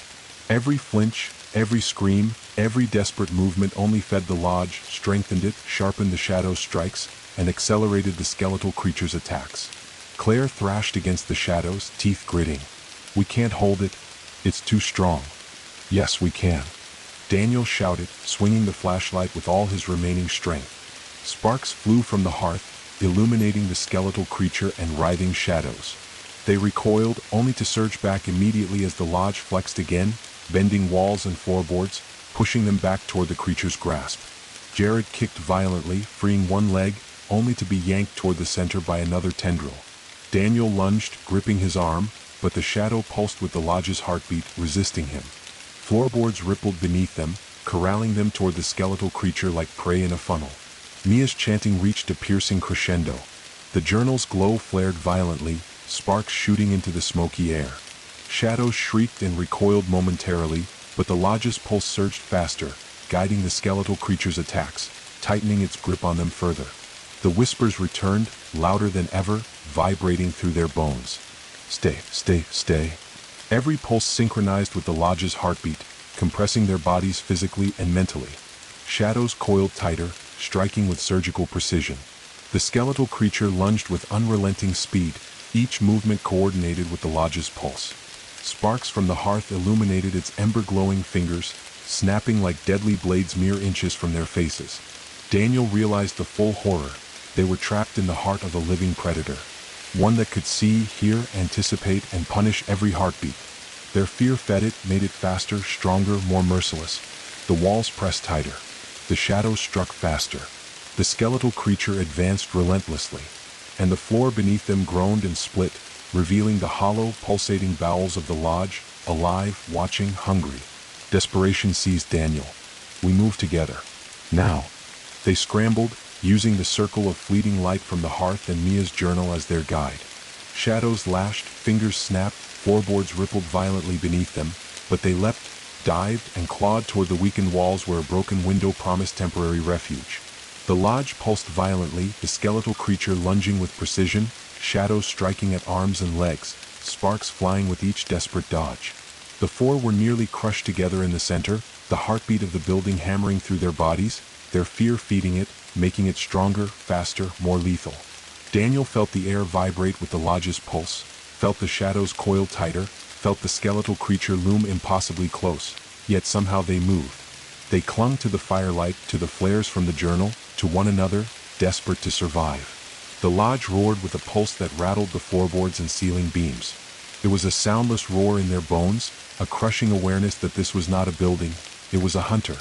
[SPEAKER 1] Every flinch, every scream, every desperate movement only fed the lodge, strengthened it, sharpened the shadow's strikes, and accelerated the skeletal creature's attacks. Claire thrashed against the shadows, teeth gritting. "We can't hold it. It's too strong." "Yes, we can," Daniel shouted, swinging the flashlight with all his remaining strength. Sparks flew from the hearth, illuminating the skeletal creature and writhing shadows. They recoiled, only to surge back immediately as the lodge flexed again, bending walls and floorboards, pushing them back toward the creature's grasp. Jared kicked violently, freeing one leg, only to be yanked toward the center by another tendril. Daniel lunged, gripping his arm, but the shadow pulsed with the lodge's heartbeat, resisting him. Floorboards rippled beneath them, corralling them toward the skeletal creature like prey in a funnel. Mia's chanting reached a piercing crescendo. The journal's glow flared violently, sparks shooting into the smoky air. Shadows shrieked and recoiled momentarily, but the lodge's pulse surged faster, guiding the skeletal creature's attacks, tightening its grip on them further. The whispers returned, louder than ever, vibrating through their bones. Stay, stay, stay. Every pulse synchronized with the lodge's heartbeat, compressing their bodies physically and mentally. Shadows coiled tighter, striking with surgical precision. The skeletal creature lunged with unrelenting speed, each movement coordinated with the lodge's pulse. Sparks from the hearth illuminated its ember-glowing fingers, snapping like deadly blades mere inches from their faces. Daniel realized the full horror. They were trapped in the heart of a living predator. One that could see, hear, anticipate, and punish every heartbeat. Their fear fed it, made it faster, stronger, more merciless. The walls pressed tighter. The shadows struck faster. The skeletal creature advanced relentlessly, and the floor beneath them groaned and split, revealing the hollow, pulsating bowels of the lodge, alive, watching, hungry. Desperation seized Daniel. We move together. Now. They scrambled, using the circle of fleeting light from the hearth and Mia's journal as their guide. Shadows lashed, fingers snapped, floorboards rippled violently beneath them, but they leapt, dived, and clawed toward the weakened walls where a broken window promised temporary refuge. The lodge pulsed violently, the skeletal creature lunging with precision, shadows striking at arms and legs, sparks flying with each desperate dodge. The four were nearly crushed together in the center, the heartbeat of the building hammering through their bodies, their fear feeding it, making it stronger, faster, more lethal. Daniel felt the air vibrate with the lodge's pulse, felt the shadows coil tighter, felt the skeletal creature loom impossibly close, yet somehow they moved. They clung to the firelight, to the flares from the journal, to one another, desperate to survive. The lodge roared with a pulse that rattled the floorboards and ceiling beams. It was a soundless roar in their bones, a crushing awareness that this was not a building, it was a hunter,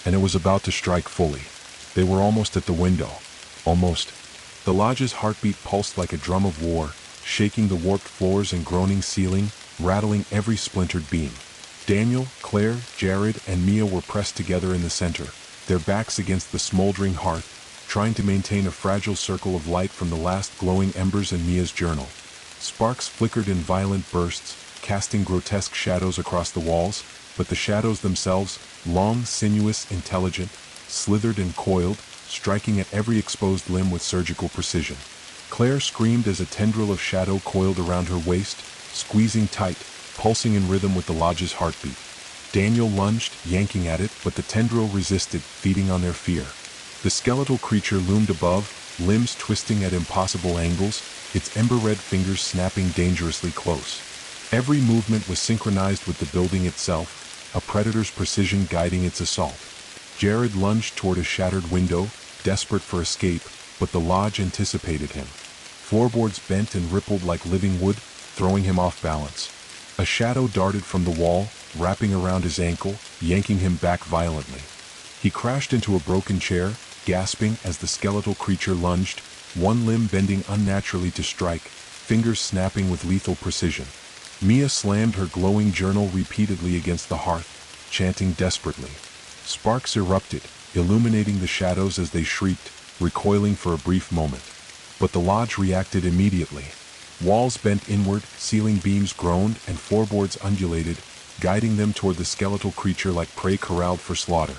[SPEAKER 1] and it was about to strike fully. They were almost at the window. Almost. The lodge's heartbeat pulsed like a drum of war, shaking the warped floors and groaning ceiling, rattling every splintered beam. Daniel, Claire, Jared, and Mia were pressed together in the center, their backs against the smoldering hearth, trying to maintain a fragile circle of light from the last glowing embers in Mia's journal. Sparks flickered in violent bursts, casting grotesque shadows across the walls, but the shadows themselves, long, sinuous, intelligent, slithered and coiled, striking at every exposed limb with surgical precision. Claire screamed as a tendril of shadow coiled around her waist, squeezing tight, pulsing in rhythm with the lodge's heartbeat. Daniel lunged, yanking at it, but the tendril resisted, feeding on their fear. The skeletal creature loomed above, limbs twisting at impossible angles, its ember-red fingers snapping dangerously close. Every movement was synchronized with the building itself, a predator's precision guiding its assault. Jared lunged toward a shattered window, desperate for escape, but the lodge anticipated him. Floorboards bent and rippled like living wood, throwing him off balance. A shadow darted from the wall, wrapping around his ankle, yanking him back violently. He crashed into a broken chair, gasping as the skeletal creature lunged, one limb bending unnaturally to strike, fingers snapping with lethal precision. Mia slammed her glowing journal repeatedly against the hearth, chanting desperately. Sparks erupted, illuminating the shadows as they shrieked, recoiling for a brief moment. But the lodge reacted immediately. Walls bent inward, ceiling beams groaned, and floorboards undulated, guiding them toward the skeletal creature like prey corralled for slaughter.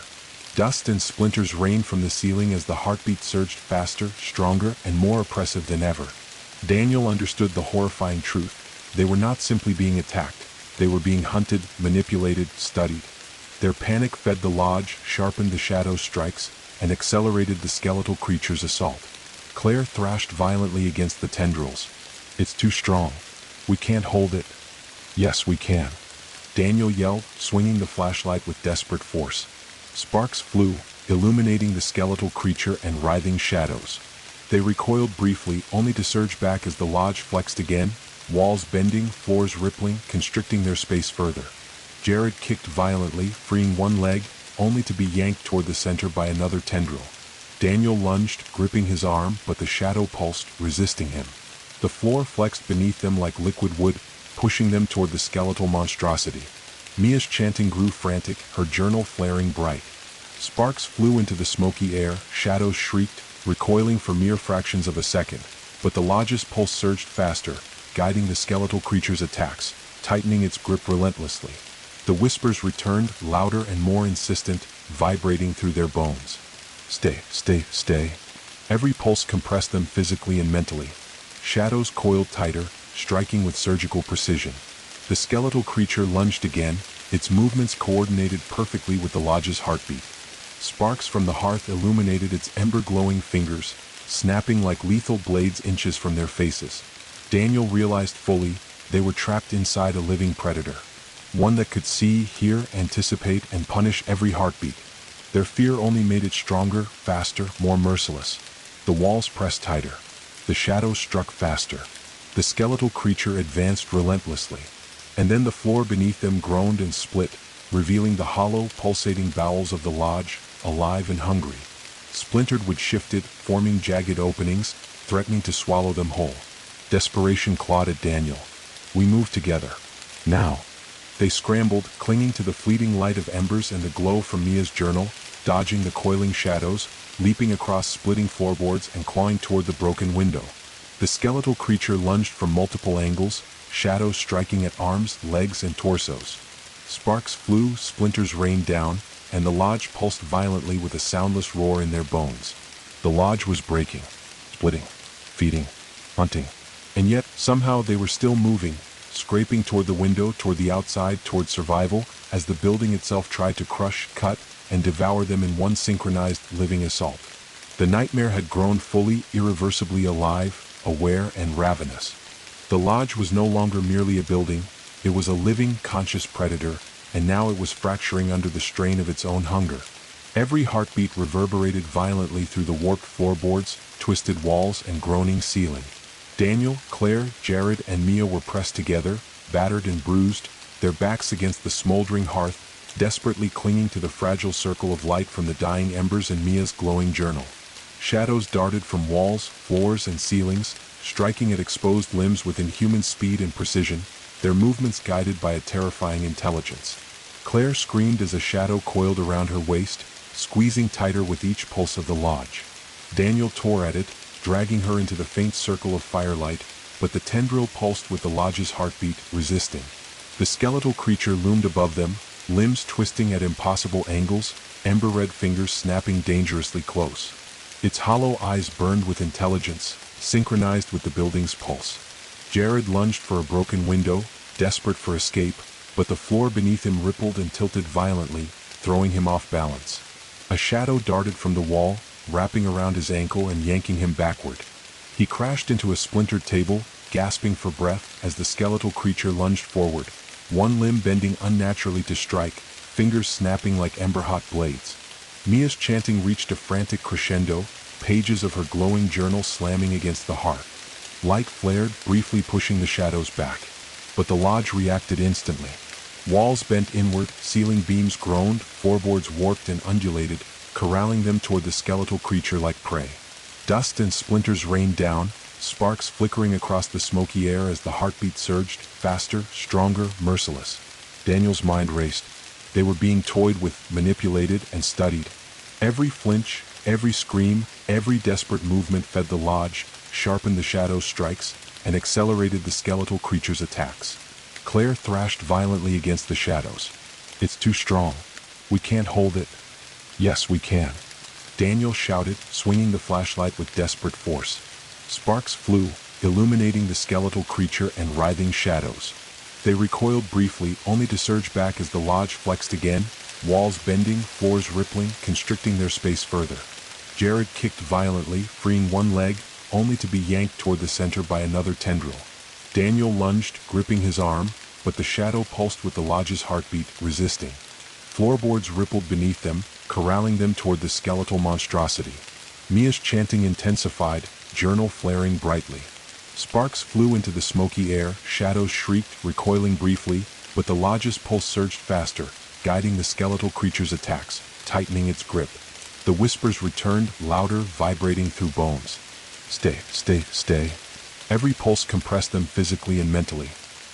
[SPEAKER 1] Dust and splinters rained from the ceiling as the heartbeat surged faster, stronger, and more oppressive than ever. Daniel understood the horrifying truth. They were not simply being attacked. They were being hunted, manipulated, studied. Their panic fed the lodge, sharpened the shadow's strikes, and accelerated the skeletal creature's assault. Claire thrashed violently against the tendrils. It's too strong. We can't hold it. Yes, we can. Daniel yelled, swinging the flashlight with desperate force. Sparks flew, illuminating the skeletal creature and writhing shadows. They recoiled briefly, only to surge back as the lodge flexed again, walls bending, floors rippling, constricting their space further. Jared kicked violently, freeing one leg, only to be yanked toward the center by another tendril. Daniel lunged, gripping his arm, but the shadow pulsed, resisting him. The floor flexed beneath them like liquid wood, pushing them toward the skeletal monstrosity. Mia's chanting grew frantic, her journal flaring bright. Sparks flew into the smoky air, shadows shrieked, recoiling for mere fractions of a second, but the lodge's pulse surged faster, guiding the skeletal creature's attacks, tightening its grip relentlessly. The whispers returned, louder and more insistent, vibrating through their bones. Stay, stay, stay. Every pulse compressed them physically and mentally. Shadows coiled tighter, striking with surgical precision. The skeletal creature lunged again, its movements coordinated perfectly with the lodge's heartbeat. Sparks from the hearth illuminated its ember-glowing fingers, snapping like lethal blades inches from their faces. Daniel realized fully they were trapped inside a living predator. One that could see, hear, anticipate, and punish every heartbeat. Their fear only made it stronger, faster, more merciless. The walls pressed tighter. The shadows struck faster. The skeletal creature advanced relentlessly. And then the floor beneath them groaned and split, revealing the hollow, pulsating bowels of the lodge, alive and hungry. Splintered wood shifted, forming jagged openings, threatening to swallow them whole. Desperation clawed at Daniel. We move together. Now. They scrambled, clinging to the fleeting light of embers and the glow from Mia's journal, dodging the coiling shadows, leaping across splitting floorboards and clawing toward the broken window. The skeletal creature lunged from multiple angles, shadows striking at arms, legs, and torsos. Sparks flew, splinters rained down, and the lodge pulsed violently with a soundless roar in their bones. The lodge was breaking, splitting, feeding, hunting. And yet, somehow they were still moving, scraping toward the window, toward the outside, toward survival, as the building itself tried to crush, cut, and devour them in one synchronized, living assault. The nightmare had grown fully, irreversibly alive, aware, and ravenous. The lodge was no longer merely a building, it was a living, conscious predator, and now it was fracturing under the strain of its own hunger. Every heartbeat reverberated violently through the warped floorboards, twisted walls, and groaning ceiling. Daniel, Claire, Jared, and Mia were pressed together, battered and bruised, their backs against the smoldering hearth, desperately clinging to the fragile circle of light from the dying embers in Mia's glowing journal. Shadows darted from walls, floors, and ceilings, striking at exposed limbs with inhuman speed and precision, their movements guided by a terrifying intelligence. Claire screamed as a shadow coiled around her waist, squeezing tighter with each pulse of the lodge. Daniel tore at it, dragging her into the faint circle of firelight, but the tendril pulsed with the lodge's heartbeat, resisting. The skeletal creature loomed above them, limbs twisting at impossible angles, ember-red fingers snapping dangerously close. Its hollow eyes burned with intelligence, synchronized with the building's pulse. Jared lunged for a broken window, desperate for escape, but the floor beneath him rippled and tilted violently, throwing him off balance. A shadow darted from the wall, wrapping around his ankle and yanking him backward. He crashed into a splintered table, gasping for breath as the skeletal creature lunged forward, one limb bending unnaturally to strike, fingers snapping like ember-hot blades. Mia's chanting reached a frantic crescendo, pages of her glowing journal slamming against the hearth. Light flared, briefly pushing the shadows back. But the lodge reacted instantly. Walls bent inward, ceiling beams groaned, floorboards warped and undulated, corralling them toward the skeletal creature like prey. Dust and splinters rained down, sparks flickering across the smoky air as the heartbeat surged, faster, stronger, merciless. Daniel's mind raced. They were being toyed with, manipulated, and studied. Every flinch, every scream, every desperate movement fed the lodge, sharpened the shadow's strikes, and accelerated the skeletal creature's attacks. Claire thrashed violently against the shadows. It's too strong. We can't hold it. Yes, we can. Daniel shouted, swinging the flashlight with desperate force. Sparks flew, illuminating the skeletal creature and writhing shadows. They recoiled briefly, only to surge back as the lodge flexed again, walls bending, floors rippling, constricting their space further. Jared kicked violently, freeing one leg, only to be yanked toward the center by another tendril. Daniel lunged, gripping his arm, but the shadow pulsed with the lodge's heartbeat, resisting. Floorboards rippled beneath them, corralling them toward the skeletal monstrosity. Mia's chanting intensified, journal flaring brightly. Sparks flew into the smoky air, shadows shrieked, recoiling briefly, but the lodge's pulse surged faster, guiding the skeletal creature's attacks, tightening its grip. The whispers returned, louder, vibrating through bones. Stay, stay, stay. Every pulse compressed them physically and mentally.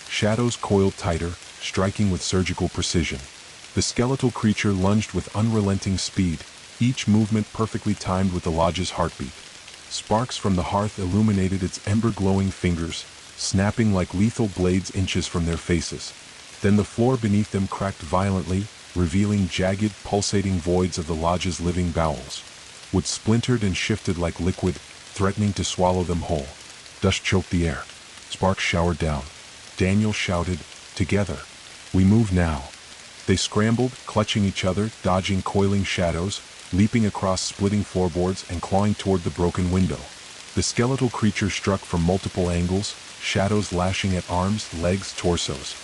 [SPEAKER 1] Shadows coiled tighter, striking with surgical precision. The skeletal creature lunged with unrelenting speed, each movement perfectly timed with the lodge's heartbeat. Sparks from the hearth illuminated its ember-glowing fingers, snapping like lethal blades inches from their faces. Then the floor beneath them cracked violently, revealing jagged, pulsating voids of the lodge's living bowels. Wood splintered and shifted like liquid, threatening to swallow them whole. Dust choked the air. Sparks showered down. Daniel shouted, "Together. We move now." They scrambled, clutching each other, dodging coiling shadows, leaping across splitting floorboards and clawing toward the broken window. The skeletal creature struck from multiple angles, shadows lashing at arms, legs, torsos.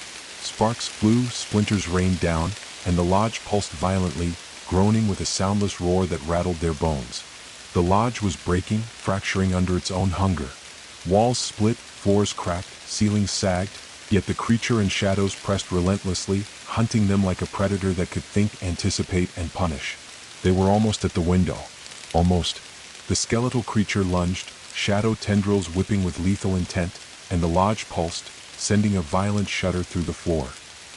[SPEAKER 1] Sparks flew, splinters rained down, and the lodge pulsed violently, groaning with a soundless roar that rattled their bones. The lodge was breaking, fracturing under its own hunger. Walls split, floors cracked, ceilings sagged, yet the creature and shadows pressed relentlessly, hunting them like a predator that could think, anticipate, and punish. They were almost at the window. Almost. The skeletal creature lunged, shadow tendrils whipping with lethal intent, and the lodge pulsed, sending a violent shudder through the floor.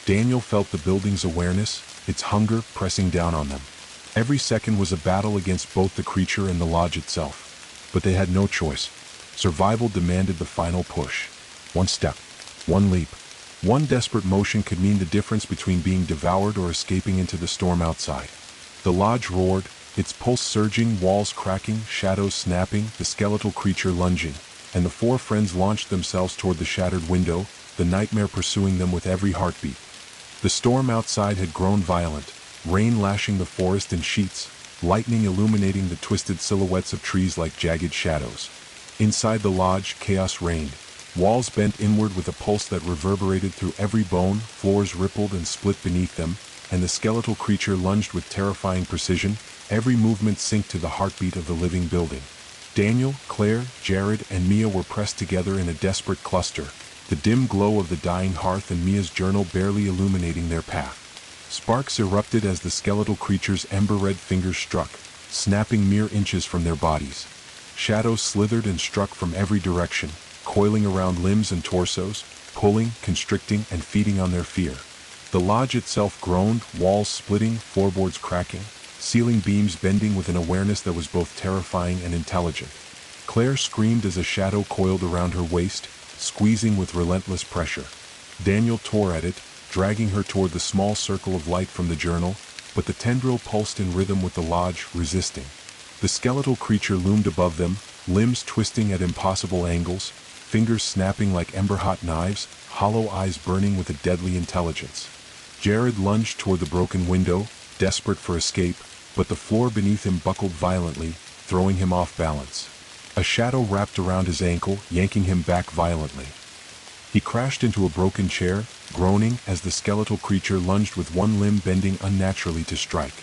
[SPEAKER 1] Daniel felt the building's awareness, its hunger pressing down on them. Every second was a battle against both the creature and the lodge itself. But they had no choice. Survival demanded the final push. One step. One leap. One desperate motion could mean the difference between being devoured or escaping into the storm outside. The lodge roared, its pulse surging, walls cracking, shadows snapping, the skeletal creature lunging, and the four friends launched themselves toward the shattered window, the nightmare pursuing them with every heartbeat. The storm outside had grown violent, rain lashing the forest in sheets, lightning illuminating the twisted silhouettes of trees like jagged shadows. Inside the lodge, chaos reigned. Walls bent inward with a pulse that reverberated through every bone, floors rippled and split beneath them, and the skeletal creature lunged with terrifying precision, every movement synced to the heartbeat of the living building. Daniel, Claire, Jared, and Mia were pressed together in a desperate cluster, the dim glow of the dying hearth and Mia's journal barely illuminating their path. Sparks erupted as the skeletal creature's ember-red fingers struck, snapping mere inches from their bodies. Shadows slithered and struck from every direction, coiling around limbs and torsos, pulling, constricting, and feeding on their fear. The lodge itself groaned, walls splitting, floorboards cracking, ceiling beams bending with an awareness that was both terrifying and intelligent. Claire screamed as a shadow coiled around her waist, squeezing with relentless pressure. Daniel tore at it, dragging her toward the small circle of light from the journal, but the tendril pulsed in rhythm with the lodge, resisting. The skeletal creature loomed above them, limbs twisting at impossible angles, fingers snapping like ember-hot knives, hollow eyes burning with a deadly intelligence. Jared lunged toward the broken window, desperate for escape, but the floor beneath him buckled violently, throwing him off balance. A shadow wrapped around his ankle, yanking him back violently. He crashed into a broken chair, groaning as the skeletal creature lunged with one limb bending unnaturally to strike.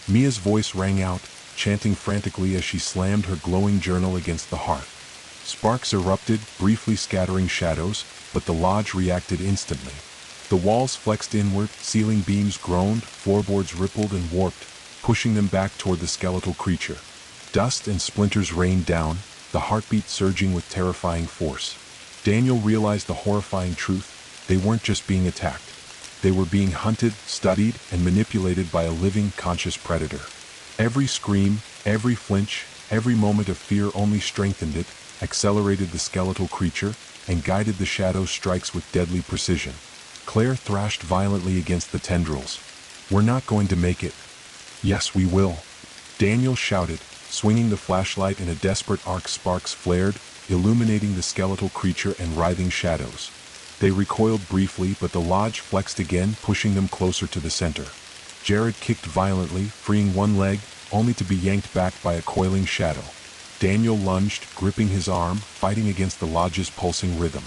[SPEAKER 1] Mia's voice rang out, chanting frantically as she slammed her glowing journal against the hearth. Sparks erupted, briefly scattering shadows, but the lodge reacted instantly. The walls flexed inward, ceiling beams groaned, floorboards rippled and warped, pushing them back toward the skeletal creature. Dust and splinters rained down, the heartbeat surging with terrifying force. Daniel realized the horrifying truth: they weren't just being attacked. They were being hunted, studied, and manipulated by a living, conscious predator. Every scream, every flinch, every moment of fear only strengthened it, accelerated the skeletal creature, and guided the shadow's strikes with deadly precision. Claire thrashed violently against the tendrils. "We're not going to make it." "Yes, we will," Daniel shouted, swinging the flashlight in a desperate arc. Sparks flared, illuminating the skeletal creature and writhing shadows. They recoiled briefly, but the lodge flexed again, pushing them closer to the center. Jared kicked violently, freeing one leg, only to be yanked back by a coiling shadow. Daniel lunged, gripping his arm, fighting against the lodge's pulsing rhythm.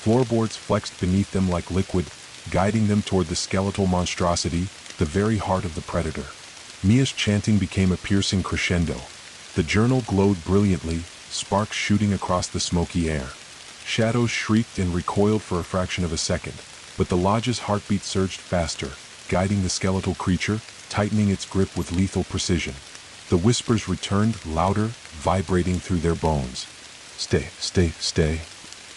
[SPEAKER 1] Floorboards flexed beneath them like liquid, guiding them toward the skeletal monstrosity, the very heart of the predator. Mia's chanting became a piercing crescendo. The journal glowed brilliantly, sparks shooting across the smoky air. Shadows shrieked and recoiled for a fraction of a second, but the lodge's heartbeat surged faster, guiding the skeletal creature, tightening its grip with lethal precision. The whispers returned, louder, vibrating through their bones. "Stay, stay, stay."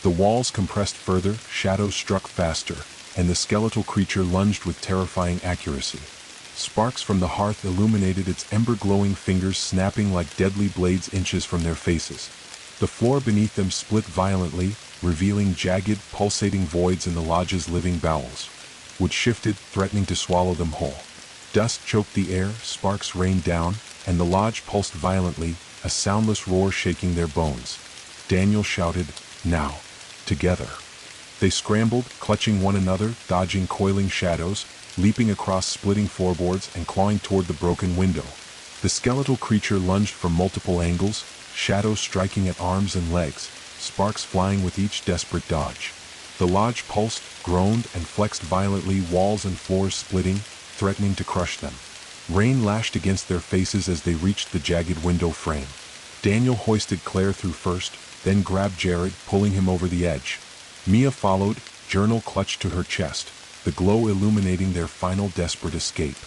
[SPEAKER 1] The walls compressed further, shadows struck faster, and the skeletal creature lunged with terrifying accuracy. Sparks from the hearth illuminated its ember-glowing fingers, snapping like deadly blades inches from their faces. The floor beneath them split violently, revealing jagged, pulsating voids in the lodge's living bowels. wood shifted, threatening to swallow them whole. Dust choked the air, sparks rained down, and the lodge pulsed violently, a soundless roar shaking their bones. Daniel shouted, "Now! Together!" They scrambled, clutching one another, dodging coiling shadows, leaping across splitting floorboards and clawing toward the broken window. The skeletal creature lunged from multiple angles, shadows striking at arms and legs, sparks flying with each desperate dodge. The lodge pulsed, groaned, and flexed violently, walls and floors splitting, threatening to crush them. Rain lashed against their faces as they reached the jagged window frame. Daniel hoisted Claire through first, then grabbed Jared, pulling him over the edge. Mia followed, journal clutched to her chest, the glow illuminating their final desperate escape.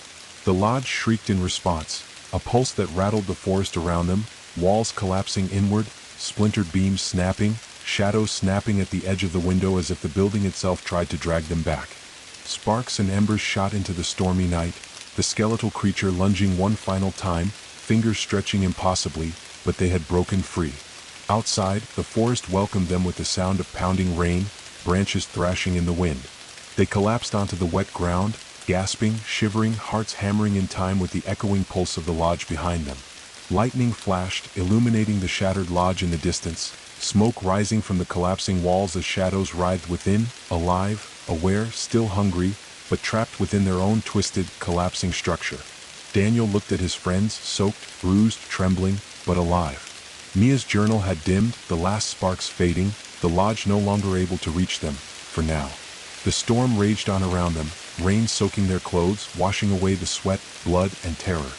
[SPEAKER 1] The lodge shrieked in response, a pulse that rattled the forest around them, walls collapsing inward, splintered beams snapping, shadows snapping at the edge of the window as if the building itself tried to drag them back. Sparks and embers shot into the stormy night, the skeletal creature lunging one final time, fingers stretching impossibly, but they had broken free. Outside, the forest welcomed them with the sound of pounding rain, branches thrashing in the wind. They collapsed onto the wet ground, gasping, shivering, hearts hammering in time with the echoing pulse of the lodge behind them. Lightning flashed, illuminating the shattered lodge in the distance, smoke rising from the collapsing walls as shadows writhed within, alive, aware, still hungry, but trapped within their own twisted, collapsing structure. Daniel looked at his friends, soaked, bruised, trembling, but alive. Mia's journal had dimmed, the last sparks fading, the lodge no longer able to reach them, for now. The storm raged on around them, rain soaking their clothes, washing away the sweat, blood, and terror.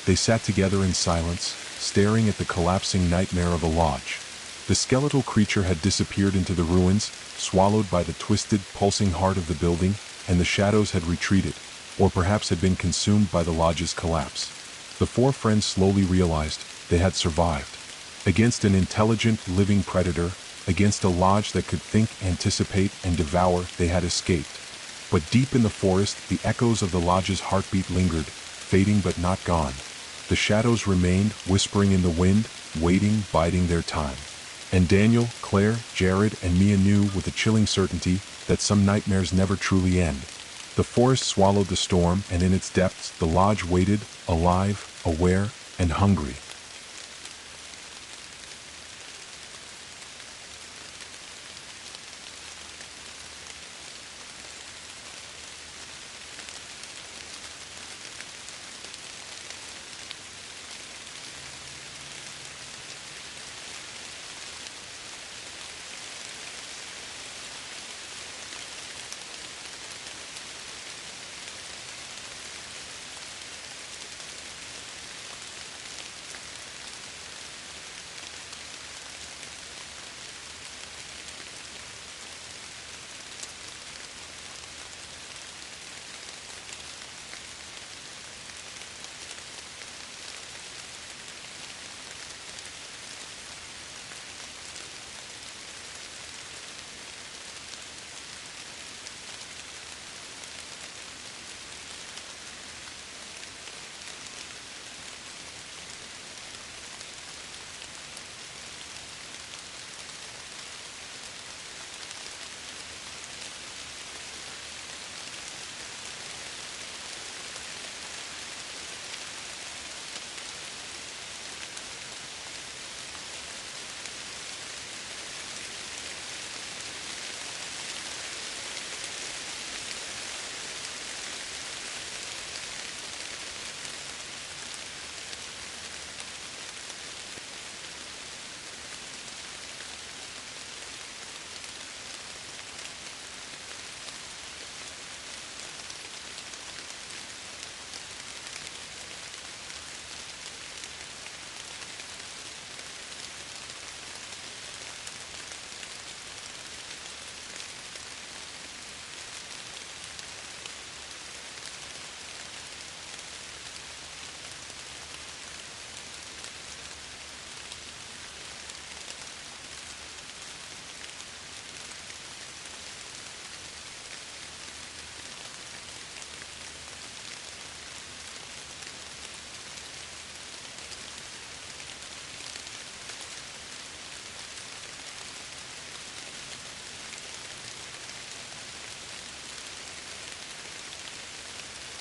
[SPEAKER 1] They sat together in silence, staring at the collapsing nightmare of a lodge. The skeletal creature had disappeared into the ruins, swallowed by the twisted, pulsing heart of the building, and the shadows had retreated, or perhaps had been consumed by the lodge's collapse. The four friends slowly realized they had survived. Against an intelligent, living predator, against a lodge that could think, anticipate, and devour, they had escaped. But deep in the forest, the echoes of the lodge's heartbeat lingered, fading but not gone. The shadows remained, whispering in the wind, waiting, biding their time. And Daniel, Claire, Jared, and Mia knew with a chilling certainty that some nightmares never truly end. The forest swallowed the storm, and in its depths the lodge waited, alive, aware, and hungry.